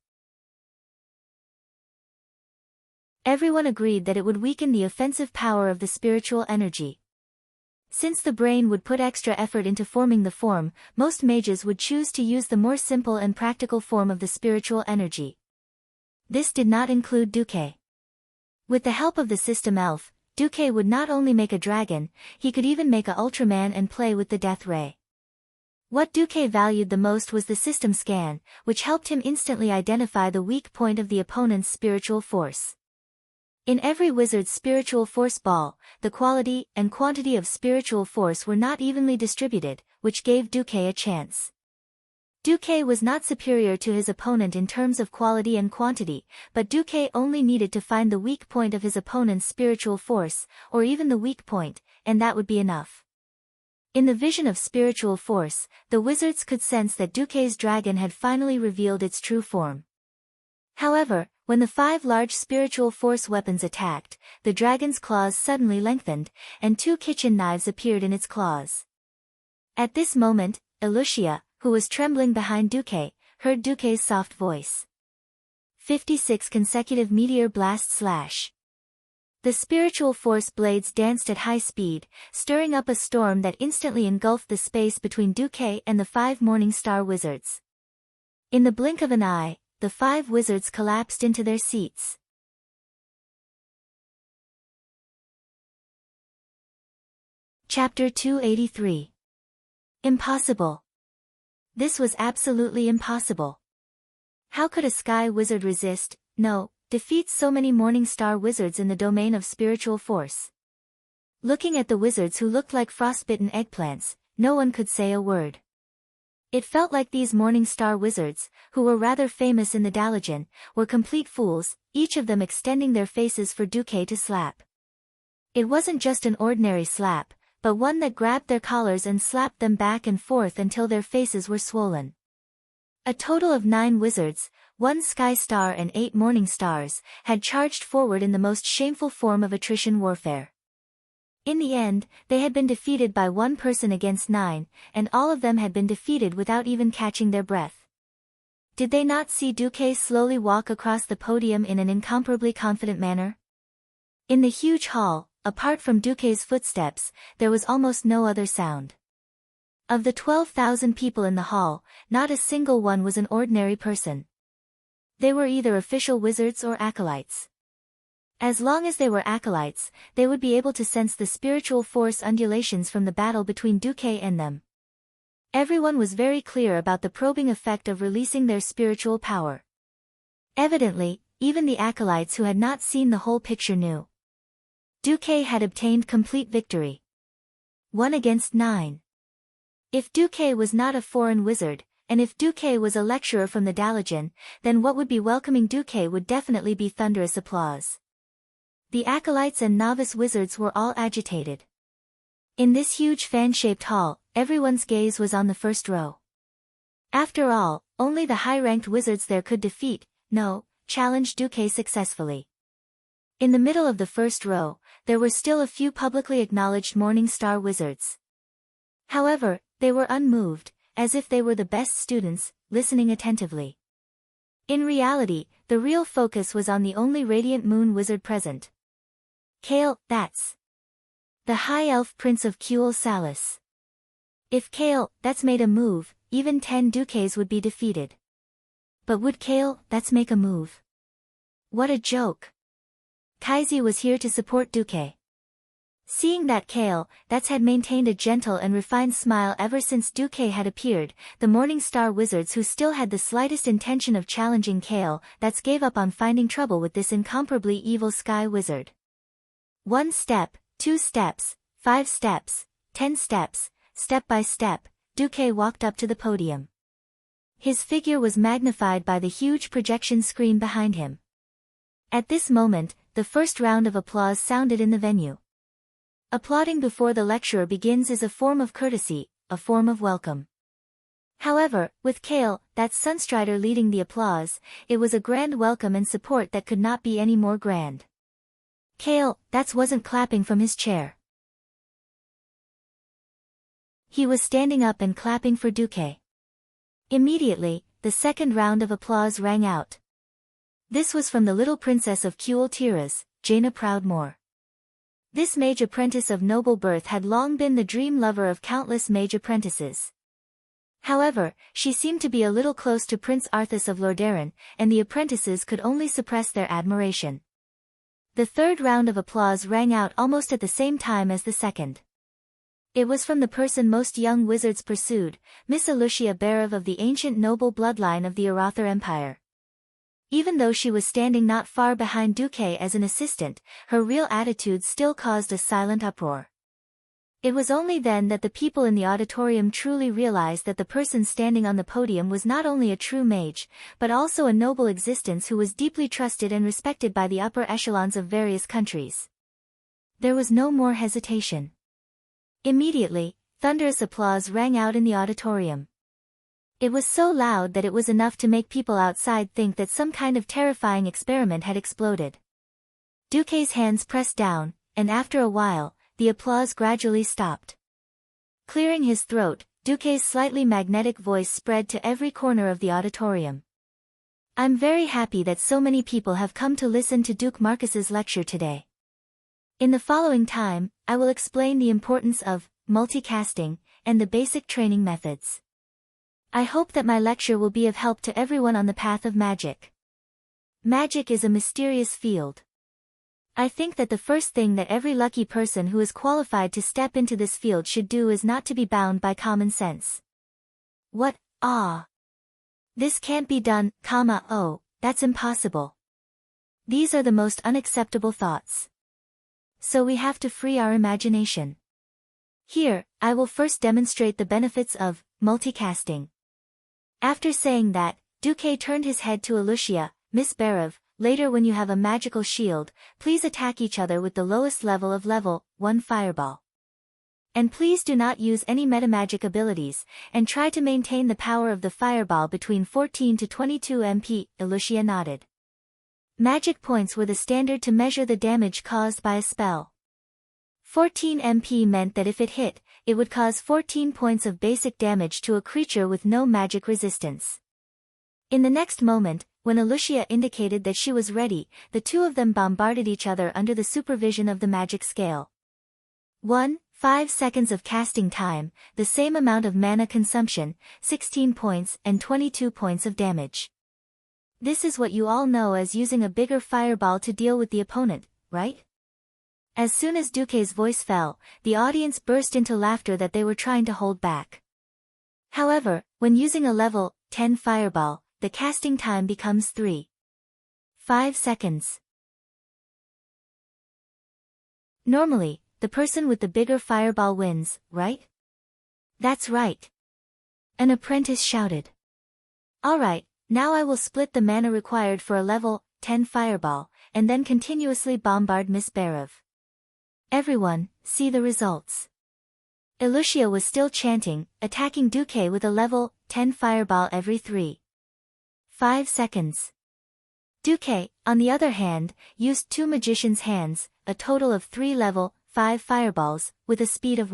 Everyone agreed that it would weaken the offensive power of the spiritual energy. Since the brain would put extra effort into forming the form, most mages would choose to use the more simple and practical form of the spiritual energy. This did not include Duque. With the help of the system elf, Duque would not only make a dragon, he could even make a Ultraman and play with the death ray. What Duque valued the most was the system scan, which helped him instantly identify the weak point of the opponent's spiritual force. In every wizard's spiritual force ball, the quality and quantity of spiritual force were not evenly distributed, which gave Duque a chance. Duque was not superior to his opponent in terms of quality and quantity, but Duque only needed to find the weak point of his opponent's spiritual force, or even the weak point, and that would be enough. In the vision of spiritual force, the wizards could sense that Duque's dragon had finally revealed its true form. However, when the 5 large spiritual force weapons attacked, the dragon's claws suddenly lengthened, and 2 kitchen knives appeared in its claws. At this moment, Elucia, who was trembling behind Duque, heard Duque's soft voice. 56 consecutive meteor blast slash. The spiritual force blades danced at high speed, stirring up a storm that instantly engulfed the space between Duque and the 5 morning star wizards. In the blink of an eye, the 5 wizards collapsed into their seats. Chapter 283. Impossible. This was absolutely impossible. How could a sky wizard resist, defeat so many morning star wizards in the domain of spiritual force? Looking at the wizards who looked like frostbitten eggplants, no one could say a word. It felt like these morning star wizards, who were rather famous in the Dalagen, were complete fools, each of them extending their faces for Duque to slap. It wasn't just an ordinary slap, but one that grabbed their collars and slapped them back and forth until their faces were swollen. A total of 9 wizards, 1 sky star and 8 morning stars, had charged forward in the most shameful form of attrition warfare. In the end, they had been defeated by 1 person against 9, and all of them had been defeated without even catching their breath. Did they not see Duque slowly walk across the podium in an incomparably confident manner? In the huge hall, apart from Duque's footsteps, there was almost no other sound. Of the 12,000 people in the hall, not a single one was an ordinary person. They were either official wizards or acolytes. As long as they were acolytes, they would be able to sense the spiritual force undulations from the battle between Duque and them. Everyone was very clear about the probing effect of releasing their spiritual power. Evidently, even the acolytes who had not seen the whole picture knew. Duque had obtained complete victory. 1 against 9. If Duque was not a foreign wizard, and if Duque was a lecturer from the Dalagen, then what would be welcoming Duque would definitely be thunderous applause. The acolytes and novice wizards were all agitated. In this huge fan-shaped hall, everyone's gaze was on the first row. After all, only the high-ranked wizards there could challenge Duque successfully. In the middle of the first row, there were still a few publicly acknowledged morning star wizards. However, they were unmoved, as if they were the best students, listening attentively. In reality, the real focus was on the only radiant moon wizard present. Kale, that's the High Elf Prince of Kuel Salis. If Kale, that's made a move, even 10 ducats would be defeated. But would Kale, that's make a move? What a joke. Kaizi was here to support Duque. Seeing that Kale, that's had maintained a gentle and refined smile ever since Duque had appeared, the Morning Star wizards who still had the slightest intention of challenging Kale, that's gave up on finding trouble with this incomparably evil sky wizard. 1 step, 2 steps, 5 steps, 10 steps, step by step, Duque walked up to the podium. His figure was magnified by the huge projection screen behind him. At this moment, the first round of applause sounded in the venue. Applauding before the lecturer begins is a form of courtesy, a form of welcome. However, with Kale, that Sunstrider leading the applause, it was a grand welcome and support that could not be any more grand. Kale, that wasn't clapping from his chair. He was standing up and clapping for Duque. Immediately, the second round of applause rang out. This was from the little princess of Kuel Tiras, Jaina Proudmoore. This mage apprentice of noble birth had long been the dream lover of countless mage apprentices. However, she seemed to be a little close to Prince Arthas of Lordaeron, and the apprentices could only suppress their admiration. The third round of applause rang out almost at the same time as the second. It was from the person most young wizards pursued, Miss Alucia Berev of the ancient noble bloodline of the Arathar Empire. Even though she was standing not far behind Duque as an assistant, her real attitude still caused a silent uproar. It was only then that the people in the auditorium truly realized that the person standing on the podium was not only a true mage, but also a noble existence who was deeply trusted and respected by the upper echelons of various countries. There was no more hesitation. Immediately, thunderous applause rang out in the auditorium. It was so loud that it was enough to make people outside think that some kind of terrifying experiment had exploded. Duque's hands pressed down, and after a while, the applause gradually stopped. Clearing his throat, Duque's slightly magnetic voice spread to every corner of the auditorium. I'm very happy that so many people have come to listen to Duke Marcus's lecture today. In the following time, I will explain the importance of multicasting and the basic training methods. I hope that my lecture will be of help to everyone on the path of magic. Magic is a mysterious field. I think that the first thing that every lucky person who is qualified to step into this field should do is not to be bound by common sense. What? This can't be done, oh, that's impossible. These are the most unacceptable thoughts. So we have to free our imagination. Here, I will first demonstrate the benefits of multicasting. After saying that, Duque turned his head to Alucia, Miss Berev, later when you have a magical shield, please attack each other with the lowest level of level 1 fireball. And please do not use any metamagic abilities, and try to maintain the power of the fireball between 14 to 22 MP, Alucia nodded. Magic points were the standard to measure the damage caused by a spell. 14 MP meant that if it hit, it would cause 14 points of basic damage to a creature with no magic resistance. In the next moment, when Alucia indicated that she was ready, the two of them bombarded each other under the supervision of the magic scale. 5 seconds of casting time, the same amount of mana consumption, 16 points and 22 points of damage. This is what you all know as using a bigger fireball to deal with the opponent, right? As soon as Duque's voice fell, the audience burst into laughter that they were trying to hold back. However, when using a level 10 fireball, the casting time becomes 5 seconds. Normally, the person with the bigger fireball wins, right? That's right. An apprentice shouted. Alright, now I will split the mana required for a level 10 fireball, and then continuously bombard Miss Berev. Everyone, see the results. Alucia was still chanting, attacking Duque with a level 10 fireball every 5 seconds. Duque, on the other hand, used 2 magician's hands, a total of 3 level 5 fireballs, with a speed of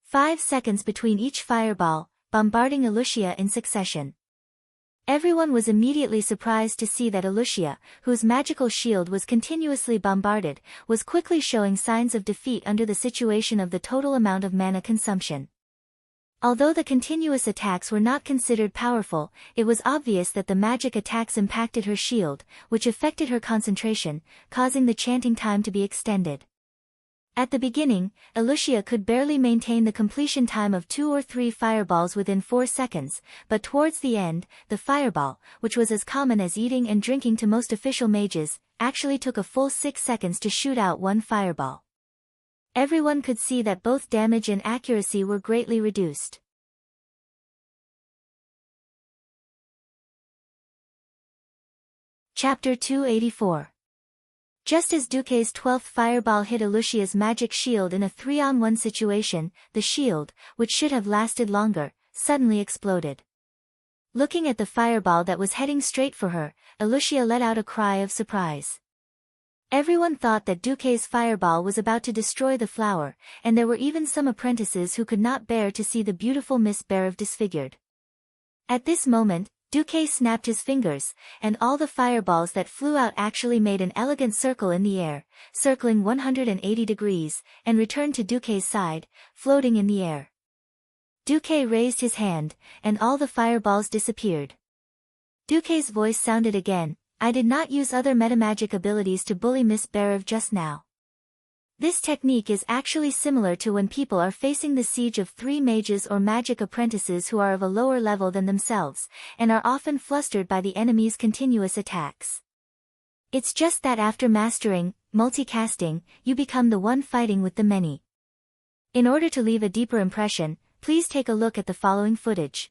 5 seconds between each fireball, bombarding Alucia in succession. Everyone was immediately surprised to see that Alucia, whose magical shield was continuously bombarded, was quickly showing signs of defeat under the situation of the total amount of mana consumption. Although the continuous attacks were not considered powerful, it was obvious that the magic attacks impacted her shield, which affected her concentration, causing the chanting time to be extended. At the beginning, Alucia could barely maintain the completion time of 2 or 3 fireballs within 4 seconds, but towards the end, the fireball, which was as common as eating and drinking to most official mages, actually took a full 6 seconds to shoot out one fireball. Everyone could see that both damage and accuracy were greatly reduced. Chapter 284. Just as Duque's 12th fireball hit Alucia's magic shield in a 3-on-1 situation, the shield, which should have lasted longer, suddenly exploded. Looking at the fireball that was heading straight for her, Alucia let out a cry of surprise. Everyone thought that Duque's fireball was about to destroy the flower, and there were even some apprentices who could not bear to see the beautiful Miss Berev disfigured. At this moment, Duque snapped his fingers, and all the fireballs that flew out actually made an elegant circle in the air, circling 180 degrees, and returned to Duque's side, floating in the air. Duque raised his hand, and all the fireballs disappeared. Duque's voice sounded again. I did not use other metamagic abilities to bully Miss Berev just now. This technique is actually similar to when people are facing the siege of 3 mages or magic apprentices who are of a lower level than themselves, and are often flustered by the enemy's continuous attacks. It's just that after mastering multicasting, you become the one fighting with the many. In order to leave a deeper impression, please take a look at the following footage.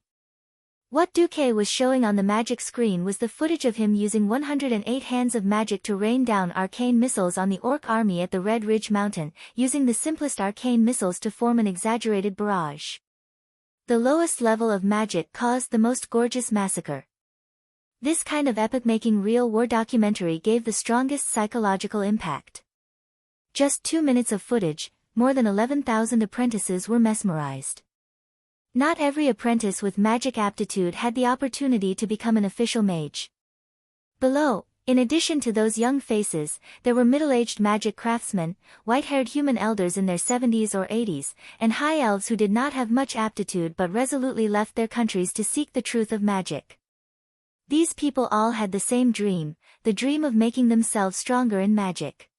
What Duque was showing on the magic screen was the footage of him using 108 hands of magic to rain down arcane missiles on the orc army at the Red Ridge Mountain, using the simplest arcane missiles to form an exaggerated barrage. The lowest level of magic caused the most gorgeous massacre. This kind of epic-making real war documentary gave the strongest psychological impact. Just 2 minutes of footage, more than 11,000 apprentices were mesmerized. Not every apprentice with magic aptitude had the opportunity to become an official mage. Below, in addition to those young faces, there were middle-aged magic craftsmen, white-haired human elders in their 70s or 80s, and high elves who did not have much aptitude but resolutely left their countries to seek the truth of magic. These people all had the same dream, the dream of making themselves stronger in magic.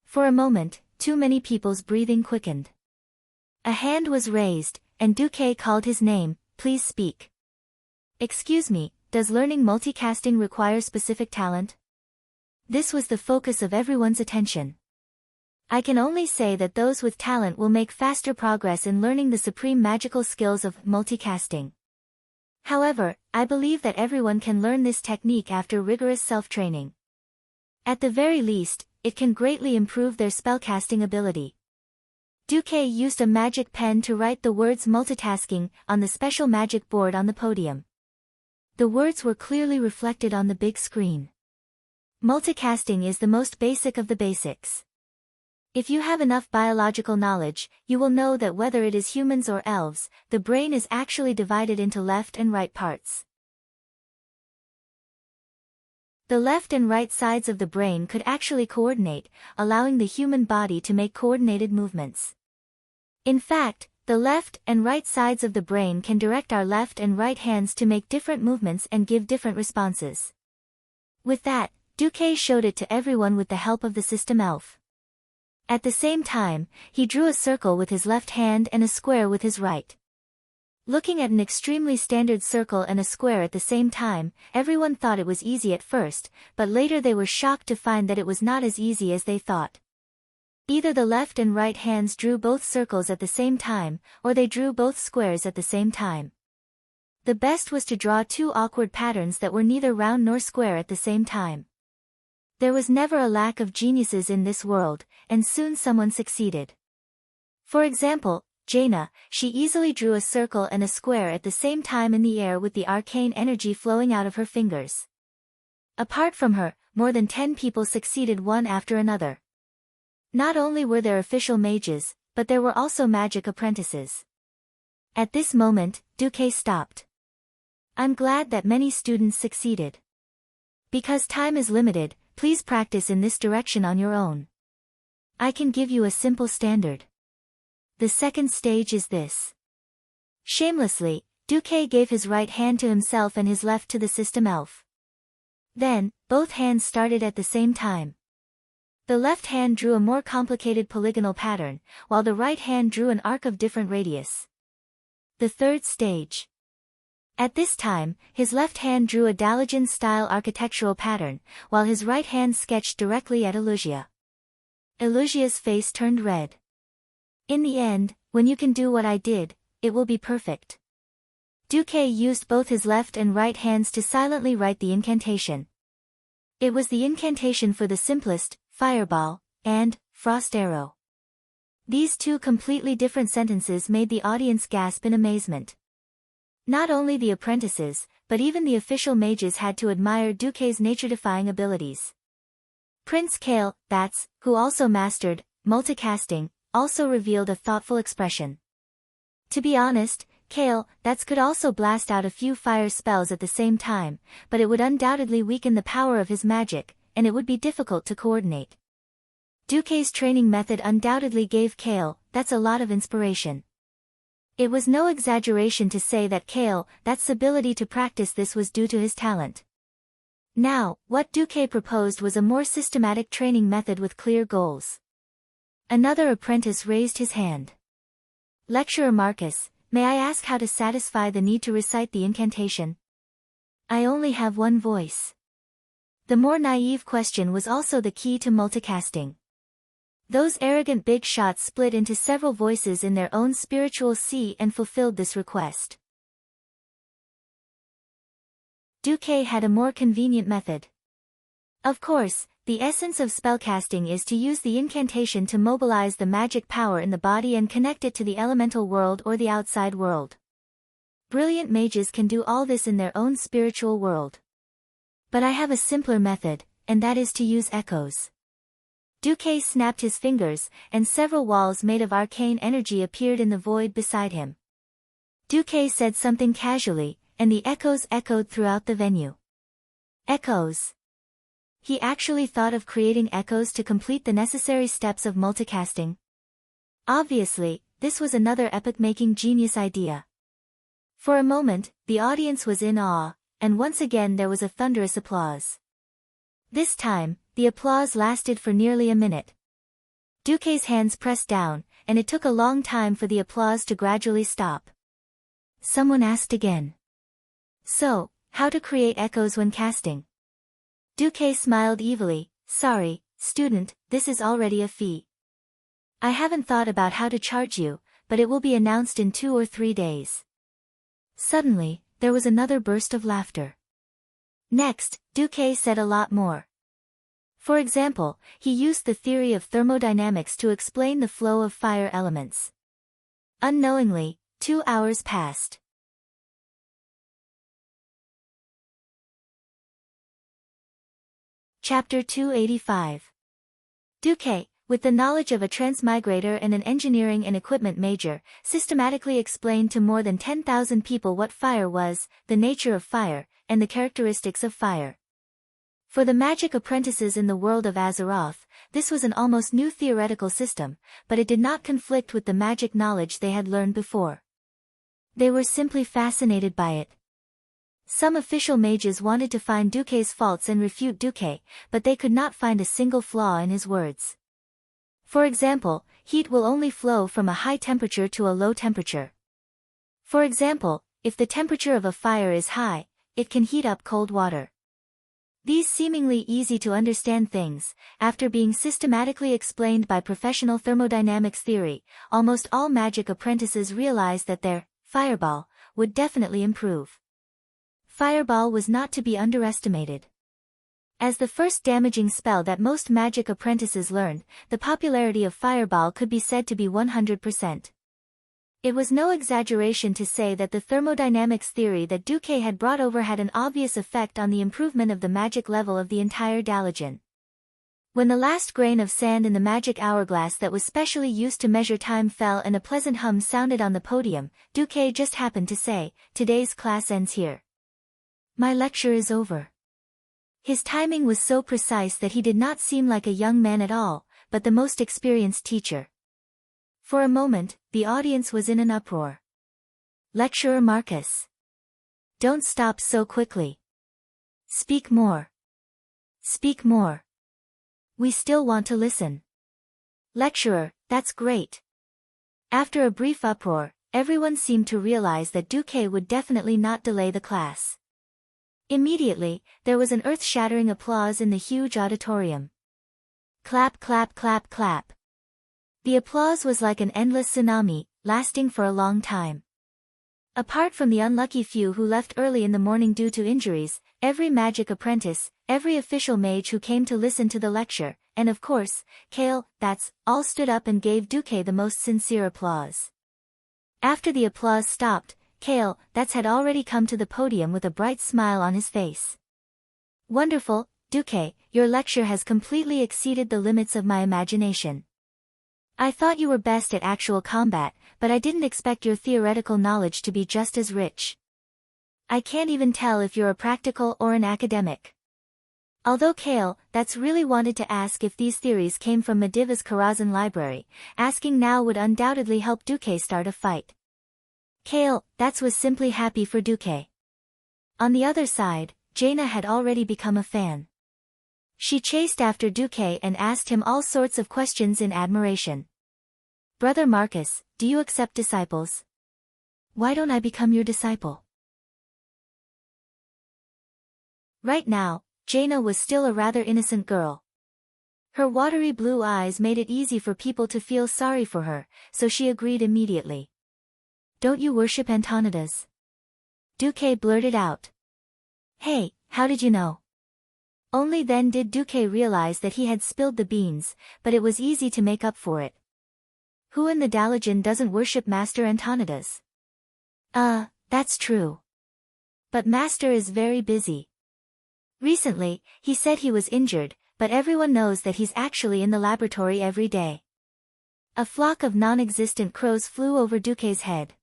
For a moment, too many people's breathing quickened. A hand was raised, and Duque called his name. Please speak. Excuse me, does learning multicasting require specific talent? This was the focus of everyone's attention. I can only say that those with talent will make faster progress in learning the supreme magical skills of multicasting. However, I believe that everyone can learn this technique after rigorous self-training. At the very least, it can greatly improve their spellcasting ability. Duque used a magic pen to write the words multitasking on the special magic board on the podium. The words were clearly reflected on the big screen. Multicasting is the most basic of the basics. If you have enough biological knowledge, you will know that whether it is humans or elves, the brain is actually divided into left and right parts. The left and right sides of the brain could actually coordinate, allowing the human body to make coordinated movements. In fact, the left and right sides of the brain can direct our left and right hands to make different movements and give different responses. With that, Duque showed it to everyone with the help of the system elf. At the same time, he drew a circle with his left hand and a square with his right. Looking at an extremely standard circle and a square at the same time, everyone thought it was easy at first, but later they were shocked to find that it was not as easy as they thought. Either the left and right hands drew both circles at the same time, or they drew both squares at the same time. The best was to draw 2 awkward patterns that were neither round nor square at the same time. There was never a lack of geniuses in this world, and soon someone succeeded. For example, Jaina, she easily drew a circle and a square at the same time in the air with the arcane energy flowing out of her fingers. Apart from her, more than 10 people succeeded one after another. Not only were there official mages, but there were also magic apprentices. At this moment, Duque stopped. I'm glad that many students succeeded. Because time is limited, please practice in this direction on your own. I can give you a simple standard. The second stage is this. Shamelessly, Duque gave his right hand to himself and his left to the system elf. Then, both hands started at the same time. The left hand drew a more complicated polygonal pattern, while the right hand drew an arc of different radius. The third stage. At this time, his left hand drew a Dalijan-style architectural pattern, while his right hand sketched directly at Elugia. Elugia's face turned red. In the end, when you can do what I did, it will be perfect. Duque used both his left and right hands to silently write the incantation. It was the incantation for the simplest, Fireball, and Frost Arrow. These two completely different sentences made the audience gasp in amazement. Not only the apprentices, but even the official mages had to admire Duque's nature-defying abilities. Prince Kale, Bats, who also mastered multicasting, also revealed a thoughtful expression. To be honest, Kale, Bats could also blast out a few fire spells at the same time, but it would undoubtedly weaken the power of his magic, and it would be difficult to coordinate. Duque's training method undoubtedly gave Kale, Bats a lot of inspiration. It was no exaggeration to say that Kale, Bats' ability to practice this was due to his talent. Now, what Duque proposed was a more systematic training method with clear goals. Another apprentice raised his hand. Lecturer Marcus, may I ask how to satisfy the need to recite the incantation? I only have one voice. The more naive question was also the key to multicasting. Those arrogant big shots split into several voices in their own spiritual sea and fulfilled this request. Duque had a more convenient method. Of course, the essence of spellcasting is to use the incantation to mobilize the magic power in the body and connect it to the elemental world or the outside world. Brilliant mages can do all this in their own spiritual world. But I have a simpler method, and that is to use echoes. Duque snapped his fingers, and several walls made of arcane energy appeared in the void beside him. Duque said something casually, and the echoes echoed throughout the venue. Echoes. He actually thought of creating echoes to complete the necessary steps of multicasting. Obviously, this was another epoch-making genius idea. For a moment, the audience was in awe, and once again there was a thunderous applause. This time, the applause lasted for nearly a minute. Duque's hands pressed down, and it took a long time for the applause to gradually stop. Someone asked again. So, how to create echoes when casting? Duque smiled evilly. Sorry, student, this is already a fee. I haven't thought about how to charge you, but it will be announced in 2 or 3 days. Suddenly, there was another burst of laughter. Next, Duque said a lot more. For example, he used the theory of thermodynamics to explain the flow of fire elements. Unknowingly, 2 hours passed. Chapter 285. Duque, with the knowledge of a transmigrator and an engineering and equipment major, systematically explained to more than 10,000 people what fire was, the nature of fire, and the characteristics of fire. For the magic apprentices in the world of Azeroth, this was an almost new theoretical system, but it did not conflict with the magic knowledge they had learned before. They were simply fascinated by it. Some official mages wanted to find Duque's faults and refute Duque, but they could not find a single flaw in his words. For example, heat will only flow from a high temperature to a low temperature. For example, if the temperature of a fire is high, it can heat up cold water. These seemingly easy-to-understand things, after being systematically explained by professional thermodynamics theory, almost all magic apprentices realized that their fireball would definitely improve. Fireball was not to be underestimated. As the first damaging spell that most magic apprentices learned, the popularity of Fireball could be said to be 100%. It was no exaggeration to say that the thermodynamics theory that Duque had brought over had an obvious effect on the improvement of the magic level of the entire Dalijan. When the last grain of sand in the magic hourglass that was specially used to measure time fell and a pleasant hum sounded on the podium, Duque just happened to say, "Today's class ends here." My lecture is over. His timing was so precise that he did not seem like a young man at all, but the most experienced teacher. For a moment, the audience was in an uproar. Lecturer Marcus. Don't stop so quickly. Speak more. Speak more. We still want to listen. Lecturer, that's great. After a brief uproar, everyone seemed to realize that Duque would definitely not delay the class. Immediately, there was an earth-shattering applause in the huge auditorium. Clap, clap, clap, clap. The applause was like an endless tsunami, lasting for a long time. Apart from the unlucky few who left early in the morning due to injuries, every magic apprentice, every official mage who came to listen to the lecture, and of course, Kale, that's, all stood up and gave Duque the most sincere applause. After the applause stopped, Kale, that's had already come to the podium with a bright smile on his face. Wonderful, Duque, your lecture has completely exceeded the limits of my imagination. I thought you were best at actual combat, but I didn't expect your theoretical knowledge to be just as rich. I can't even tell if you're a practical or an academic. Although Kale, that's really wanted to ask if these theories came from Mediva's Karazhan library, asking now would undoubtedly help Duque start a fight. Kale, that's was simply happy for Duque. On the other side, Jaina had already become a fan. She chased after Duque and asked him all sorts of questions in admiration. Brother Marcus, do you accept disciples? Why don't I become your disciple? Right now, Jaina was still a rather innocent girl. Her watery blue eyes made it easy for people to feel sorry for her, so she agreed immediately. Don't you worship Antonidas? Duque blurted out. Hey, how did you know? Only then did Duque realize that he had spilled the beans, but it was easy to make up for it. Who in the Dalajan doesn't worship Master Antonidas? That's true. But Master is very busy. Recently, he said he was injured, but everyone knows that he's actually in the laboratory every day. A flock of non-existent crows flew over Duque's head.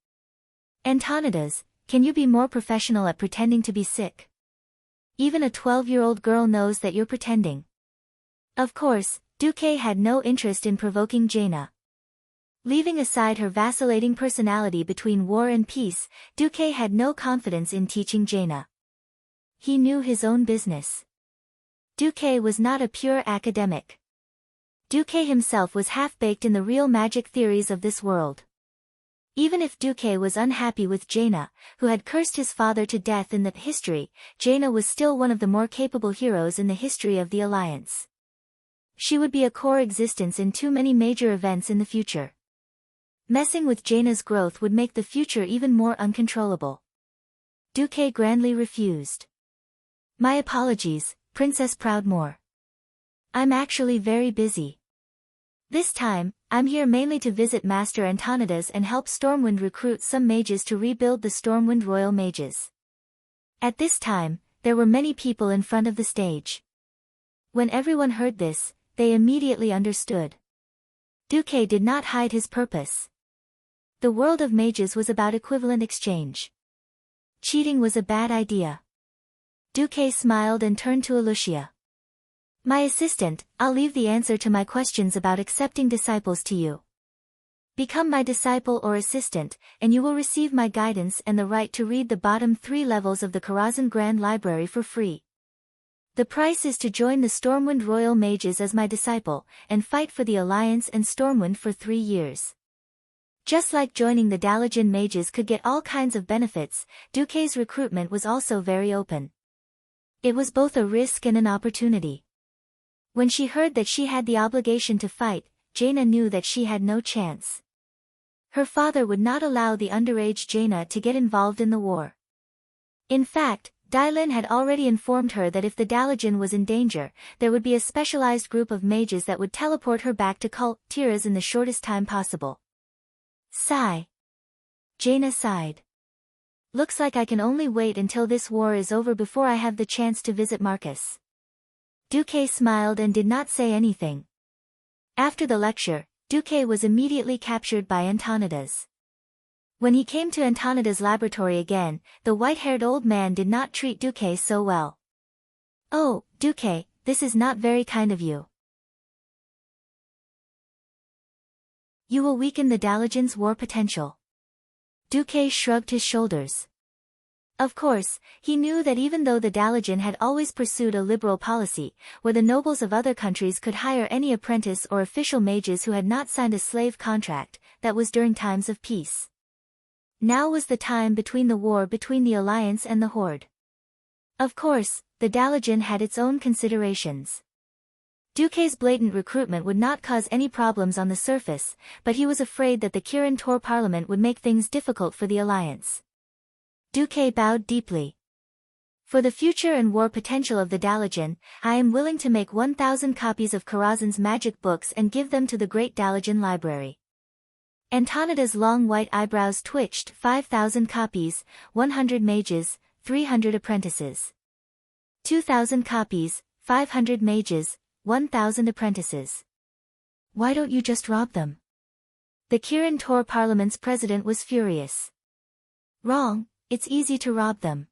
Antonidas, can you be more professional at pretending to be sick? Even a 12-year-old girl knows that you're pretending. Of course, Duque had no interest in provoking Jaina. Leaving aside her vacillating personality between war and peace, Duque had no confidence in teaching Jaina. He knew his own business. Duque was not a pure academic. Duque himself was half-baked in the real magic theories of this world. Even if Duque was unhappy with Jaina, who had cursed his father to death in the history, Jaina was still one of the more capable heroes in the history of the Alliance. She would be a core existence in too many major events in the future. Messing with Jaina's growth would make the future even more uncontrollable. Duque grandly refused. My apologies, Princess Proudmoore. I'm actually very busy. This time, I'm here mainly to visit Master Antonidas and help Stormwind recruit some mages to rebuild the Stormwind Royal Mages. At this time, there were many people in front of the stage. When everyone heard this, they immediately understood. Duque did not hide his purpose. The world of mages was about equivalent exchange. Cheating was a bad idea. Duque smiled and turned to Alucia. My assistant, I'll leave the answer to my questions about accepting disciples to you. Become my disciple or assistant, and you will receive my guidance and the right to read the bottom 3 levels of the Karazhan Grand Library for free. The price is to join the Stormwind Royal Mages as my disciple, and fight for the Alliance and Stormwind for 3 years. Just like joining the Dalajan Mages could get all kinds of benefits, Duque's recruitment was also very open. It was both a risk and an opportunity. When she heard that she had the obligation to fight, Jaina knew that she had no chance. Her father would not allow the underage Jaina to get involved in the war. In fact, Dylin had already informed her that if the Dalajan was in danger, there would be a specialized group of mages that would teleport her back to Kul Tiras in the shortest time possible. Sigh. Jaina sighed. Looks like I can only wait until this war is over before I have the chance to visit Marcus. Duque smiled and did not say anything. After the lecture, Duque was immediately captured by Antonidas. When he came to Antonida's laboratory again, the white-haired old man did not treat Duque so well. "Oh, Duque, this is not very kind of you. You will weaken the Dalajan's war potential." Duque shrugged his shoulders. Of course, he knew that even though the Dalajan had always pursued a liberal policy, where the nobles of other countries could hire any apprentice or official mages who had not signed a slave contract, that was during times of peace. Now was the time between the war between the Alliance and the Horde. Of course, the Dalajan had its own considerations. Duque's blatant recruitment would not cause any problems on the surface, but he was afraid that the Kirin Tor parliament would make things difficult for the Alliance. Duque bowed deeply. "For the future and war potential of the Dalajan, I am willing to make 1,000 copies of Karazhan's magic books and give them to the Great Dalajan Library." Antonida's long white eyebrows twitched. 5,000 copies, 100 mages, 300 apprentices. 2,000 copies, 500 mages, 1,000 apprentices. Why don't you just rob them? The Kirin Tor Parliament's president was furious. Wrong, it's easy to rob them.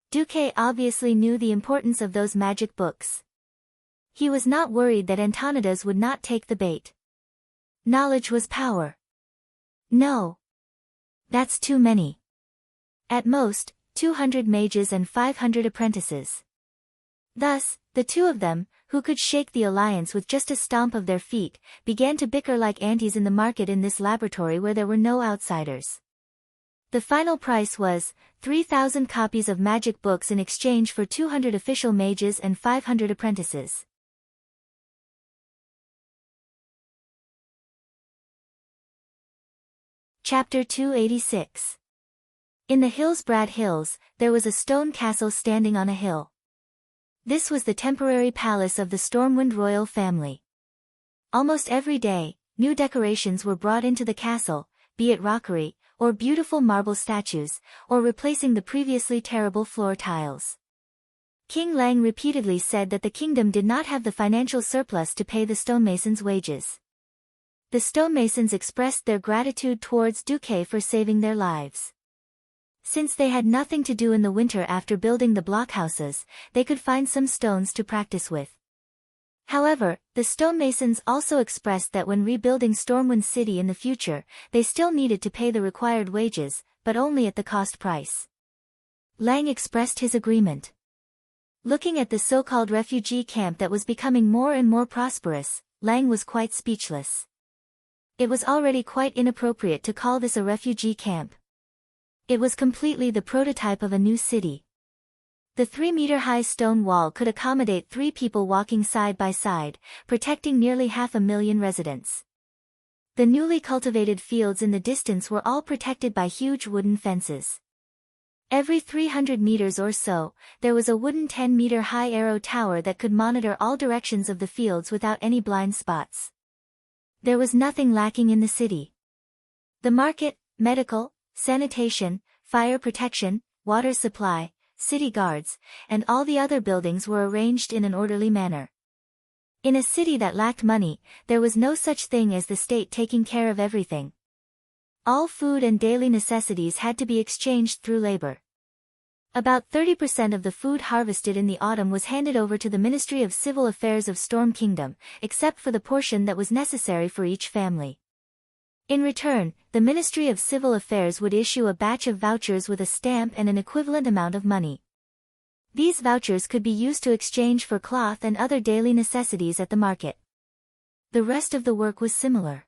Duque obviously knew the importance of those magic books. He was not worried that Antonidas would not take the bait. Knowledge was power. No. That's too many. At most, 200 mages and 500 apprentices. Thus, the two of them, who could shake the Alliance with just a stomp of their feet, began to bicker like antis in the market in this laboratory where there were no outsiders. The final price was 3,000 copies of magic books in exchange for 200 official mages and 500 apprentices. Chapter 286. In the Hillsbrad Hills, there was a stone castle standing on a hill. This was the temporary palace of the Stormwind royal family. Almost every day, new decorations were brought into the castle, be it rockery, or beautiful marble statues, or replacing the previously terrible floor tiles. King Lang repeatedly said that the kingdom did not have the financial surplus to pay the stonemasons' wages. The stonemasons expressed their gratitude towards Duque for saving their lives. Since they had nothing to do in the winter after building the blockhouses, they could find some stones to practice with. However, the stonemasons also expressed that when rebuilding Stormwind City in the future, they still needed to pay the required wages, but only at the cost price. Lang expressed his agreement. Looking at the so-called refugee camp that was becoming more and more prosperous, Lang was quite speechless. It was already quite inappropriate to call this a refugee camp. It was completely the prototype of a new city. The 3-meter-high stone wall could accommodate 3 people walking side by side, protecting nearly 500,000 residents. The newly cultivated fields in the distance were all protected by huge wooden fences. Every 300 meters or so, there was a wooden 10-meter-high arrow tower that could monitor all directions of the fields without any blind spots. There was nothing lacking in the city. The market, medical, sanitation, fire protection, water supply, city guards, and all the other buildings were arranged in an orderly manner. In a city that lacked money, there was no such thing as the state taking care of everything. All food and daily necessities had to be exchanged through labor. About 30% of the food harvested in the autumn was handed over to the Ministry of Civil Affairs of Storm Kingdom, except for the portion that was necessary for each family. In return, the Ministry of Civil Affairs would issue a batch of vouchers with a stamp and an equivalent amount of money. These vouchers could be used to exchange for cloth and other daily necessities at the market. The rest of the work was similar.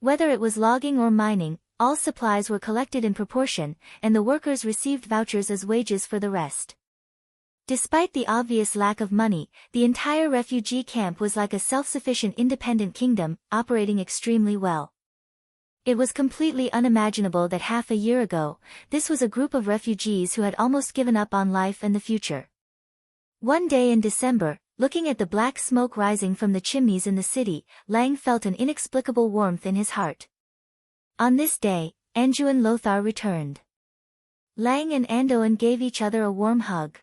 Whether it was logging or mining, all supplies were collected in proportion, and the workers received vouchers as wages for the rest. Despite the obvious lack of money, the entire refugee camp was like a self-sufficient independent kingdom, operating extremely well. It was completely unimaginable that half a year ago, this was a group of refugees who had almost given up on life and the future. One day in December, looking at the black smoke rising from the chimneys in the city, Lang felt an inexplicable warmth in his heart. On this day, Anduin Lothar returned. Lang and Anduin gave each other a warm hug.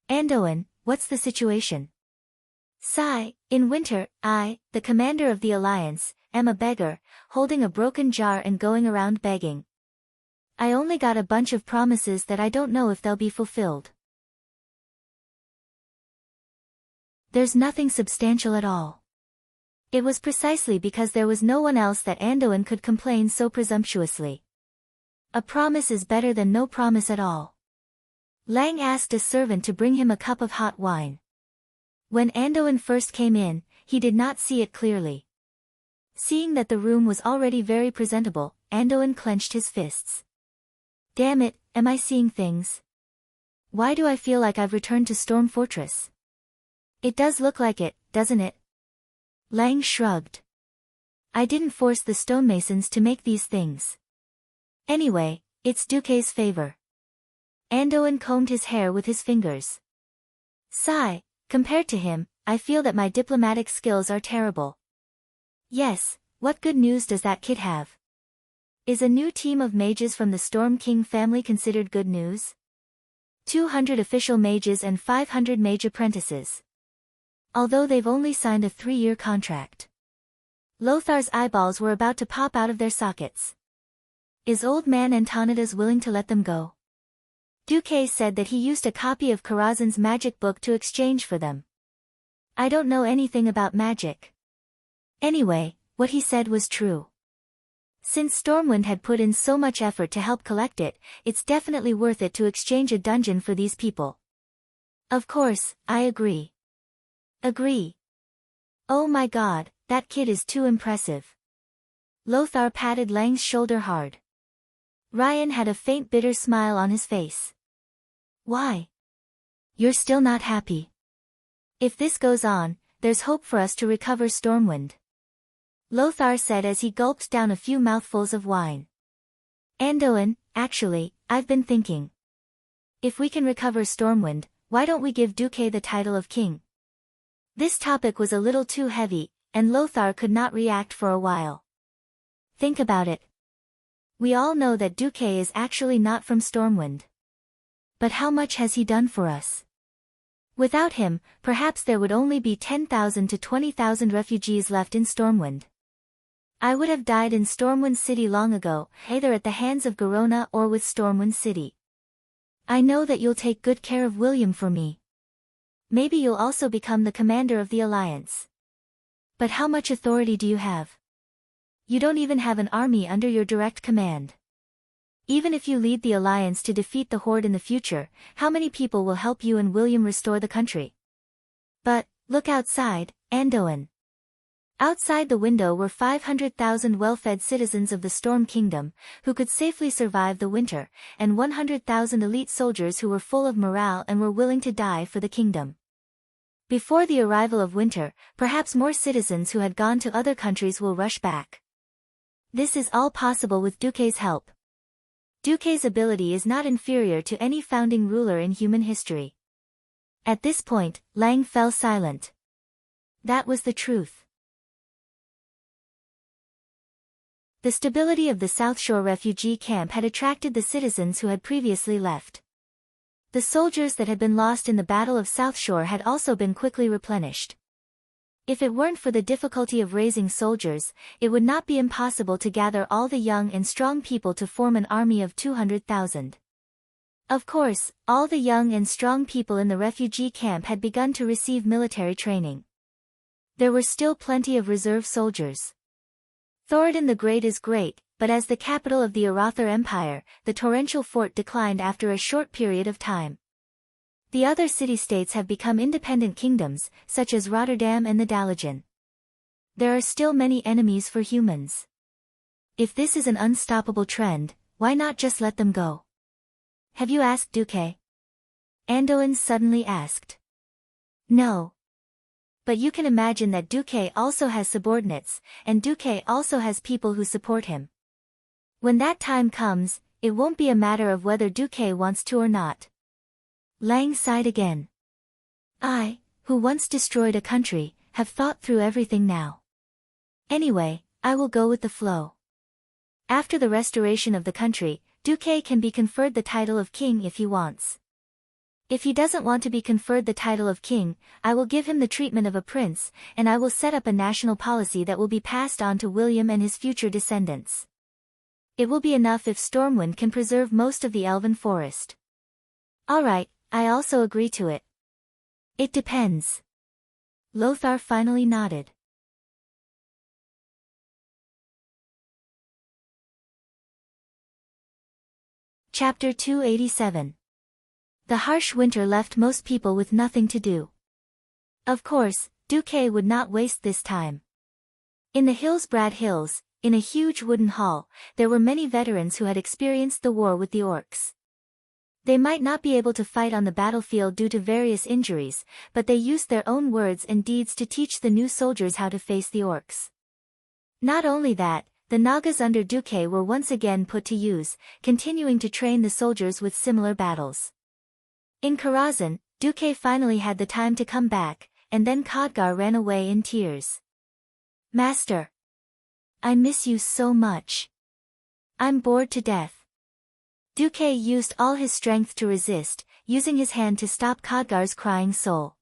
Anduin, what's the situation? Sigh, in winter, I, the commander of the Alliance, am a beggar, holding a broken jar and going around begging. I only got a bunch of promises that I don't know if they'll be fulfilled. There's nothing substantial at all. It was precisely because there was no one else that Anduin could complain so presumptuously. A promise is better than no promise at all. Lang asked a servant to bring him a cup of hot wine. When Anduin first came in, he did not see it clearly. Seeing that the room was already very presentable, Anduin clenched his fists. Damn it, am I seeing things? Why do I feel like I've returned to Storm Fortress? It does look like it, doesn't it? Lang shrugged. I didn't force the stonemasons to make these things. Anyway, it's Duque's favor. Anduin combed his hair with his fingers. Sigh, compared to him, I feel that my diplomatic skills are terrible. Yes, what good news does that kid have? Is a new team of mages from the Storm King family considered good news? 200 official mages and 500 mage apprentices. Although they've only signed a 3-year contract. Lothar's eyeballs were about to pop out of their sockets. Is old man Antonidas willing to let them go? Duque said that he used a copy of Karazhan's magic book to exchange for them. I don't know anything about magic. Anyway, what he said was true. Since Stormwind had put in so much effort to help collect it, it's definitely worth it to exchange a dungeon for these people. Of course, I agree. Agree. Oh my god, that kid is too impressive. Lothar patted Lang's shoulder hard. Ryan had a faint bitter smile on his face. Why? You're still not happy. If this goes on, there's hope for us to recover Stormwind. Lothar said as he gulped down a few mouthfuls of wine. Anduin, actually, I've been thinking. If we can recover Stormwind, why don't we give Duque the title of king? This topic was a little too heavy, and Lothar could not react for a while. Think about it. We all know that Duque is actually not from Stormwind. But how much has he done for us? Without him, perhaps there would only be 10,000 to 20,000 refugees left in Stormwind. I would have died in Stormwind City long ago, either at the hands of Garona or with Stormwind City. I know that you'll take good care of William for me. Maybe you'll also become the commander of the Alliance. But how much authority do you have? You don't even have an army under your direct command. Even if you lead the Alliance to defeat the Horde in the future, how many people will help you and William restore the country? But, look outside, Anduin. Outside the window were 500,000 well-fed citizens of the Storm Kingdom, who could safely survive the winter, and 100,000 elite soldiers who were full of morale and were willing to die for the kingdom. Before the arrival of winter, perhaps more citizens who had gone to other countries will rush back. This is all possible with Duque's help. Duque's ability is not inferior to any founding ruler in human history. At this point, Lang fell silent. That was the truth. The stability of the South Shore refugee camp had attracted the citizens who had previously left. The soldiers that had been lost in the Battle of South Shore had also been quickly replenished. If it weren't for the difficulty of raising soldiers, it would not be impossible to gather all the young and strong people to form an army of 200,000. Of course, all the young and strong people in the refugee camp had begun to receive military training. There were still plenty of reserve soldiers. Thoradin the Great is great, but as the capital of the Arathor Empire, the torrential fort declined after a short period of time. The other city-states have become independent kingdoms, such as Rotterdam and the Dalagen. There are still many enemies for humans. If this is an unstoppable trend, why not just let them go? Have you asked Duque? Anduin suddenly asked. No. But you can imagine that Duque also has subordinates, and Duque also has people who support him. When that time comes, it won't be a matter of whether Duque wants to or not. Lang sighed again. I, who once destroyed a country, have thought through everything now. Anyway, I will go with the flow. After the restoration of the country, Duque can be conferred the title of king if he wants. If he doesn't want to be conferred the title of king, I will give him the treatment of a prince, and I will set up a national policy that will be passed on to William and his future descendants. It will be enough if Stormwind can preserve most of the elven forest. All right, I also agree to it. It depends. Lothar finally nodded. Chapter 287. The harsh winter left most people with nothing to do. Of course, Duque would not waste this time. In the Hillsbrad Hills, in a huge wooden hall, there were many veterans who had experienced the war with the orcs. They might not be able to fight on the battlefield due to various injuries, but they used their own words and deeds to teach the new soldiers how to face the orcs. Not only that, the Nagas under Duque were once again put to use, continuing to train the soldiers with similar battles. In Karazhan, Duque finally had the time to come back, and then Khadgar ran away in tears. Master! I miss you so much. I'm bored to death. Duque used all his strength to resist, using his hand to stop Khadgar's crying soul.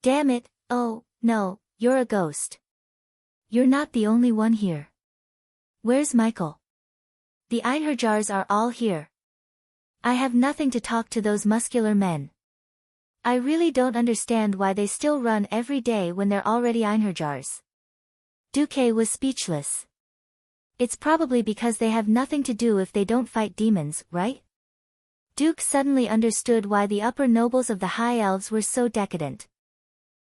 Damn it, oh, no, you're a ghost. You're not the only one here. Where's Michael? The Einherjars are all here. I have nothing to talk to those muscular men. I really don't understand why they still run every day when they're already Einherjars. Duque was speechless. It's probably because they have nothing to do if they don't fight demons, right? Duke suddenly understood why the upper nobles of the High Elves were so decadent.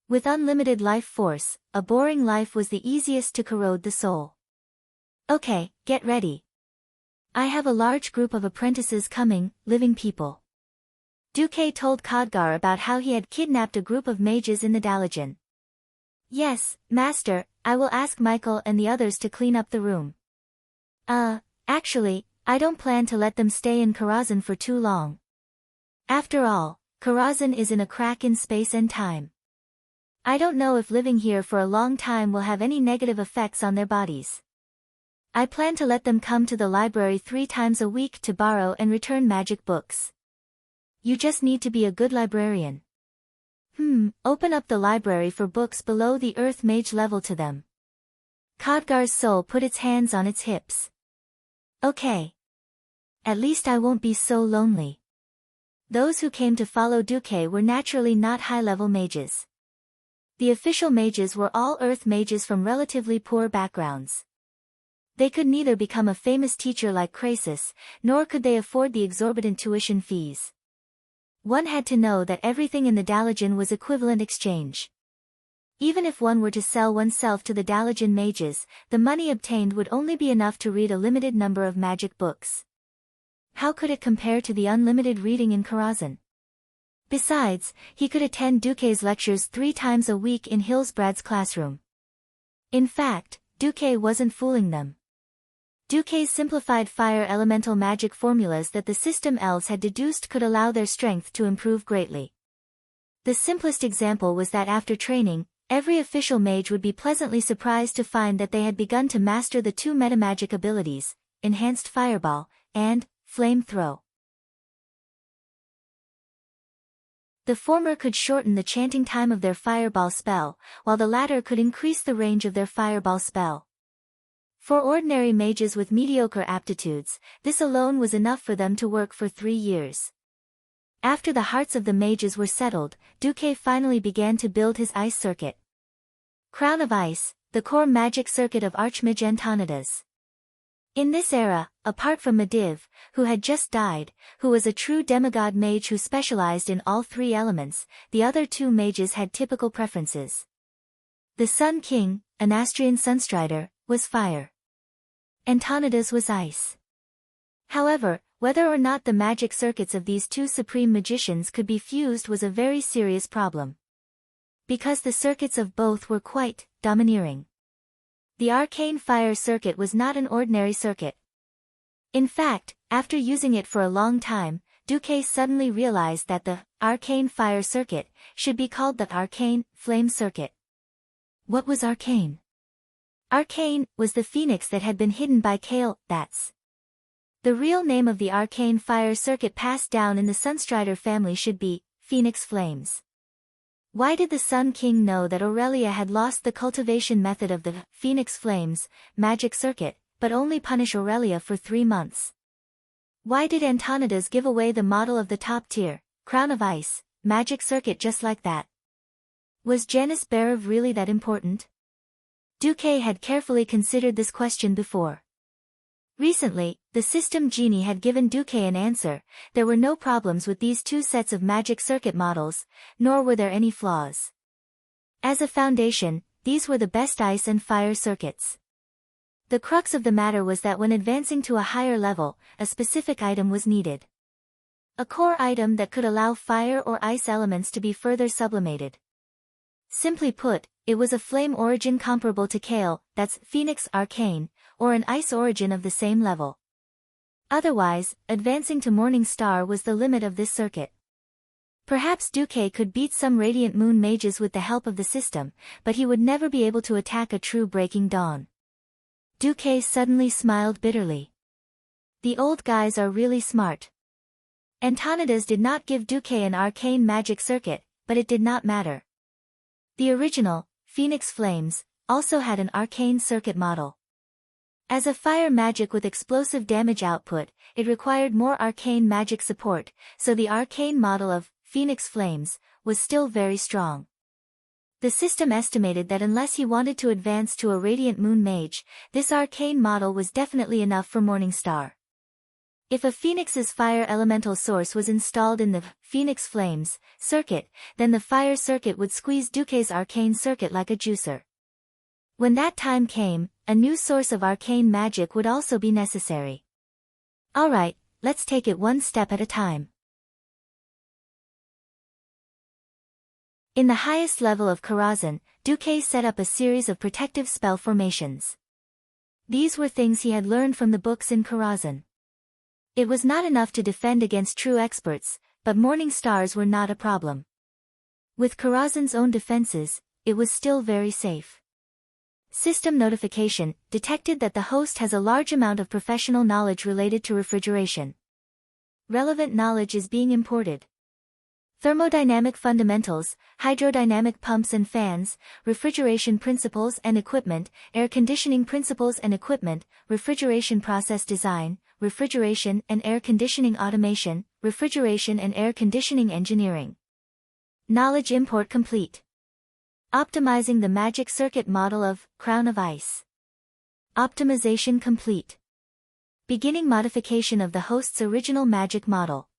With unlimited life force, a boring life was the easiest to corrode the soul. Okay, get ready. I have a large group of apprentices coming, living people. Duque told Khadgar about how he had kidnapped a group of mages in the Dalajan. Yes, master, I will ask Michael and the others to clean up the room. Actually, I don't plan to let them stay in Karazhan for too long. After all, Karazhan is in a crack in space and time. I don't know if living here for a long time will have any negative effects on their bodies. I plan to let them come to the library 3 times a week to borrow and return magic books. You just need to be a good librarian. Open up the library for books below the Earth Mage level to them. Khadgar's soul put its hands on its hips. Okay. At least I won't be so lonely. Those who came to follow Duque were naturally not high-level mages. The official mages were all Earth mages from relatively poor backgrounds. They could neither become a famous teacher like Krasis, nor could they afford the exorbitant tuition fees. One had to know that everything in the Dalajan was equivalent exchange. Even if one were to sell oneself to the Dalajan mages, the money obtained would only be enough to read a limited number of magic books. How could it compare to the unlimited reading in Karazhan? Besides, he could attend Duque's lectures 3 times a week in Hillsbrad's classroom. In fact, Duque wasn't fooling them. Duque's simplified fire elemental magic formulas that the system elves had deduced could allow their strength to improve greatly. The simplest example was that after training, every official mage would be pleasantly surprised to find that they had begun to master the 2 metamagic abilities, Enhanced Fireball, and Flame Throw. The former could shorten the chanting time of their fireball spell, while the latter could increase the range of their fireball spell. For ordinary mages with mediocre aptitudes, this alone was enough for them to work for 3 years. After the hearts of the mages were settled, Duque finally began to build his ice circuit. Crown of Ice, the core magic circuit of Archmage Antonidas. In this era, apart from Medivh, who had just died, who was a true demigod mage who specialized in all 3 elements, the other 2 mages had typical preferences. The Sun King, Anastrian Sunstrider, was fire. Antonidas was ice. However, whether or not the magic circuits of these 2 supreme magicians could be fused was a very serious problem. Because the circuits of both were quite domineering. The arcane fire circuit was not an ordinary circuit. In fact, after using it for a long time, Duque suddenly realized that the arcane fire circuit should be called the arcane flame circuit. What was arcane? Arcane was the phoenix that had been hidden by Kale bats. The real name of the arcane fire circuit passed down in the Sunstrider family should be Phoenix Flames. Why did the Sun King know that Aurelia had lost the cultivation method of the Phoenix Flames magic circuit, but only punish Aurelia for 3 months? Why did Antonidas give away the model of the top-tier, Crown of Ice, magic circuit just like that? Was Janus Barev really that important? Duque had carefully considered this question before. Recently, the system genie had given Duque an answer. There were no problems with these 2 sets of magic circuit models, nor were there any flaws. As a foundation, these were the best ice and fire circuits. The crux of the matter was that when advancing to a higher level, a specific item was needed. A core item that could allow fire or ice elements to be further sublimated. Simply put, it was a flame origin comparable to Kale, that's Phoenix Arcane, or an ice origin of the same level. Otherwise, advancing to Morning Star was the limit of this circuit. Perhaps Duque could beat some Radiant Moon mages with the help of the system, but he would never be able to attack a true Breaking Dawn. Duque suddenly smiled bitterly. The old guys are really smart. Antonidas did not give Duque an arcane magic circuit, but it did not matter. The original, Phoenix Flames, also had an arcane circuit model. As a fire magic with explosive damage output, it required more arcane magic support, so the arcane model of Phoenix Flames was still very strong. The system estimated that unless he wanted to advance to a Radiant Moon Mage, this arcane model was definitely enough for Morningstar. If a Phoenix's fire elemental source was installed in the Phoenix Flames circuit, then the fire circuit would squeeze Duque's arcane circuit like a juicer. When that time came, a new source of arcane magic would also be necessary. Alright, let's take it one step at a time. In the highest level of Karazhan, Duque set up a series of protective spell formations. These were things he had learned from the books in Karazhan. It was not enough to defend against true experts, but morning stars were not a problem. With Karazhan's own defenses, it was still very safe. System notification detected that the host has a large amount of professional knowledge related to refrigeration. Relevant knowledge is being imported. Thermodynamic fundamentals, hydrodynamic pumps and fans, refrigeration principles and equipment, air conditioning principles and equipment, refrigeration process design, refrigeration and air conditioning automation, refrigeration and air conditioning engineering. Knowledge import complete. Optimizing the magic circuit model of Crown of Ice. Optimization complete. Beginning modification of the host's original magic model.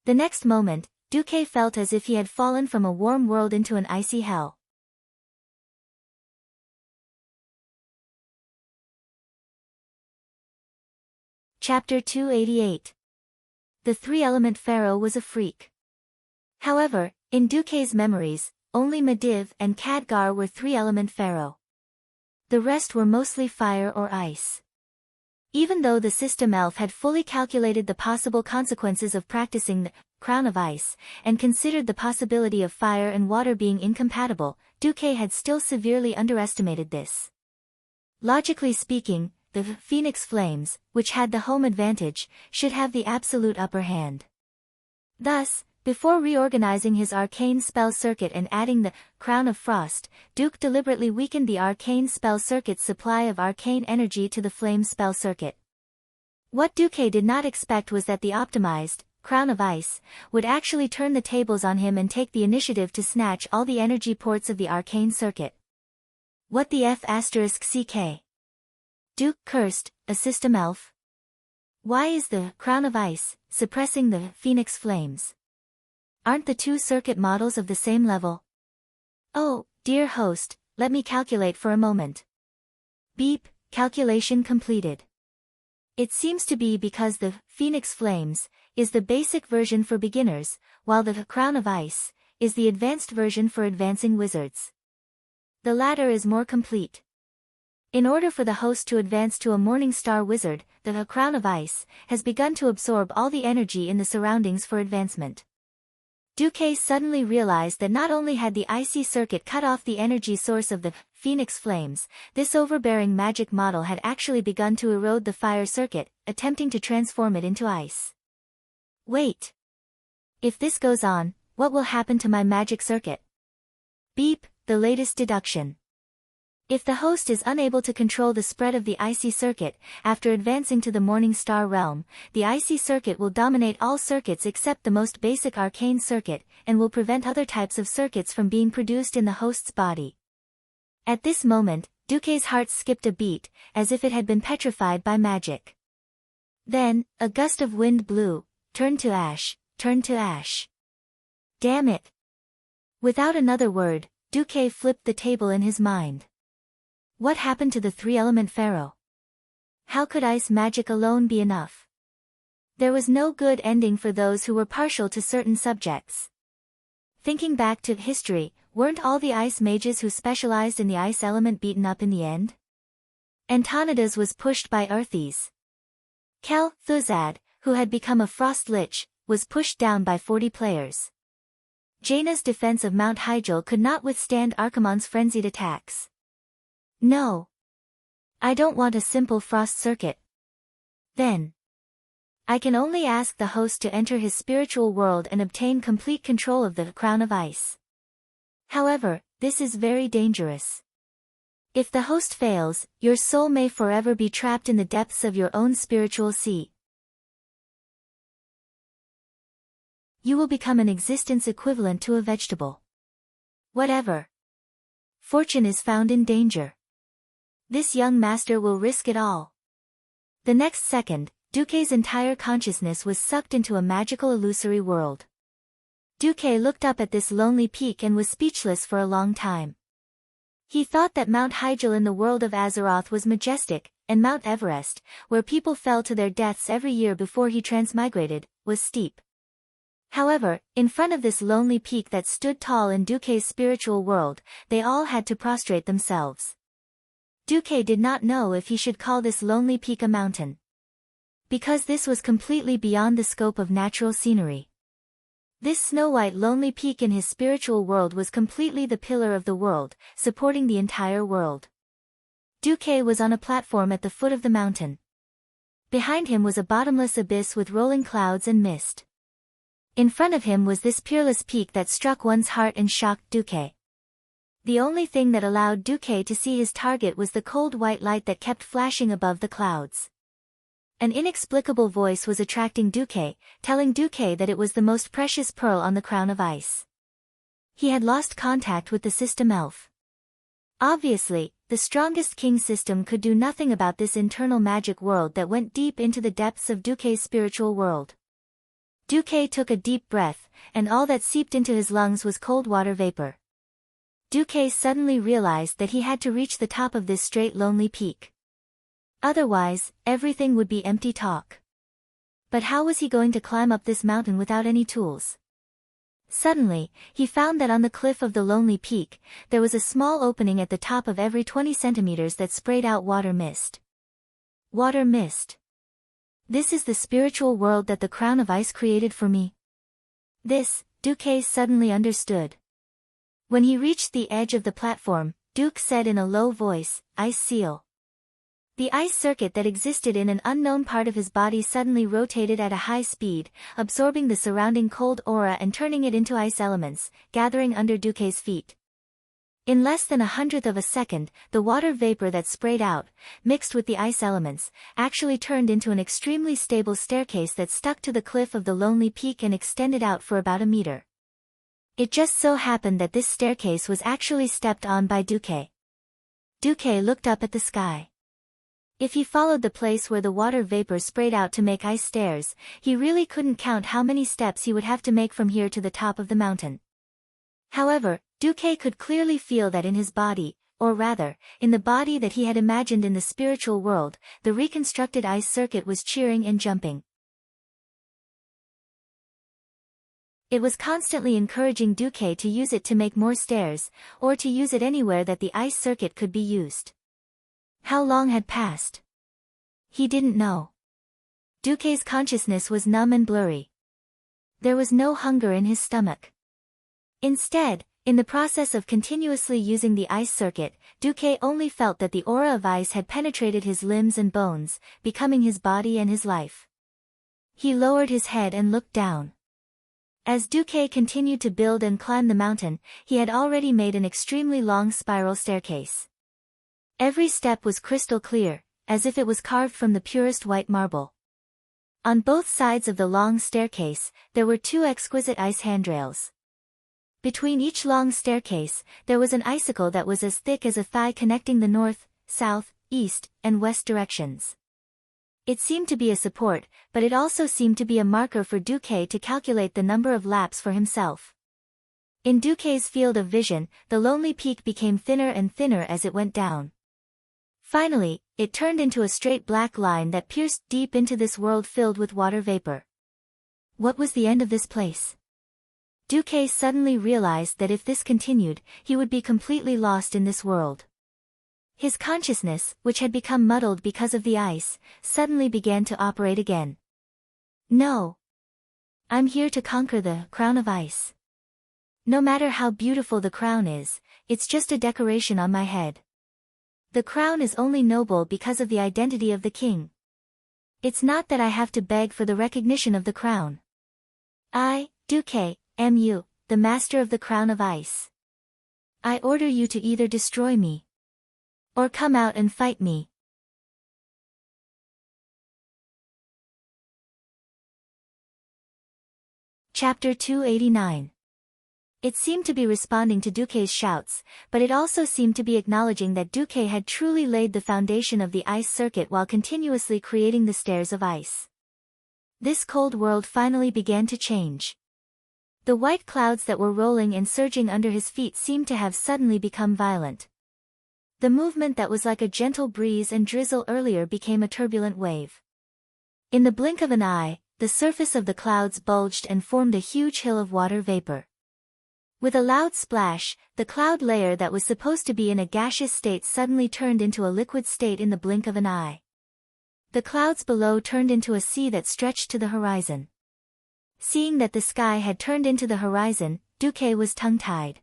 The next moment, Duque felt as if he had fallen from a warm world into an icy hell. Chapter 288. The three-element pharaoh was a freak. However, in Duque's memories, only Mediv and Khadgar were three-element pharaoh. The rest were mostly fire or ice. Even though the system elf had fully calculated the possible consequences of practicing the Crown of Ice, and considered the possibility of fire and water being incompatible, Duque had still severely underestimated this. Logically speaking, the Phoenix Flames, which had the home advantage, should have the absolute upper hand. Thus, before reorganizing his arcane spell circuit and adding the Crown of Frost, Duque deliberately weakened the arcane spell circuit's supply of arcane energy to the flame spell circuit. What Duque did not expect was that the optimized Crown of Ice would actually turn the tables on him and take the initiative to snatch all the energy ports of the arcane circuit. What the F***ck? Duque cursed, a system elf? Why is the Crown of Ice suppressing the Phoenix Flames? Aren't the two circuit models of the same level? Oh, dear host, let me calculate for a moment. Beep, calculation completed. It seems to be because the Phoenix Flames is the basic version for beginners, while the Crown of Ice is the advanced version for advancing wizards. The latter is more complete. In order for the host to advance to a Morning Star wizard, the Crown of Ice has begun to absorb all the energy in the surroundings for advancement. Duque suddenly realized that not only had the icy circuit cut off the energy source of the Phoenix Flames, this overbearing magic model had actually begun to erode the fire circuit, attempting to transform it into ice. Wait. If this goes on, what will happen to my magic circuit? Beep, the latest deduction. If the host is unable to control the spread of the icy circuit, after advancing to the Morning Star realm, the icy circuit will dominate all circuits except the most basic arcane circuit, and will prevent other types of circuits from being produced in the host's body. At this moment, Duque's heart skipped a beat, as if it had been petrified by magic. Then, a gust of wind blew, turned to ash, turned to ash. Damn it! Without another word, Duque flipped the table in his mind. What happened to the three-element pharaoh? How could ice magic alone be enough? There was no good ending for those who were partial to certain subjects. Thinking back to history, weren't all the ice mages who specialized in the ice element beaten up in the end? Antonidas was pushed by Earthes. Kel Thuzad, who had become a frost lich, was pushed down by 40 players. Jaina's defense of Mount Hyjal could not withstand Archimonde's frenzied attacks. No. I don't want a simple frost circuit. Then. I can only ask the host to enter his spiritual world and obtain complete control of the crown of ice. However, this is very dangerous. If the host fails, your soul may forever be trapped in the depths of your own spiritual sea. You will become an existence equivalent to a vegetable. Whatever. Fortune is found in danger. This young master will risk it all. The next second, Duque's entire consciousness was sucked into a magical illusory world. Duque looked up at this lonely peak and was speechless for a long time. He thought that Mount Hyjal in the world of Azeroth was majestic, and Mount Everest, where people fell to their deaths every year before he transmigrated, was steep. However, in front of this lonely peak that stood tall in Duque's spiritual world, they all had to prostrate themselves. Duque did not know if he should call this lonely peak a mountain. Because this was completely beyond the scope of natural scenery. This snow-white lonely peak in his spiritual world was completely the pillar of the world, supporting the entire world. Duque was on a platform at the foot of the mountain. Behind him was a bottomless abyss with rolling clouds and mist. In front of him was this peerless peak that struck one's heart and shocked Duque. The only thing that allowed Duque to see his target was the cold white light that kept flashing above the clouds. An inexplicable voice was attracting Duque, telling Duque that it was the most precious pearl on the crown of ice. He had lost contact with the system elf. Obviously, the strongest king system could do nothing about this internal magic world that went deep into the depths of Duque's spiritual world. Duque took a deep breath, and all that seeped into his lungs was cold water vapor. Duque suddenly realized that he had to reach the top of this straight lonely peak. Otherwise, everything would be empty talk. But how was he going to climb up this mountain without any tools? Suddenly, he found that on the cliff of the lonely peak, there was a small opening at the top of every 20 centimeters that sprayed out water mist. Water mist. This is the spiritual world that the crown of ice created for me. This, Duque suddenly understood. When he reached the edge of the platform, Duque said in a low voice, "Ice seal." The ice circuit that existed in an unknown part of his body suddenly rotated at a high speed, absorbing the surrounding cold aura and turning it into ice elements, gathering under Duque's feet. In less than 1/100th of a second, the water vapor that sprayed out, mixed with the ice elements, actually turned into an extremely stable staircase that stuck to the cliff of the lonely peak and extended out for about a meter. It just so happened that this staircase was actually stepped on by Duque. Duque looked up at the sky. If he followed the place where the water vapor sprayed out to make ice stairs, he really couldn't count how many steps he would have to make from here to the top of the mountain. However, Duque could clearly feel that in his body, or rather, in the body that he had imagined in the spiritual world, the reconstructed ice circuit was cheering and jumping. It was constantly encouraging Duque to use it to make more stairs, or to use it anywhere that the ice circuit could be used. How long had passed? He didn't know. Duque's consciousness was numb and blurry. There was no hunger in his stomach. Instead, In the process of continuously using the ice circuit, Duque only felt that the aura of ice had penetrated his limbs and bones, becoming his body and his life. He lowered his head and looked down. As Duque continued to build and climb the mountain, he had already made an extremely long spiral staircase. Every step was crystal clear, as if it was carved from the purest white marble. On both sides of the long staircase, there were 2 exquisite ice handrails. Between each long staircase, there was an icicle that was as thick as a thigh connecting the north, south, east, and west directions. It seemed to be a support, but it also seemed to be a marker for Duque to calculate the number of laps for himself. In Duque's field of vision, the lonely peak became thinner and thinner as it went down. Finally, it turned into a straight black line that pierced deep into this world filled with water vapor. What was the end of this place? Duque suddenly realized that if this continued, he would be completely lost in this world. His consciousness, which had become muddled because of the ice, suddenly began to operate again. No. I'm here to conquer the crown of ice. No matter how beautiful the crown is, it's just a decoration on my head. The crown is only noble because of the identity of the king. It's not that I have to beg for the recognition of the crown. I, Duque, am you, the master of the crown of ice. I order you to either destroy me or come out and fight me. Chapter 289. It seemed to be responding to Duque's shouts, but it also seemed to be acknowledging that Duque had truly laid the foundation of the ice circuit while continuously creating the stairs of ice. This cold world finally began to change. The white clouds that were rolling and surging under his feet seemed to have suddenly become violent. The movement that was like a gentle breeze and drizzle earlier became a turbulent wave. In the blink of an eye, the surface of the clouds bulged and formed a huge hill of water vapor. With a loud splash, the cloud layer that was supposed to be in a gaseous state suddenly turned into a liquid state in the blink of an eye. The clouds below turned into a sea that stretched to the horizon. Seeing that the sky had turned into the horizon, Duque was tongue-tied.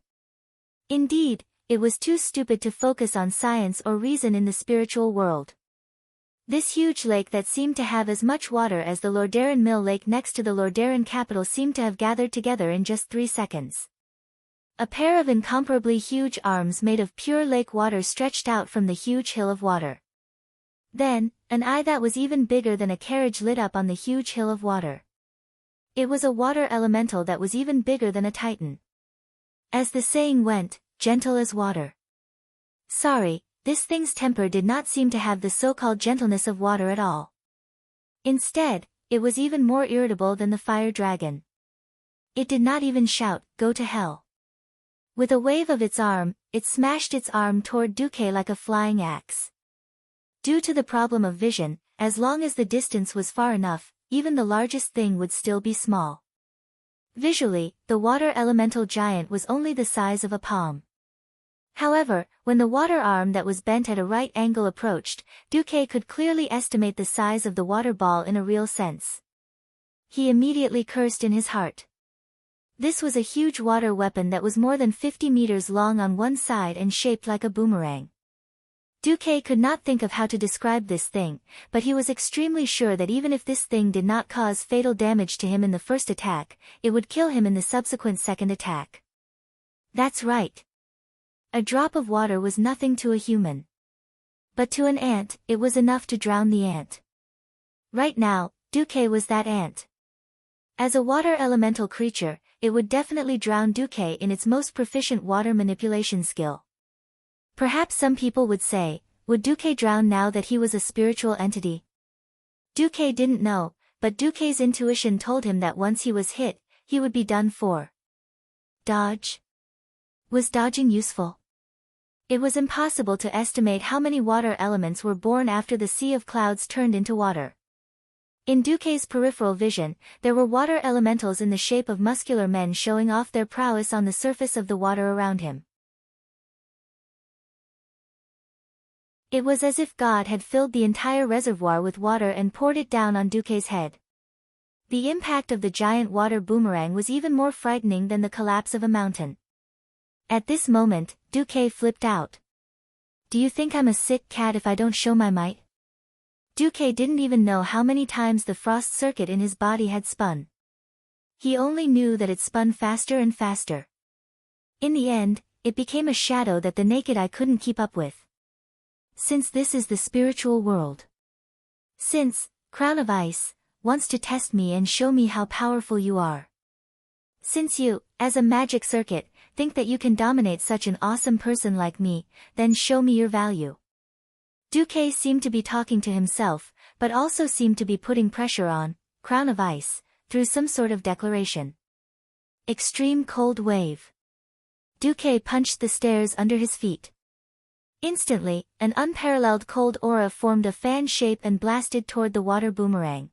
Indeed, it was too stupid to focus on science or reason in the spiritual world. This huge lake that seemed to have as much water as the Lordaeron Mill Lake next to the Lordaeron capital seemed to have gathered together in just 3 seconds. A pair of incomparably huge arms made of pure lake water stretched out from the huge hill of water. Then, an eye that was even bigger than a carriage lit up on the huge hill of water. It was a water elemental that was even bigger than a titan. As the saying went, gentle as water. Sorry, this thing's temper did not seem to have the so-called gentleness of water at all. Instead, it was even more irritable than the fire dragon. It did not even shout, "Go to hell." With a wave of its arm, it smashed its arm toward Duque like a flying axe. Due to the problem of vision, as long as the distance was far enough, even the largest thing would still be small. Visually, the water elemental giant was only the size of a palm. However, when the water arm that was bent at a right angle approached, Duque could clearly estimate the size of the water ball in a real sense. He immediately cursed in his heart. This was a huge water weapon that was more than 50 meters long on one side and shaped like a boomerang. Duque could not think of how to describe this thing, but he was extremely sure that even if this thing did not cause fatal damage to him in the first attack, it would kill him in the subsequent second attack. That's right. A drop of water was nothing to a human. But to an ant, it was enough to drown the ant. Right now, Duque was that ant. As a water elemental creature, it would definitely drown Duque in its most proficient water manipulation skill. Perhaps some people would say, would Duque drown now that he was a spiritual entity? Duque didn't know, but Duque's intuition told him that once he was hit, he would be done for. Dodge? Was dodging useful? It was impossible to estimate how many water elements were born after the sea of clouds turned into water. In Duque's peripheral vision, there were water elementals in the shape of muscular men showing off their prowess on the surface of the water around him. It was as if God had filled the entire reservoir with water and poured it down on Duque's head. The impact of the giant water boomerang was even more frightening than the collapse of a mountain. At this moment, Duque flipped out. Do you think I'm a sick cat if I don't show my might? Duque didn't even know how many times the frost circuit in his body had spun. He only knew that it spun faster and faster. In the end, it became a shadow that the naked eye couldn't keep up with. Since this is the spiritual world. Since, Crown of Ice, wants to test me and show me how powerful you are. Since you, as a magic circuit, think that you can dominate such an awesome person like me, then show me your value. Duque seemed to be talking to himself, but also seemed to be putting pressure on, Crown of Ice, through some sort of declaration. Extreme cold wave. Duque punched the stairs under his feet. Instantly, an unparalleled cold aura formed a fan shape and blasted toward the water boomerang.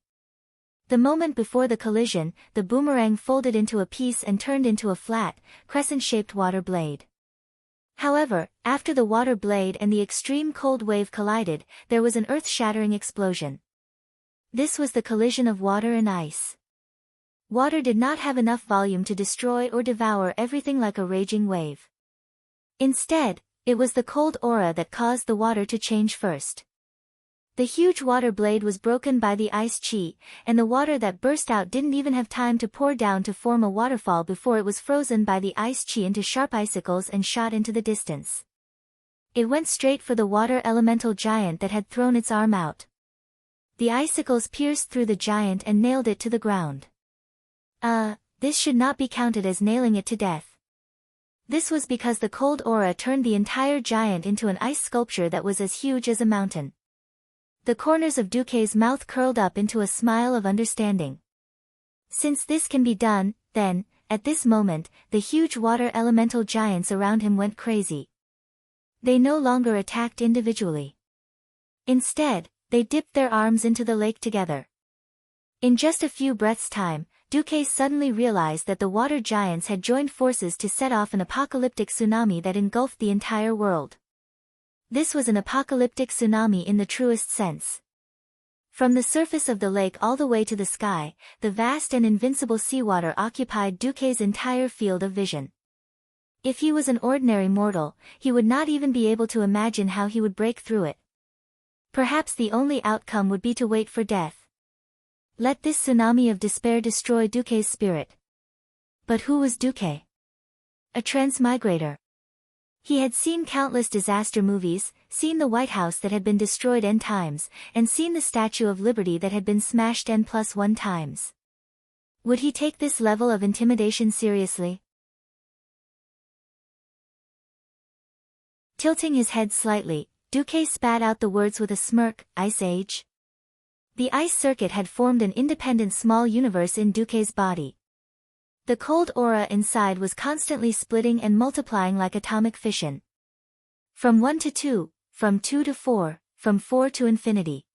The moment before the collision, the boomerang folded into a piece and turned into a flat, crescent-shaped water blade. However, after the water blade and the extreme cold wave collided, there was an earth-shattering explosion. This was the collision of water and ice. Water did not have enough volume to destroy or devour everything like a raging wave. Instead, it was the cold aura that caused the water to change first. The huge water blade was broken by the ice chi, and the water that burst out didn't even have time to pour down to form a waterfall before it was frozen by the ice chi into sharp icicles and shot into the distance. It went straight for the water elemental giant that had thrown its arm out. The icicles pierced through the giant and nailed it to the ground. This should not be counted as nailing it to death. This was because the cold aura turned the entire giant into an ice sculpture that was as huge as a mountain. The corners of Duque's mouth curled up into a smile of understanding. Since this can be done, then, at this moment, the huge water elemental giants around him went crazy. They no longer attacked individually. Instead, they dipped their arms into the lake together. In just a few breaths' time, Duque suddenly realized that the water giants had joined forces to set off an apocalyptic tsunami that engulfed the entire world. This was an apocalyptic tsunami in the truest sense. From the surface of the lake all the way to the sky, the vast and invincible seawater occupied Duque's entire field of vision. If he was an ordinary mortal, he would not even be able to imagine how he would break through it. Perhaps the only outcome would be to wait for death. Let this tsunami of despair destroy Duque's spirit. But who was Duque? A transmigrator. He had seen countless disaster movies, seen the White House that had been destroyed n times, and seen the Statue of Liberty that had been smashed n+1 times. Would he take this level of intimidation seriously? Tilting his head slightly, Duque spat out the words with a smirk, Ice Age. The ice circuit had formed an independent small universe in Duque's body. The cold aura inside was constantly splitting and multiplying like atomic fission. From 1 to 2, from 2 to 4, from 4 to infinity.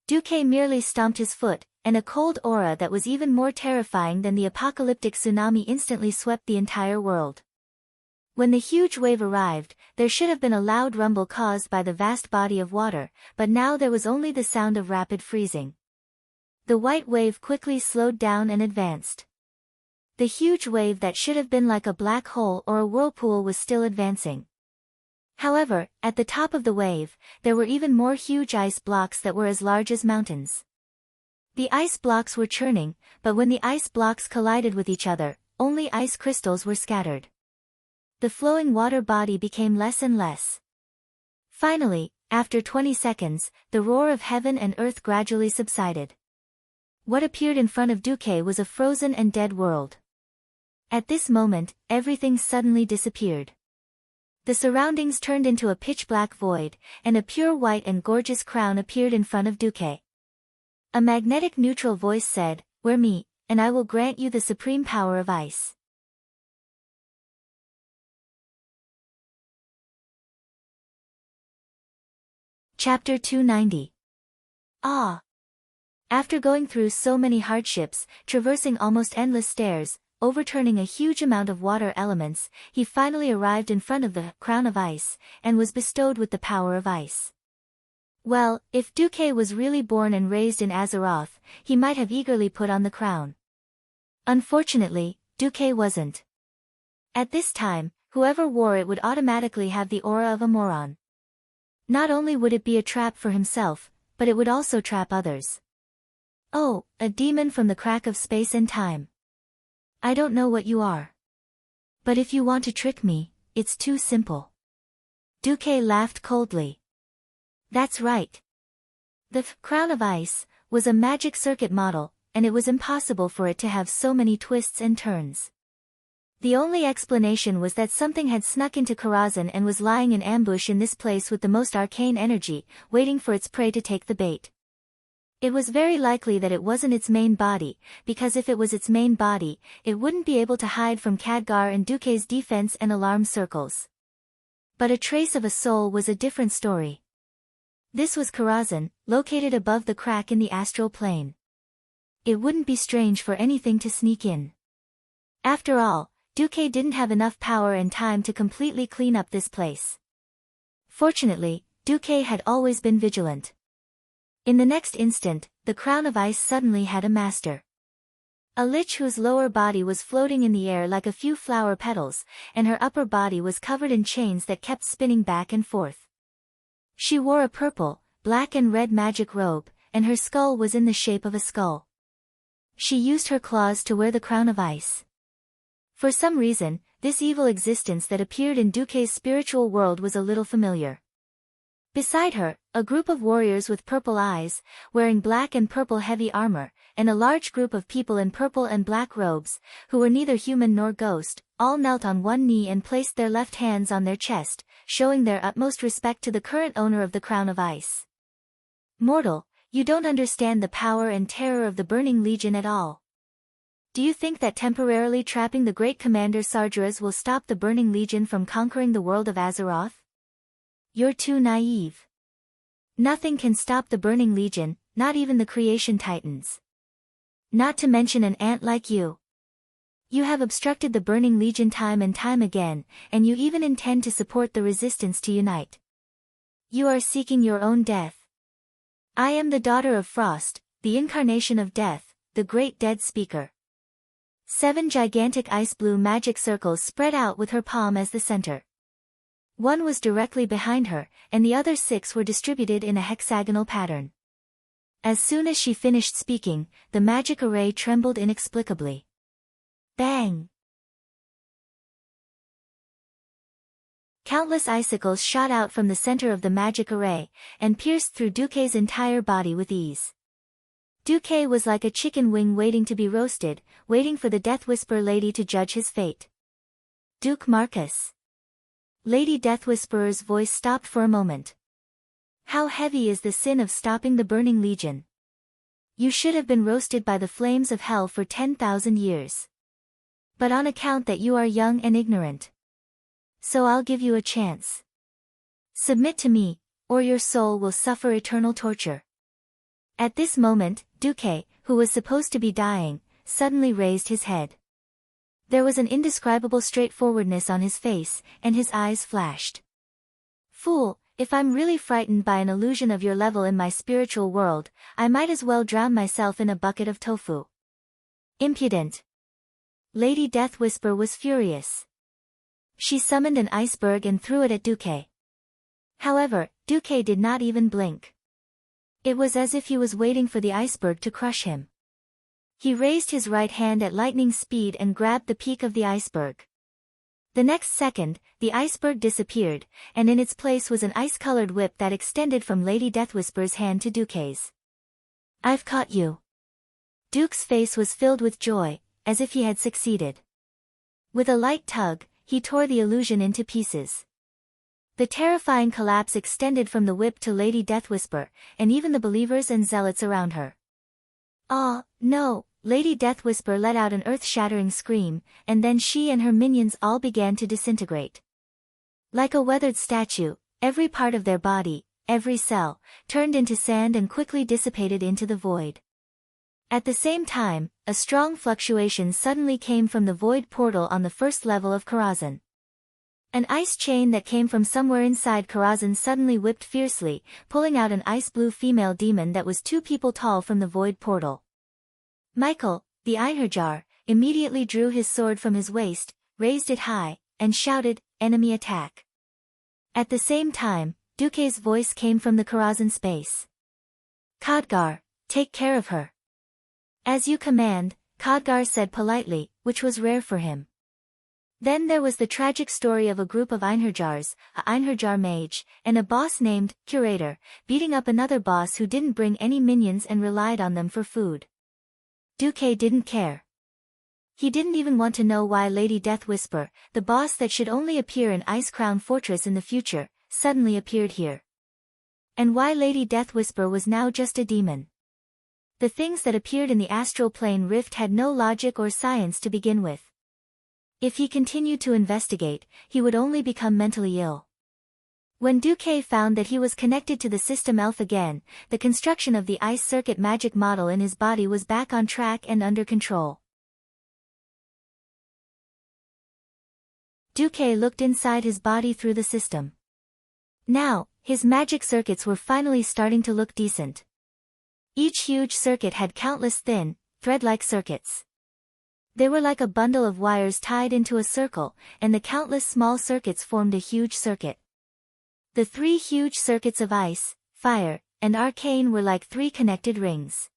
Duque merely stomped his foot, and a cold aura that was even more terrifying than the apocalyptic tsunami instantly swept the entire world. When the huge wave arrived, there should have been a loud rumble caused by the vast body of water, but now there was only the sound of rapid freezing. The white wave quickly slowed down and advanced. The huge wave that should have been like a black hole or a whirlpool was still advancing. However, at the top of the wave, there were even more huge ice blocks that were as large as mountains. The ice blocks were churning, but when the ice blocks collided with each other, only ice crystals were scattered. The flowing water body became less and less. Finally, after 20 seconds, the roar of heaven and earth gradually subsided. What appeared in front of Duque was a frozen and dead world. At this moment, everything suddenly disappeared. The surroundings turned into a pitch-black void, and a pure white and gorgeous crown appeared in front of Duque. A magnetic neutral voice said, "Wear me, and I will grant you the supreme power of ice." Chapter 290. After going through so many hardships, traversing almost endless stairs, overturning a huge amount of water elements, he finally arrived in front of the Crown of Ice, and was bestowed with the power of ice. Well, if Duque was really born and raised in Azeroth, he might have eagerly put on the crown. Unfortunately, Duque wasn't. At this time, Whoever wore it would automatically have the aura of a moron. Not only would it be a trap for himself, but it would also trap others. Oh, a demon from the crack of space and time. I don't know what you are. But if you want to trick me, it's too simple. Duque laughed coldly. That's right. The Crown of Ice was a magic circuit model, and it was impossible for it to have so many twists and turns. The only explanation was that something had snuck into Karazhan and was lying in ambush in this place with the most arcane energy, waiting for its prey to take the bait. It was very likely that it wasn't its main body, because if it was its main body, it wouldn't be able to hide from Khadgar and Duque's defense and alarm circles. But a trace of a soul was a different story. This was Karazhan, located above the crack in the astral plane. It wouldn't be strange for anything to sneak in. After all, Duque didn't have enough power and time to completely clean up this place. Fortunately, Duque had always been vigilant. In the next instant, the Crown of Ice suddenly had a master. A lich whose lower body was floating in the air like a few flower petals, and her upper body was covered in chains that kept spinning back and forth. She wore a purple, black and red magic robe, and her skull was in the shape of a skull. She used her claws to wear the Crown of Ice. For some reason, this evil existence that appeared in Duque's spiritual world was a little familiar. Beside her, a group of warriors with purple eyes, wearing black and purple heavy armor, and a large group of people in purple and black robes, who were neither human nor ghost, all knelt on one knee and placed their left hands on their chest, showing their utmost respect to the current owner of the Crown of Ice. Mortal, you don't understand the power and terror of the Burning Legion at all. Do you think that temporarily trapping the great commander Sargeras will stop the Burning Legion from conquering the world of Azeroth? You're too naive. Nothing can stop the Burning Legion, not even the Creation Titans. Not to mention an ant like you. You have obstructed the Burning Legion time and time again, and you even intend to support the resistance to unite. You are seeking your own death. I am the daughter of Frost, the incarnation of death, the great dead speaker. 7 gigantic ice-blue magic circles spread out with her palm as the center. One was directly behind her, and the other 6 were distributed in a hexagonal pattern. As soon as she finished speaking, the magic array trembled inexplicably. Bang! Countless icicles shot out from the center of the magic array, and pierced through Duque's entire body with ease. Duque was like a chicken wing waiting to be roasted, waiting for the Death Whisperer lady to judge his fate. Duke Marcus. Lady Death Whisperer's voice stopped for a moment. How heavy is the sin of stopping the Burning Legion? You should have been roasted by the flames of hell for 10,000 years. But on account that you are young and ignorant. So I'll give you a chance. Submit to me, or your soul will suffer eternal torture. At this moment, Duque, who was supposed to be dying, suddenly raised his head. There was an indescribable straightforwardness on his face, and his eyes flashed. Fool, if I'm really frightened by an illusion of your level in my spiritual world, I might as well drown myself in a bucket of tofu. Impudent. Lady Death Whisper was furious. She summoned an iceberg and threw it at Duque. However, Duque did not even blink. It was as if he was waiting for the iceberg to crush him. He raised his right hand at lightning speed and grabbed the peak of the iceberg. The next second, the iceberg disappeared, and in its place was an ice-colored whip that extended from Lady Deathwhisper's hand to Duque's. I've caught you. Duke's face was filled with joy, as if he had succeeded. With a light tug, he tore the illusion into pieces. The terrifying collapse extended from the whip to Lady Deathwhisper, and even the believers and zealots around her. Ah, no! Lady Deathwhisper let out an earth-shattering scream, and then she and her minions all began to disintegrate. Like a weathered statue, every part of their body, every cell, turned into sand and quickly dissipated into the void. At the same time, a strong fluctuation suddenly came from the void portal on the first level of Karazhan. An ice chain that came from somewhere inside Karazhan suddenly whipped fiercely, pulling out an ice-blue female demon that was 2 people tall from the void portal. Michael, the Einherjar, immediately drew his sword from his waist, raised it high, and shouted, "Enemy attack." At the same time, Duke's voice came from the Karazhan space. "Khadgar, take care of her." "As you command," Khadgar said politely, which was rare for him. Then there was the tragic story of a group of Einherjars, a Einherjar mage, and a boss named Curator, beating up another boss who didn't bring any minions and relied on them for food. Duke didn't care. He didn't even want to know why Lady Deathwhisper, the boss that should only appear in Ice Crown Fortress in the future, suddenly appeared here. And why Lady Deathwhisper was now just a demon. The things that appeared in the astral plane rift had no logic or science to begin with. If he continued to investigate, he would only become mentally ill. When Duque found that he was connected to the system elf again, the construction of the ice circuit magic model in his body was back on track and under control. Duque looked inside his body through the system. Now, his magic circuits were finally starting to look decent. Each huge circuit had countless thin, thread-like circuits. They were like a bundle of wires tied into a circle, and the countless small circuits formed a huge circuit. The three huge circuits of ice, fire, and arcane were like three connected rings.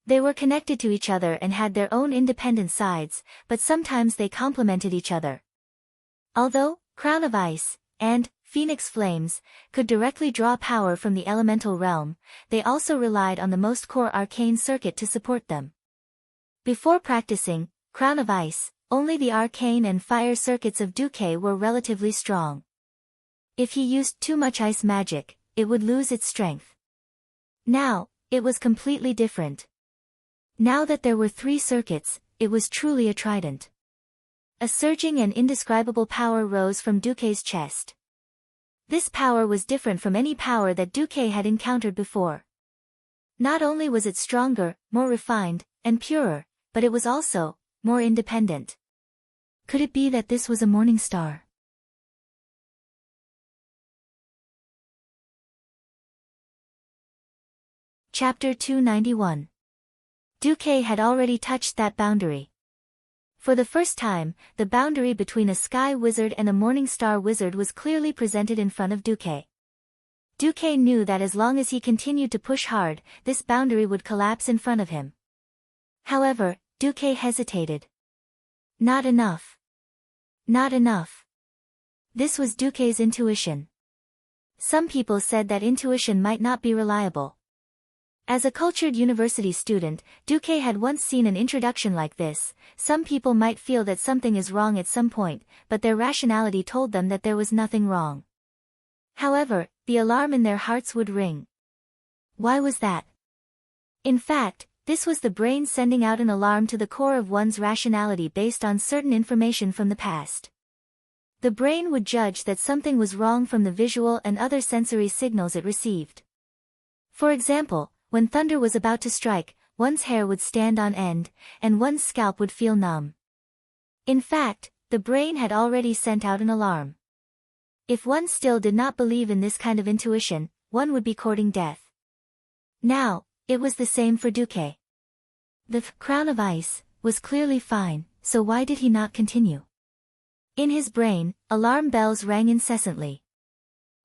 They were connected to each other and had their own independent sides, but sometimes they complemented each other. Although Crown of Ice and Phoenix Flames could directly draw power from the elemental realm, they also relied on the most core arcane circuit to support them. Before practicing Crown of Ice, only the arcane and fire circuits of Duque were relatively strong. If he used too much ice magic, it would lose its strength. Now, it was completely different. Now that there were three circuits, it was truly a trident. A surging and indescribable power rose from Duque's chest. This power was different from any power that Duque had encountered before. Not only was it stronger, more refined, and purer, but it was also more independent. Could it be that this was a morning star? Chapter 291. Duque had already touched that boundary. For the first time, the boundary between a sky wizard and a morning star wizard was clearly presented in front of Duque. Duque knew that as long as he continued to push hard, this boundary would collapse in front of him. However, Duque hesitated. Not enough. Not enough. This was Duque's intuition. Some people said that intuition might not be reliable. As a cultured university student, Duque had once seen an introduction like this. Some people might feel that something is wrong at some point, but their rationality told them that there was nothing wrong. However, the alarm in their hearts would ring. Why was that? In fact, this was the brain sending out an alarm to the core of one's rationality based on certain information from the past. The brain would judge that something was wrong from the visual and other sensory signals it received. For example, when thunder was about to strike, one's hair would stand on end, and one's scalp would feel numb. In fact, the brain had already sent out an alarm. If one still did not believe in this kind of intuition, one would be courting death. Now, it was the same for Duque. The Crown of Ice was clearly fine, so why did he not continue? In his brain, alarm bells rang incessantly.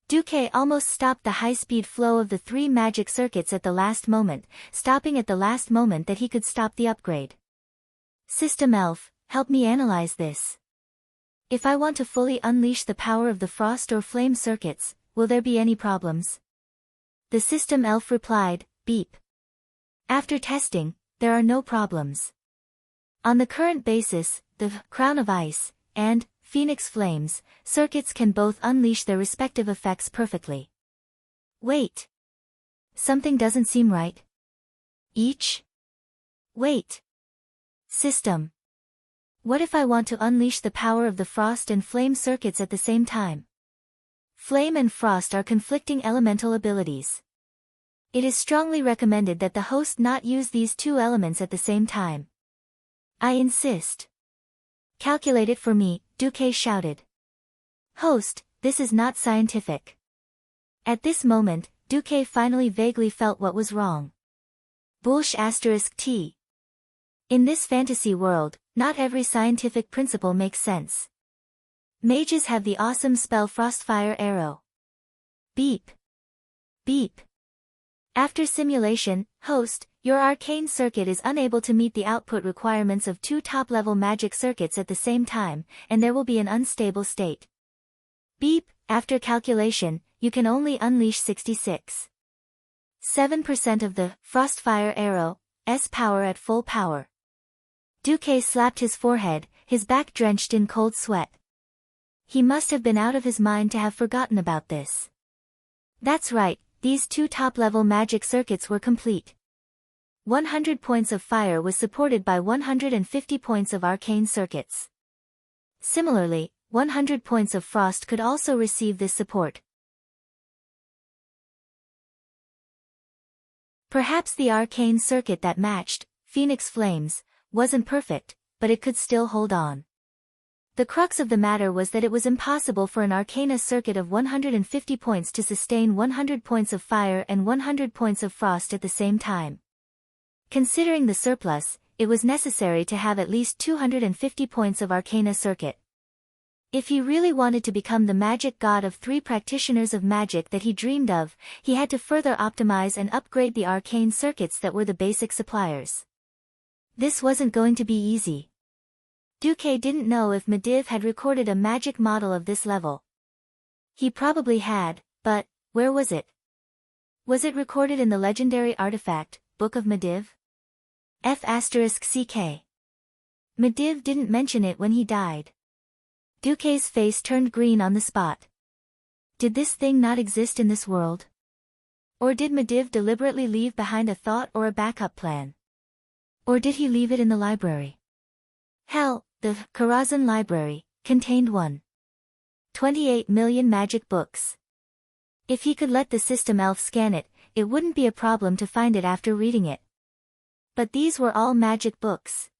Duque almost stopped the high-speed flow of the three magic circuits at the last moment, stopping at the last moment that he could stop the upgrade. System Elf, help me analyze this. If I want to fully unleash the power of the frost or flame circuits, will there be any problems? The System Elf replied, beep. After testing, there are no problems. On the current basis, the Crown of Ice and Phoenix Flames circuits can both unleash their respective effects perfectly. Wait. Something doesn't seem right. Each? Wait. System. What if I want to unleash the power of the frost and flame circuits at the same time? Flame and frost are conflicting elemental abilities. It is strongly recommended that the host not use these two elements at the same time. I insist. Calculate it for me, Duque shouted. Host, this is not scientific. At this moment, Duque finally vaguely felt what was wrong. Bullsh *T. In this fantasy world, not every scientific principle makes sense. Mages have the awesome spell Frostfire Arrow. Beep. Beep. After simulation, host, your arcane circuit is unable to meet the output requirements of 2 top-level magic circuits at the same time, and there will be an unstable state. Beep, after calculation, you can only unleash 66.7% of the Frostfire Arrow's power at full power. Duque slapped his forehead, his back drenched in cold sweat. He must have been out of his mind to have forgotten about this. That's right, these 2 top-level magic circuits were complete. 100 points of fire was supported by 150 points of arcane circuits. Similarly, 100 points of frost could also receive this support. Perhaps the arcane circuit that matched, Phoenix Flames, wasn't perfect, but it could still hold on. The crux of the matter was that it was impossible for an arcana circuit of 150 points to sustain 100 points of fire and 100 points of frost at the same time. Considering the surplus, it was necessary to have at least 250 points of arcana circuit. If he really wanted to become the magic god of 3 practitioners of magic that he dreamed of, he had to further optimize and upgrade the arcane circuits that were the basic suppliers. This wasn't going to be easy. Duque didn't know if Medivh had recorded a magic model of this level. He probably had, but where was it? Was it recorded in the legendary artifact, Book of Medivh? F***ck. Medivh didn't mention it when he died. Duque's face turned green on the spot. Did this thing not exist in this world? Or did Medivh deliberately leave behind a thought or a backup plan? Or did he leave it in the library? Hell, the Karazhan library contained 1.28 million magic books. If he could let the system elf scan it, it wouldn't be a problem to find it after reading it. But these were all magic books.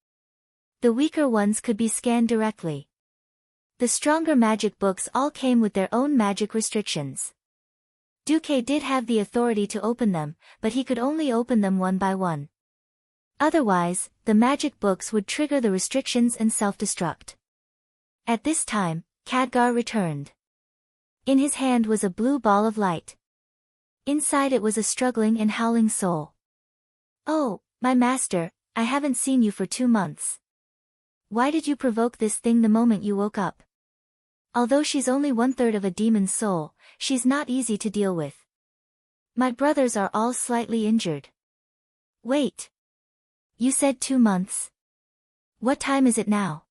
The weaker ones could be scanned directly. The stronger magic books all came with their own magic restrictions. Duque did have the authority to open them, but he could only open them one by one. Otherwise, the magic books would trigger the restrictions and self-destruct. At this time, Khadgar returned. In his hand was a blue ball of light. Inside it was a struggling and howling soul. "Oh, my master, I haven't seen you for 2 months. Why did you provoke this thing the moment you woke up? Although she's only 1/3 of a demon's soul, she's not easy to deal with. My brothers are all slightly injured." "Wait. You said 2 months? What time is it now?"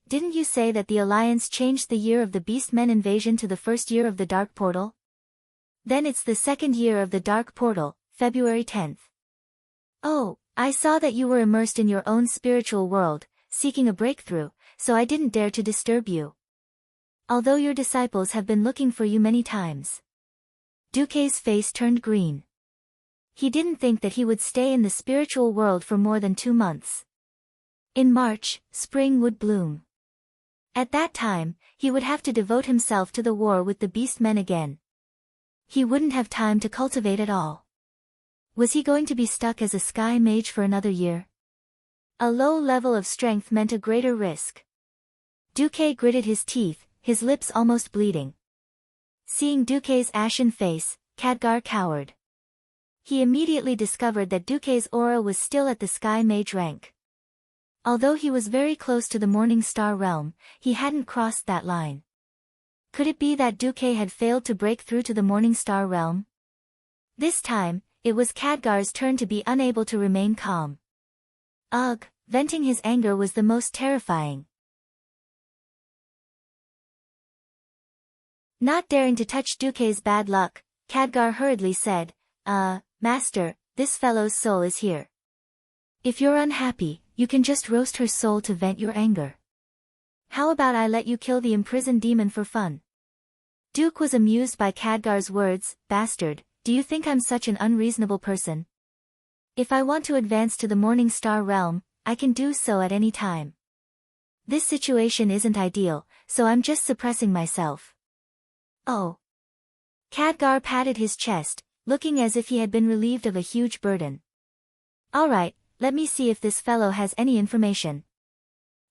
Didn't you say that the Alliance changed the year of the Beastmen invasion to the first year of the Dark Portal? Then it's the 2nd year of the Dark Portal, February 10th. Oh, I saw that you were immersed in your own spiritual world, seeking a breakthrough, so I didn't dare to disturb you. Although your disciples have been looking for you many times. Duque's face turned green. He didn't think that he would stay in the spiritual world for more than 2 months. In March, spring would bloom. At that time, he would have to devote himself to the war with the Beastmen again. He wouldn't have time to cultivate at all. Was he going to be stuck as a sky mage for another year? A low level of strength meant a greater risk. Duque gritted his teeth, his lips almost bleeding. Seeing Duque's ashen face, Khadgar cowered. He immediately discovered that Duque's aura was still at the Sky Mage rank. Although he was very close to the Morning Star realm, he hadn't crossed that line. Could it be that Duque had failed to break through to the Morning Star realm? This time, it was Khadgar's turn to be unable to remain calm. Ugh, venting his anger was the most terrifying. Not daring to touch Duque's bad luck, Khadgar hurriedly said, Master, this fellow's soul is here. If you're unhappy, you can just roast her soul to vent your anger. How about I let you kill the imprisoned demon for fun?" Duke was amused by Khadgar's words. "Bastard, do you think I'm such an unreasonable person? If I want to advance to the Morning Star realm, I can do so at any time. This situation isn't ideal, so I'm just suppressing myself." "Oh." Khadgar patted his chest, looking as if he had been relieved of a huge burden. "All right, let me see if this fellow has any information."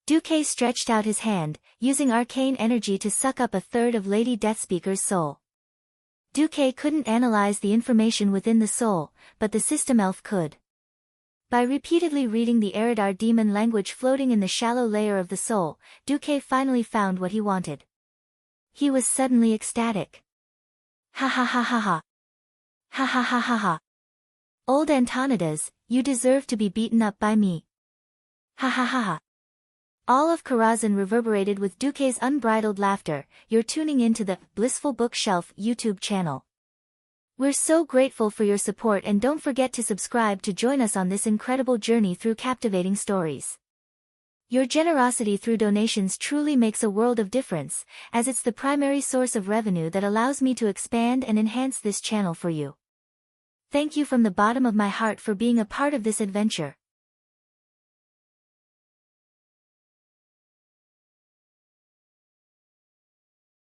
Duque stretched out his hand, using arcane energy to suck up a third of Lady Deathspeaker's soul. Duque couldn't analyze the information within the soul, but the system elf could. By repeatedly reading the Eridar demon language floating in the shallow layer of the soul, Duque finally found what he wanted. He was suddenly ecstatic. Ha ha ha ha ha. Ha ha ha ha ha. Old Antonidas, you deserve to be beaten up by me. Ha ha ha ha. All of Karazhan reverberated with Duque's unbridled laughter. You're tuning into the Blissful Bookshelf YouTube channel. We're so grateful for your support, and don't forget to subscribe to join us on this incredible journey through captivating stories. Your generosity through donations truly makes a world of difference, as it's the primary source of revenue that allows me to expand and enhance this channel for you. Thank you from the bottom of my heart for being a part of this adventure.